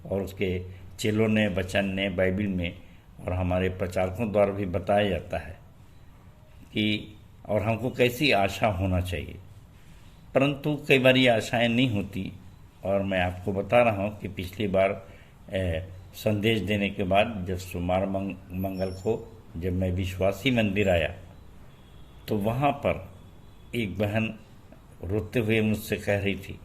और उसके चेलों ने, वचन ने, बाइबल में और हमारे प्रचारकों द्वारा भी बताया जाता है कि और हमको कैसी आशा होना चाहिए। परंतु कई बार ये आशाएं नहीं होती, और मैं आपको बता रहा हूँ कि पिछली बार संदेश देने के बाद जब सोमवार मंगल को जब मैं विश्वासी मंदिर आया तो वहाँ पर एक बहन रोते हुए मुझसे कह रही थी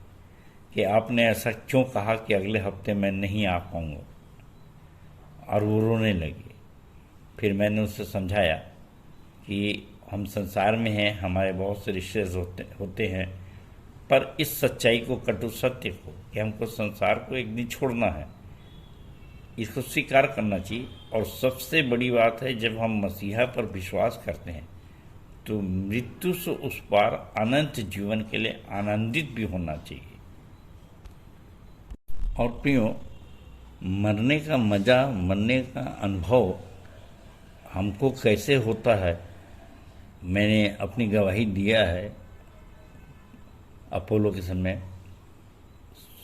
कि आपने ऐसा क्यों कहा कि अगले हफ्ते मैं नहीं आ पाऊँगा, और वो रोने लगी। फिर मैंने उससे समझाया कि हम संसार में हैं, हमारे बहुत से रिश्ते होते हैं, पर इस सच्चाई को, कटु सत्य को, कि हमको संसार को एक दिन छोड़ना है, इसको स्वीकार करना चाहिए। और सबसे बड़ी बात है, जब हम मसीहा पर विश्वास करते हैं तो मृत्यु से उस पार अनंत जीवन के लिए आनंदित भी होना चाहिए। और प्रियो, मरने का मज़ा, मरने का अनुभव हमको कैसे होता है, मैंने अपनी गवाही दिया है। अपोलो के समय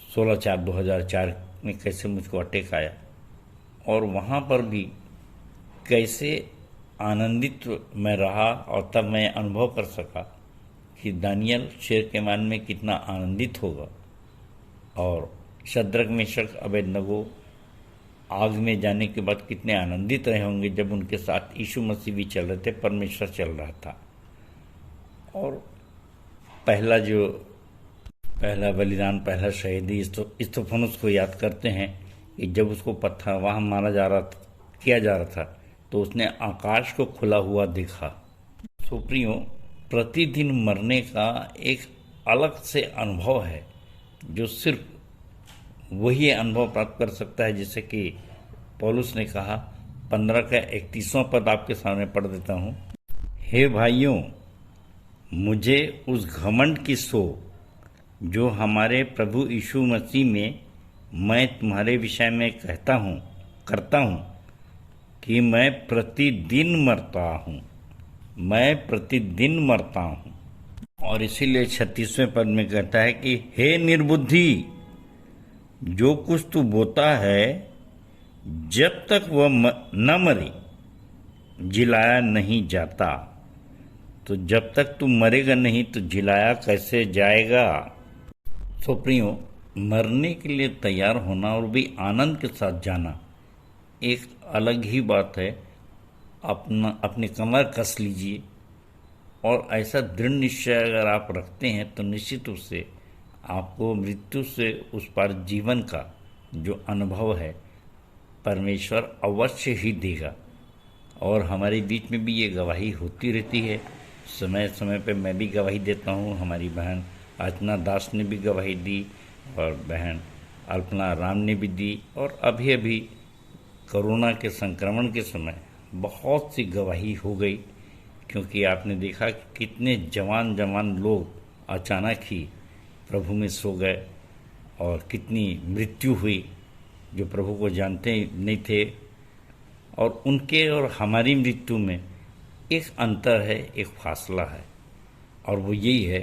16/4/2004 में कैसे मुझको अटैक आया, और वहाँ पर भी कैसे आनंदित मैं रहा, और तब मैं अनुभव कर सका कि दानियल शेर के मान में कितना आनंदित होगा, और शद्रक मेशक अबेदनगो आग में जाने के बाद कितने आनंदित रहे होंगे जब उनके साथ यीशु मसीह भी चल रहे थे, परमेश्वर चल रहा था। और पहला बलिदान, पहला शहीदी इस्तफानुस को याद करते हैं कि जब उसको पत्थर वहाँ मारा किया जा रहा था, तो उसने आकाश को खुला हुआ देखा। सो प्रियो, प्रतिदिन मरने का एक अलग से अनुभव है, जो सिर्फ वही अनुभव प्राप्त कर सकता है। जैसे कि पौलुस ने कहा, 15 का 31वां पद आपके सामने पढ़ देता हूँ। हे भाइयों, मुझे उस घमंड की सो जो हमारे प्रभु यीशु मसीह में मैं तुम्हारे विषय में करता हूँ कि मैं प्रतिदिन मरता हूँ। और इसीलिए 36वें पद में कहता है कि हे निर्बुद्धि, जो कुछ तू बोता है, जब तक वह न मरे जिलाया नहीं जाता। तो जब तक तू मरेगा नहीं तो जिलाया कैसे जाएगा। तो प्रियो, मरने के लिए तैयार होना और भी आनंद के साथ जाना एक अलग ही बात है। अपनी कमर कस लीजिए, और ऐसा दृढ़ निश्चय अगर आप रखते हैं तो निश्चित रूप से आपको मृत्यु से उस पार जीवन का जो अनुभव है परमेश्वर अवश्य ही देगा। और हमारे बीच में भी ये गवाही होती रहती है, समय समय पे मैं भी गवाही देता हूँ, हमारी बहन अर्चना दास ने भी गवाही दी, और बहन अल्पना राम ने भी दी। और अभी अभी कोरोना के संक्रमण के समय बहुत सी गवाही हो गई, क्योंकि आपने देखा कि कितने जवान लोग अचानक ही प्रभु में सो गए, और कितनी मृत्यु हुई जो प्रभु को जानते नहीं थे। और उनके और हमारी मृत्यु में एक अंतर है, एक फासला है, और वो यही है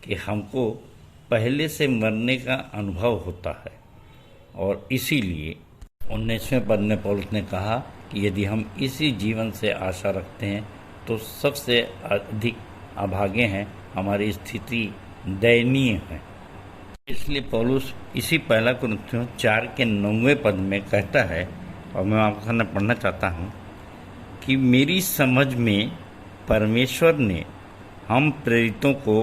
कि हमको पहले से मरने का अनुभव होता है। और इसीलिए 19वें पद में पौलुस ने कहा कि यदि हम इसी जीवन से आशा रखते हैं तो सबसे अधिक अभागे हैं, हमारी स्थिति दयनीय है। इसलिए पौलुस इसी 1 कुरिन्थियों 4 के 9वें पद में कहता है, और मैं आपके सामने पढ़ना चाहता हूँ कि मेरी समझ में परमेश्वर ने हम प्रेरितों को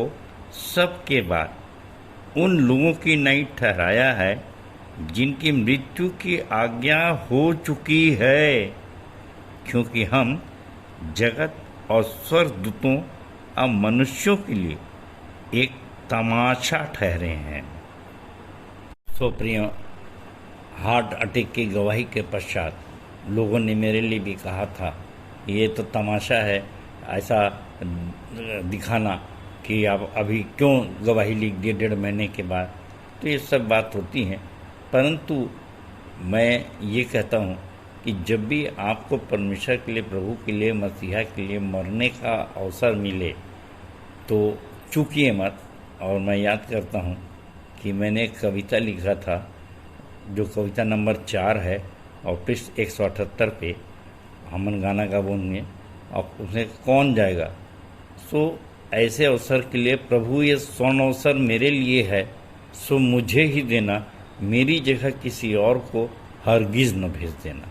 सबके बाद उन लोगों की नहीं ठहराया है जिनकी मृत्यु की आज्ञा हो चुकी है, क्योंकि हम जगत और स्वर्गदूतों और मनुष्यों के लिए एक तमाशा ठहरे हैं। सो प्रिय, हार्ट अटैक की गवाही के पश्चात लोगों ने मेरे लिए भी कहा था, ये तो तमाशा है ऐसा दिखाना कि आप अभी क्यों गवाही लिख दिए 1.5 महीने के बाद। तो ये सब बात होती हैं, परंतु मैं ये कहता हूँ कि जब भी आपको परमेश्वर के लिए, प्रभु के लिए, मसीहा के लिए मरने का अवसर मिले तो चूकिए मत। और मैं याद करता हूँ कि मैंने एक कविता लिखा था, जो कविता नंबर 4 है, और पृष्ठ 178 पे हमन गाना का बोलेंगे, और उसमें कौन जाएगा। सो ऐसे अवसर के लिए प्रभु, ये स्वर्ण अवसर मेरे लिए है, सो मुझे ही देना, मेरी जगह किसी और को हरगिज़ न भेज देना।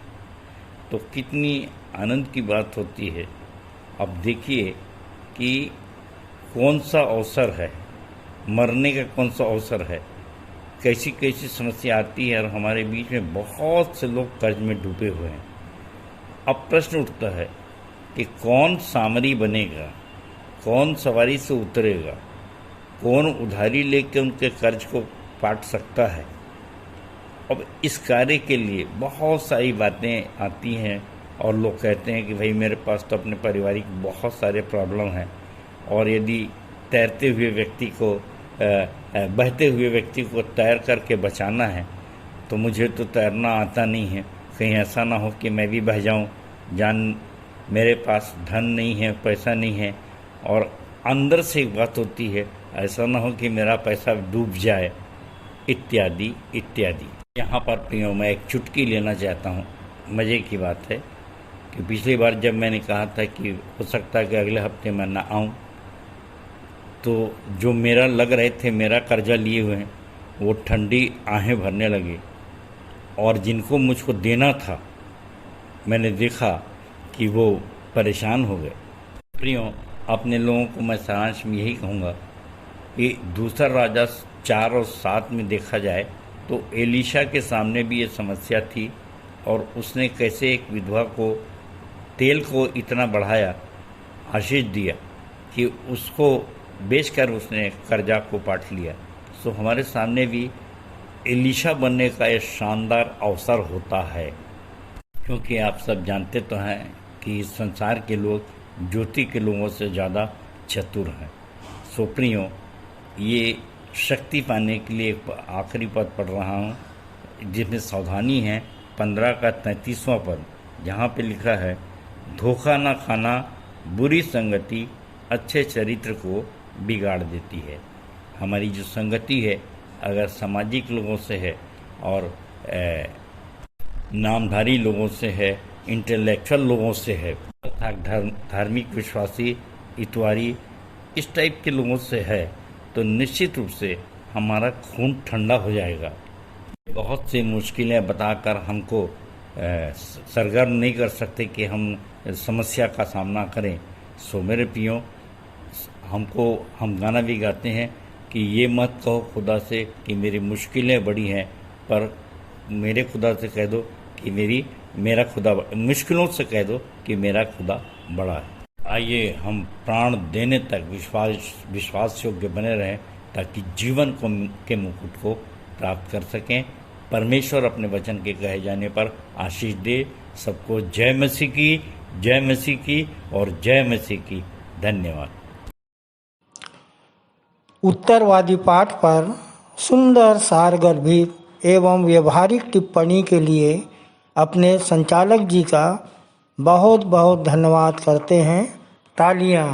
तो कितनी आनंद की बात होती है। अब देखिए कि कौन सा अवसर है, मरने का कौन सा अवसर है। कैसी कैसी समस्या आती है और हमारे बीच में बहुत से लोग कर्ज में डूबे हुए हैं। अब प्रश्न उठता है कि कौन सामरी बनेगा, कौन सवारी से उतरेगा, कौन उधारी लेकर उनके कर्ज को पाट सकता है। अब इस कार्य के लिए बहुत सारी बातें आती हैं और लोग कहते हैं कि भाई मेरे पास तो अपने पारिवारिक बहुत सारे प्रॉब्लम हैं और यदि तैरते हुए व्यक्ति को बहते हुए व्यक्ति को तैर करके बचाना है तो मुझे तो तैरना आता नहीं है, कहीं ऐसा ना हो कि मैं भी बह जाऊं, जान मेरे पास धन नहीं है, पैसा नहीं है। और अंदर से एक बात होती है, ऐसा ना हो कि मेरा पैसा डूब जाए, इत्यादि इत्यादि। यहाँ पर प्रियो मैं एक चुटकी लेना चाहता हूँ। मज़े की बात है कि पिछली बार जब मैंने कहा था कि हो सकता है कि अगले हफ्ते मैं ना आऊँ, तो जो मेरा लग रहे थे मेरा कर्जा लिए हुए हैं वो ठंडी आहें भरने लगे और जिनको मुझको देना था मैंने देखा कि वो परेशान हो गए। प्रियो, अपने लोगों को मैं सारांश में यही कहूँगा कि दूसरा राजा 4 और 7 में देखा जाए तो एलीशा के सामने भी ये समस्या थी और उसने कैसे एक विधवा को तेल को इतना बढ़ाया, आशीष दिया कि उसको बेचकर उसने कर्जा को पाट लिया। सो हमारे सामने भी एलीशा बनने का ये शानदार अवसर होता है, क्योंकि आप सब जानते तो हैं कि इस संसार के लोग ज्योति के लोगों से ज़्यादा चतुर हैं। सो प्रियो, ये शक्ति पाने के लिए एक आखिरी पद पढ़ रहा हूँ जिसमें सावधानी है 15 का 33वां पद, जहाँ पे लिखा है, धोखा ना खाना, बुरी संगति अच्छे चरित्र को बिगाड़ देती है। हमारी जो संगति है अगर सामाजिक लोगों से है और नामधारी लोगों से है, इंटेलेक्चुअल लोगों से है, अर्थात धार्मिक विश्वासी इतवारी इस टाइप के लोगों से है, तो निश्चित रूप से हमारा खून ठंडा हो जाएगा। बहुत सी मुश्किलें बताकर हमको सरगर्म नहीं कर सकते कि हम समस्या का सामना करें। सो मेरे प्रियो, हम गाना भी गाते हैं कि ये मत कहो खुदा से कि मेरी मुश्किलें बड़ी हैं, पर मेरे खुदा से कह दो कि मेरा खुदा, मुश्किलों से कह दो कि मेरा खुदा बड़ा है। आइए हम प्राण देने तक विश्वास योग्य बने रहें ताकि जीवन के मुकुट को प्राप्त कर सकें। परमेश्वर अपने वचन के कहे जाने पर आशीष दे। सबको जय मसीह की, जय मसीह की और जय मसीह की। धन्यवाद। उत्तरवादी पाठ पर सुंदर सारगर्भित एवं व्यवहारिक टिप्पणी के लिए अपने संचालक जी का बहुत बहुत धन्यवाद करते हैं। तालियां।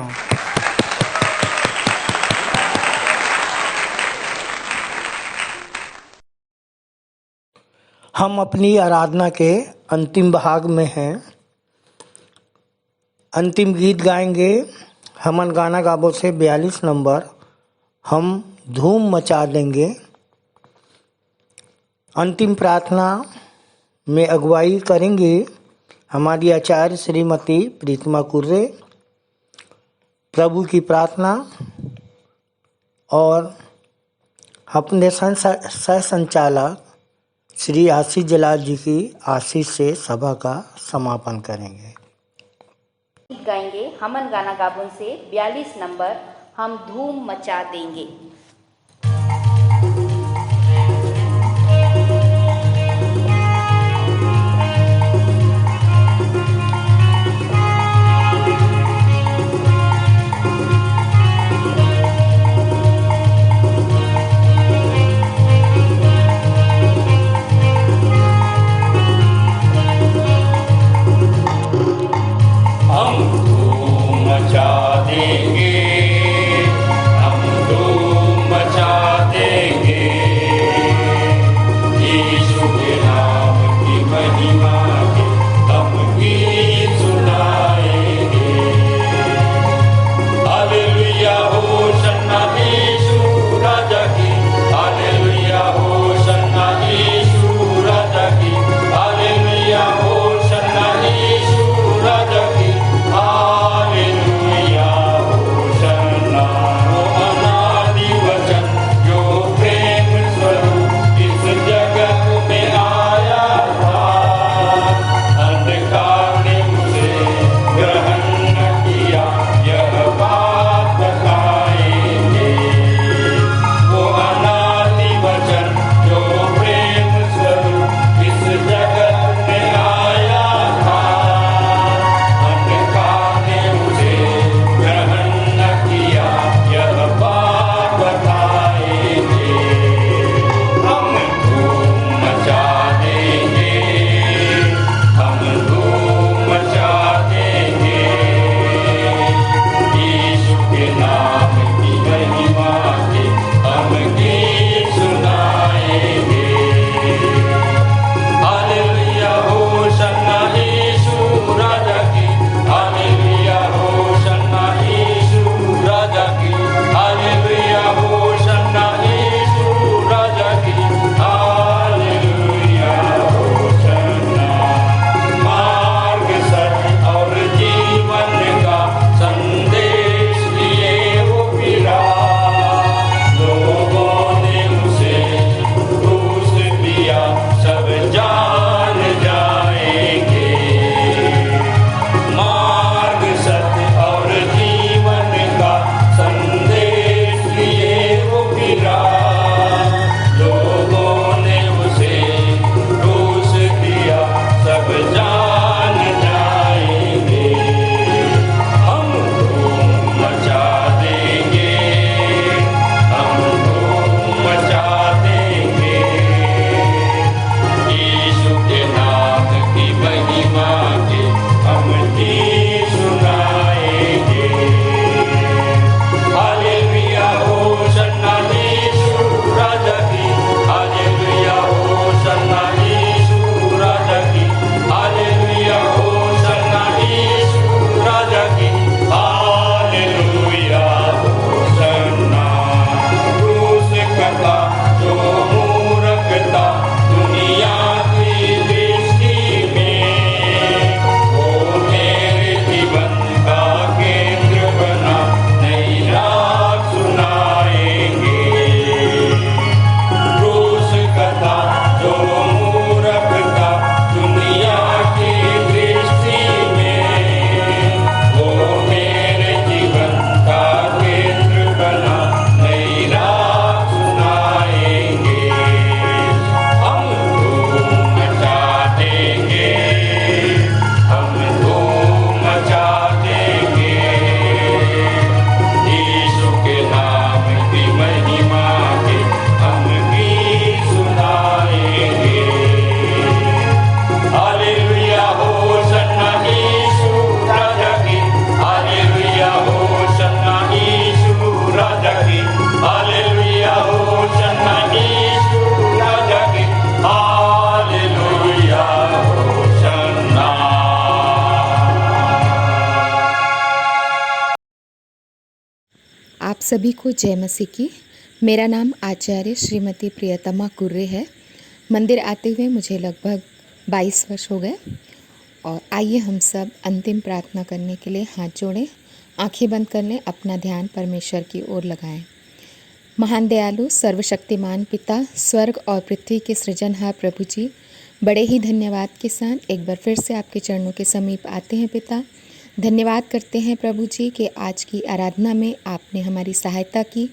हम अपनी आराधना के अंतिम भाग में हैं। अंतिम गीत गाएंगे हमन गाना गाबो से 42 नंबर, हम धूम मचा देंगे। अंतिम प्रार्थना में अगुवाई करेंगे हमारी आचार्य श्रीमती प्रीतिमा कुर्रे। प्रभु की प्रार्थना और अपने सह संचालक श्री आशीष जलाल जी की आशीष से सभा का समापन करेंगे। गाएंगे हमन गाना गाबुन से 42 नंबर, हम धूम मचा देंगे। हम धूम मचा देंगे, हम धूम सभी को जय मसीह की। मेरा नाम आचार्य श्रीमती प्रियतमा कुर्रे है। मंदिर आते हुए मुझे लगभग 22 वर्ष हो गए। और आइए हम सब अंतिम प्रार्थना करने के लिए हाथ जोड़ें, आंखें बंद कर लें, अपना ध्यान परमेश्वर की ओर लगाएं। महान दयालु सर्वशक्तिमान पिता, स्वर्ग और पृथ्वी के सृजनहार प्रभु जी, बड़े ही धन्यवाद के साथ एक बार फिर से आपके चरणों के समीप आते हैं पिता। धन्यवाद करते हैं प्रभु जी कि आज की आराधना में आपने हमारी सहायता की।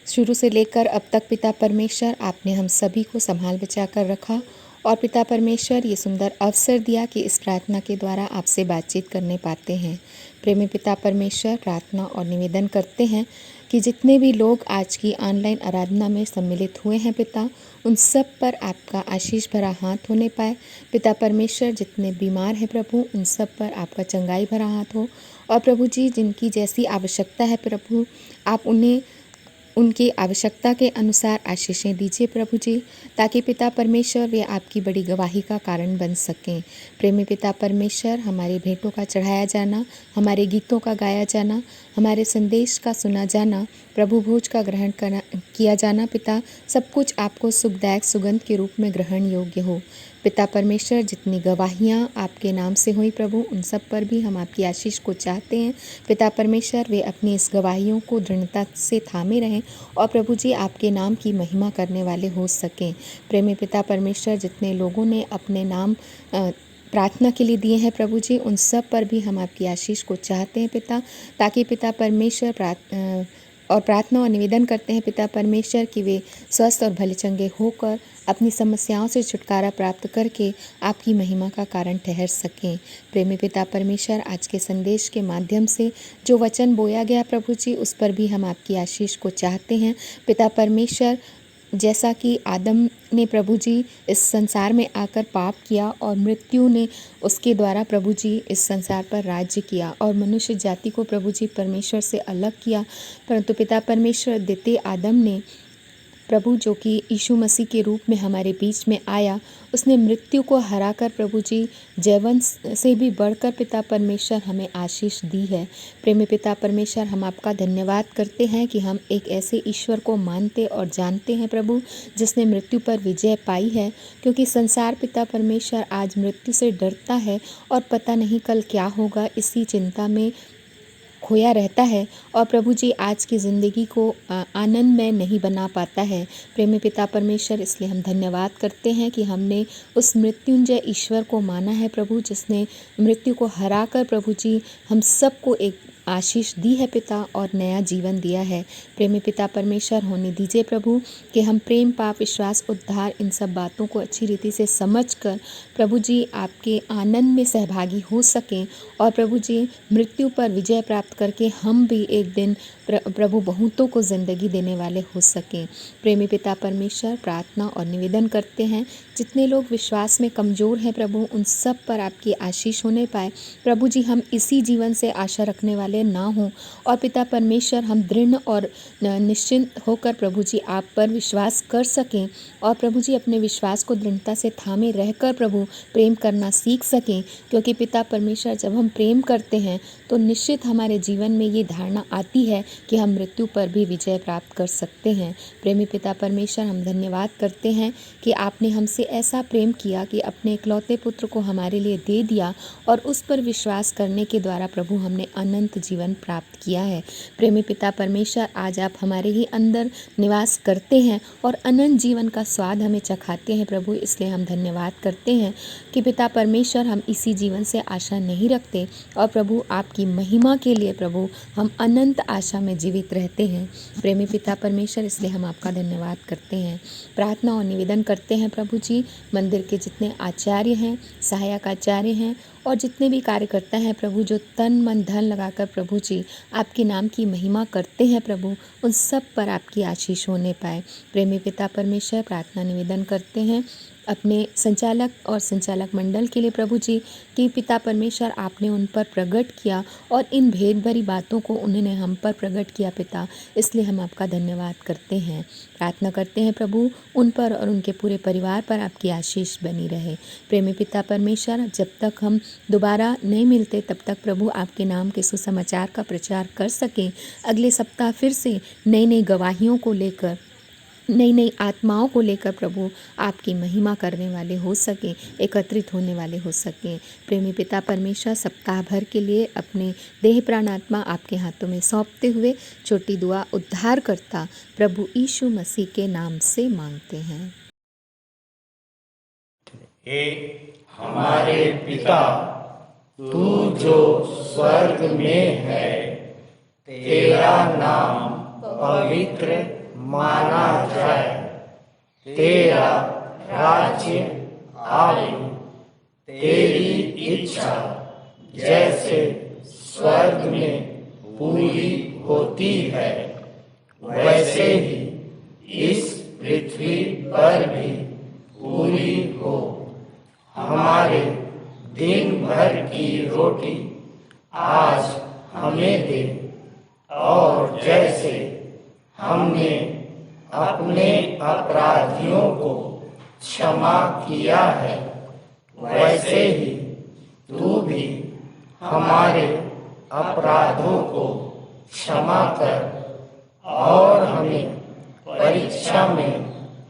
शुरू से लेकर अब तक पिता परमेश्वर आपने हम सभी को संभाल बचा कर रखा और पिता परमेश्वर ये सुंदर अवसर दिया कि इस प्रार्थना के द्वारा आपसे बातचीत करने पाते हैं। प्रेमी पिता परमेश्वर, प्रार्थना और निवेदन करते हैं कि जितने भी लोग आज की ऑनलाइन आराधना में सम्मिलित हुए हैं पिता, उन सब पर आपका आशीष भरा हाथ होने पाए। पिता परमेश्वर, जितने बीमार हैं प्रभु, उन सब पर आपका चंगाई भरा हाथ हो। और प्रभु जी, जिनकी जैसी आवश्यकता है प्रभु, आप उन्हें उनकी आवश्यकता के अनुसार आशीषें दीजिए प्रभु जी, ताकि पिता परमेश्वर वे आपकी बड़ी गवाही का कारण बन सकें। प्रेमी पिता परमेश्वर, हमारे भेंटों का चढ़ाया जाना, हमारे गीतों का गाया जाना, हमारे संदेश का सुना जाना, प्रभु भोज का ग्रहण किया जाना पिता, सब कुछ आपको सुखदायक सुगंध के रूप में ग्रहण योग्य हो। पिता परमेश्वर, जितनी गवाहियाँ आपके नाम से हुई प्रभु, उन सब पर भी हम आपकी आशीष को चाहते हैं। पिता परमेश्वर, वे अपनी इस गवाहियों को दृढ़ता से थामे रहें और प्रभु जी आपके नाम की महिमा करने वाले हो सकें। प्रेमी पिता परमेश्वर, जितने लोगों ने अपने नाम प्रार्थना के लिए दिए हैं प्रभु जी, उन सब पर भी हम आपकी आशीष को चाहते हैं पिता, ताकि पिता परमेश्वर प्रार्थना और निवेदन करते हैं पिता परमेश्वर कि वे स्वस्थ और भले चंगे होकर अपनी समस्याओं से छुटकारा प्राप्त करके आपकी महिमा का कारण ठहर सकें। प्रेमी पिता परमेश्वर, आज के संदेश के माध्यम से जो वचन बोया गया प्रभु जी, उस पर भी हम आपकी आशीष को चाहते हैं पिता परमेश्वर। जैसा कि आदम ने प्रभु जी इस संसार में आकर पाप किया और मृत्यु ने उसके द्वारा प्रभु जी इस संसार पर राज्य किया और मनुष्य जाति को प्रभु जी परमेश्वर से अलग किया, परंतु पिता परमेश्वर द्वितीय आदम ने प्रभु, जो कि यीशु मसीह के रूप में हमारे बीच में आया, उसने मृत्यु को हराकर प्रभु जी जीवन से भी बढ़कर पिता परमेश्वर हमें आशीष दी है। प्रेमी पिता परमेश्वर, हम आपका धन्यवाद करते हैं कि हम एक ऐसे ईश्वर को मानते और जानते हैं प्रभु, जिसने मृत्यु पर विजय पाई है, क्योंकि संसार पिता परमेश्वर आज मृत्यु से डरता है और पता नहीं कल क्या होगा, इसी चिंता में खोया रहता है और प्रभु जी आज की ज़िंदगी को आनंदमय नहीं बना पाता है। प्रेमी पिता परमेश्वर, इसलिए हम धन्यवाद करते हैं कि हमने उस मृत्युंजय ईश्वर को माना है प्रभु, जिसने मृत्यु को हराकर प्रभु जी हम सबको एक आशीष दी है पिता और नया जीवन दिया है। प्रेमी पिता परमेश्वर, होने दीजिए प्रभु कि हम प्रेम, पाप, विश्वास, उद्धार, इन सब बातों को अच्छी रीति से समझकर प्रभु जी आपके आनंद में सहभागी हो सकें और प्रभु जी मृत्यु पर विजय प्राप्त करके हम भी एक दिन प्रभु बहुतों को ज़िंदगी देने वाले हो सकें। प्रेमी पिता परमेश्वर, प्रार्थना और निवेदन करते हैं जितने लोग विश्वास में कमज़ोर हैं प्रभु, उन सब पर आपकी आशीष होने पाए। प्रभु जी, हम इसी जीवन से आशा रखने वाले ना हों और पिता परमेश्वर, हम दृढ़ और निश्चिंत होकर प्रभु जी आप पर विश्वास कर सकें और प्रभु जी अपने विश्वास को दृढ़ता से थामे रहकर प्रभु प्रेम करना सीख सकें, क्योंकि पिता परमेश्वर, जब हम प्रेम करते हैं तो निश्चित हमारे जीवन में ये धारणा आती है कि हम मृत्यु पर भी विजय प्राप्त कर सकते हैं। प्रेमी पिता परमेश्वर, हम धन्यवाद करते हैं कि आपने हमसे ऐसा प्रेम किया कि अपने इकलौते पुत्र को हमारे लिए दे दिया और उस पर विश्वास करने के द्वारा प्रभु हमने अनंत जीवन प्राप्त किया है। प्रेमी पिता परमेश्वर, आज आप हमारे ही अंदर निवास करते हैं और अनंत जीवन का स्वाद हमें चखाते हैं प्रभु, इसलिए हम धन्यवाद करते हैं कि पिता परमेश्वर, हम इसी जीवन से आशा नहीं रखते और प्रभु आपकी महिमा के लिए प्रभु हम अनंत आशा में जीवित रहते हैं। प्रेमी पिता परमेश्वर, इसलिए हम आपका धन्यवाद करते हैं। प्रार्थना और निवेदन करते हैं प्रभु जी, मंदिर के जितने आचार्य हैं, सहायक आचार्य हैं और जितने भी कार्यकर्ता हैं प्रभु, जो तन मन धन लगाकर प्रभु जी आपके नाम की महिमा करते हैं प्रभु, उन सब पर आपकी आशीष होने पाए। प्रेमी पिता परमेश्वर, प्रार्थना निवेदन करते हैं अपने संचालक और संचालक मंडल के लिए प्रभु जी कि पिता परमेश्वर आपने उन पर प्रकट किया और इन भेद भरी बातों को उन्होंने हम पर प्रकट किया पिता, इसलिए हम आपका धन्यवाद करते हैं। प्रार्थना करते हैं प्रभु उन पर और उनके पूरे परिवार पर आपकी आशीष बनी रहे। प्रेमी पिता परमेश्वर, जब तक हम दोबारा नहीं मिलते तब तक प्रभु आपके नाम के सुसमाचार का प्रचार कर सकें। अगले सप्ताह फिर से नई नई गवाहियों को लेकर, नई नई आत्माओं को लेकर प्रभु आपकी महिमा करने वाले हो सकें, एकत्रित होने वाले हो सकें। प्रेमी पिता परमेश्वर, सप्ताह भर के लिए अपने देह प्राण आत्मा आपके हाथों में सौंपते हुए छोटी दुआ उद्धारकर्ता प्रभु यीशु मसीह के नाम से मांगते हैं। हे हमारे पिता, तू जो स्वर्ग में है, तेरा नाम पवित्र माना जाए, तेरा राज्य आए, तेरी इच्छा जैसे स्वर्ग में पूरी होती है वैसे ही इस पृथ्वी पर भी पूरी हो। हमारे दिन भर की रोटी आज हमें दे, और जैसे हमने अपने अपराधियों को क्षमा किया है वैसे ही तू भी हमारे अपराधों को क्षमा कर, और हमें परीक्षा में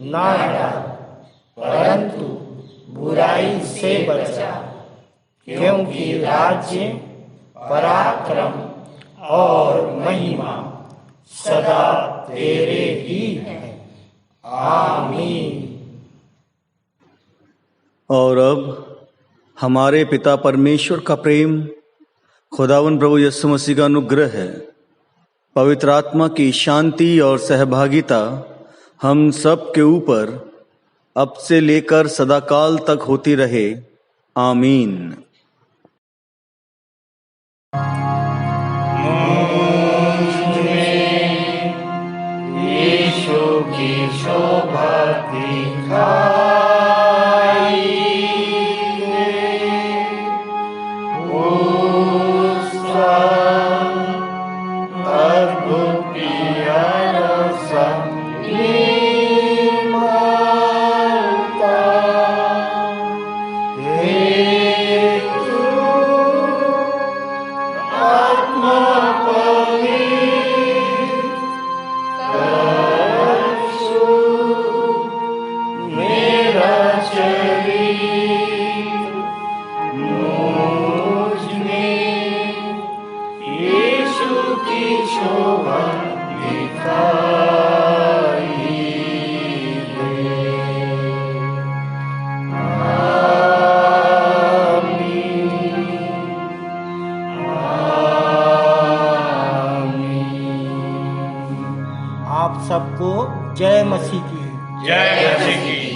ना डाल, परंतु बुराई से बचा, क्योंकि राज्य, पराक्रम और महिमा सदा तेरे ही हैं। आमीन। और अब हमारे पिता परमेश्वर का प्रेम, खुदावन प्रभु यीशु मसीह का अनुग्रह है, पवित्र आत्मा की शांति और सहभागिता हम सब के ऊपर अब से लेकर सदाकाल तक होती रहे। आमीन। यीशु की शोभा दिखाई, उसका अद्भुत प्यारा सबको जय मसीह की। जय मसीह की।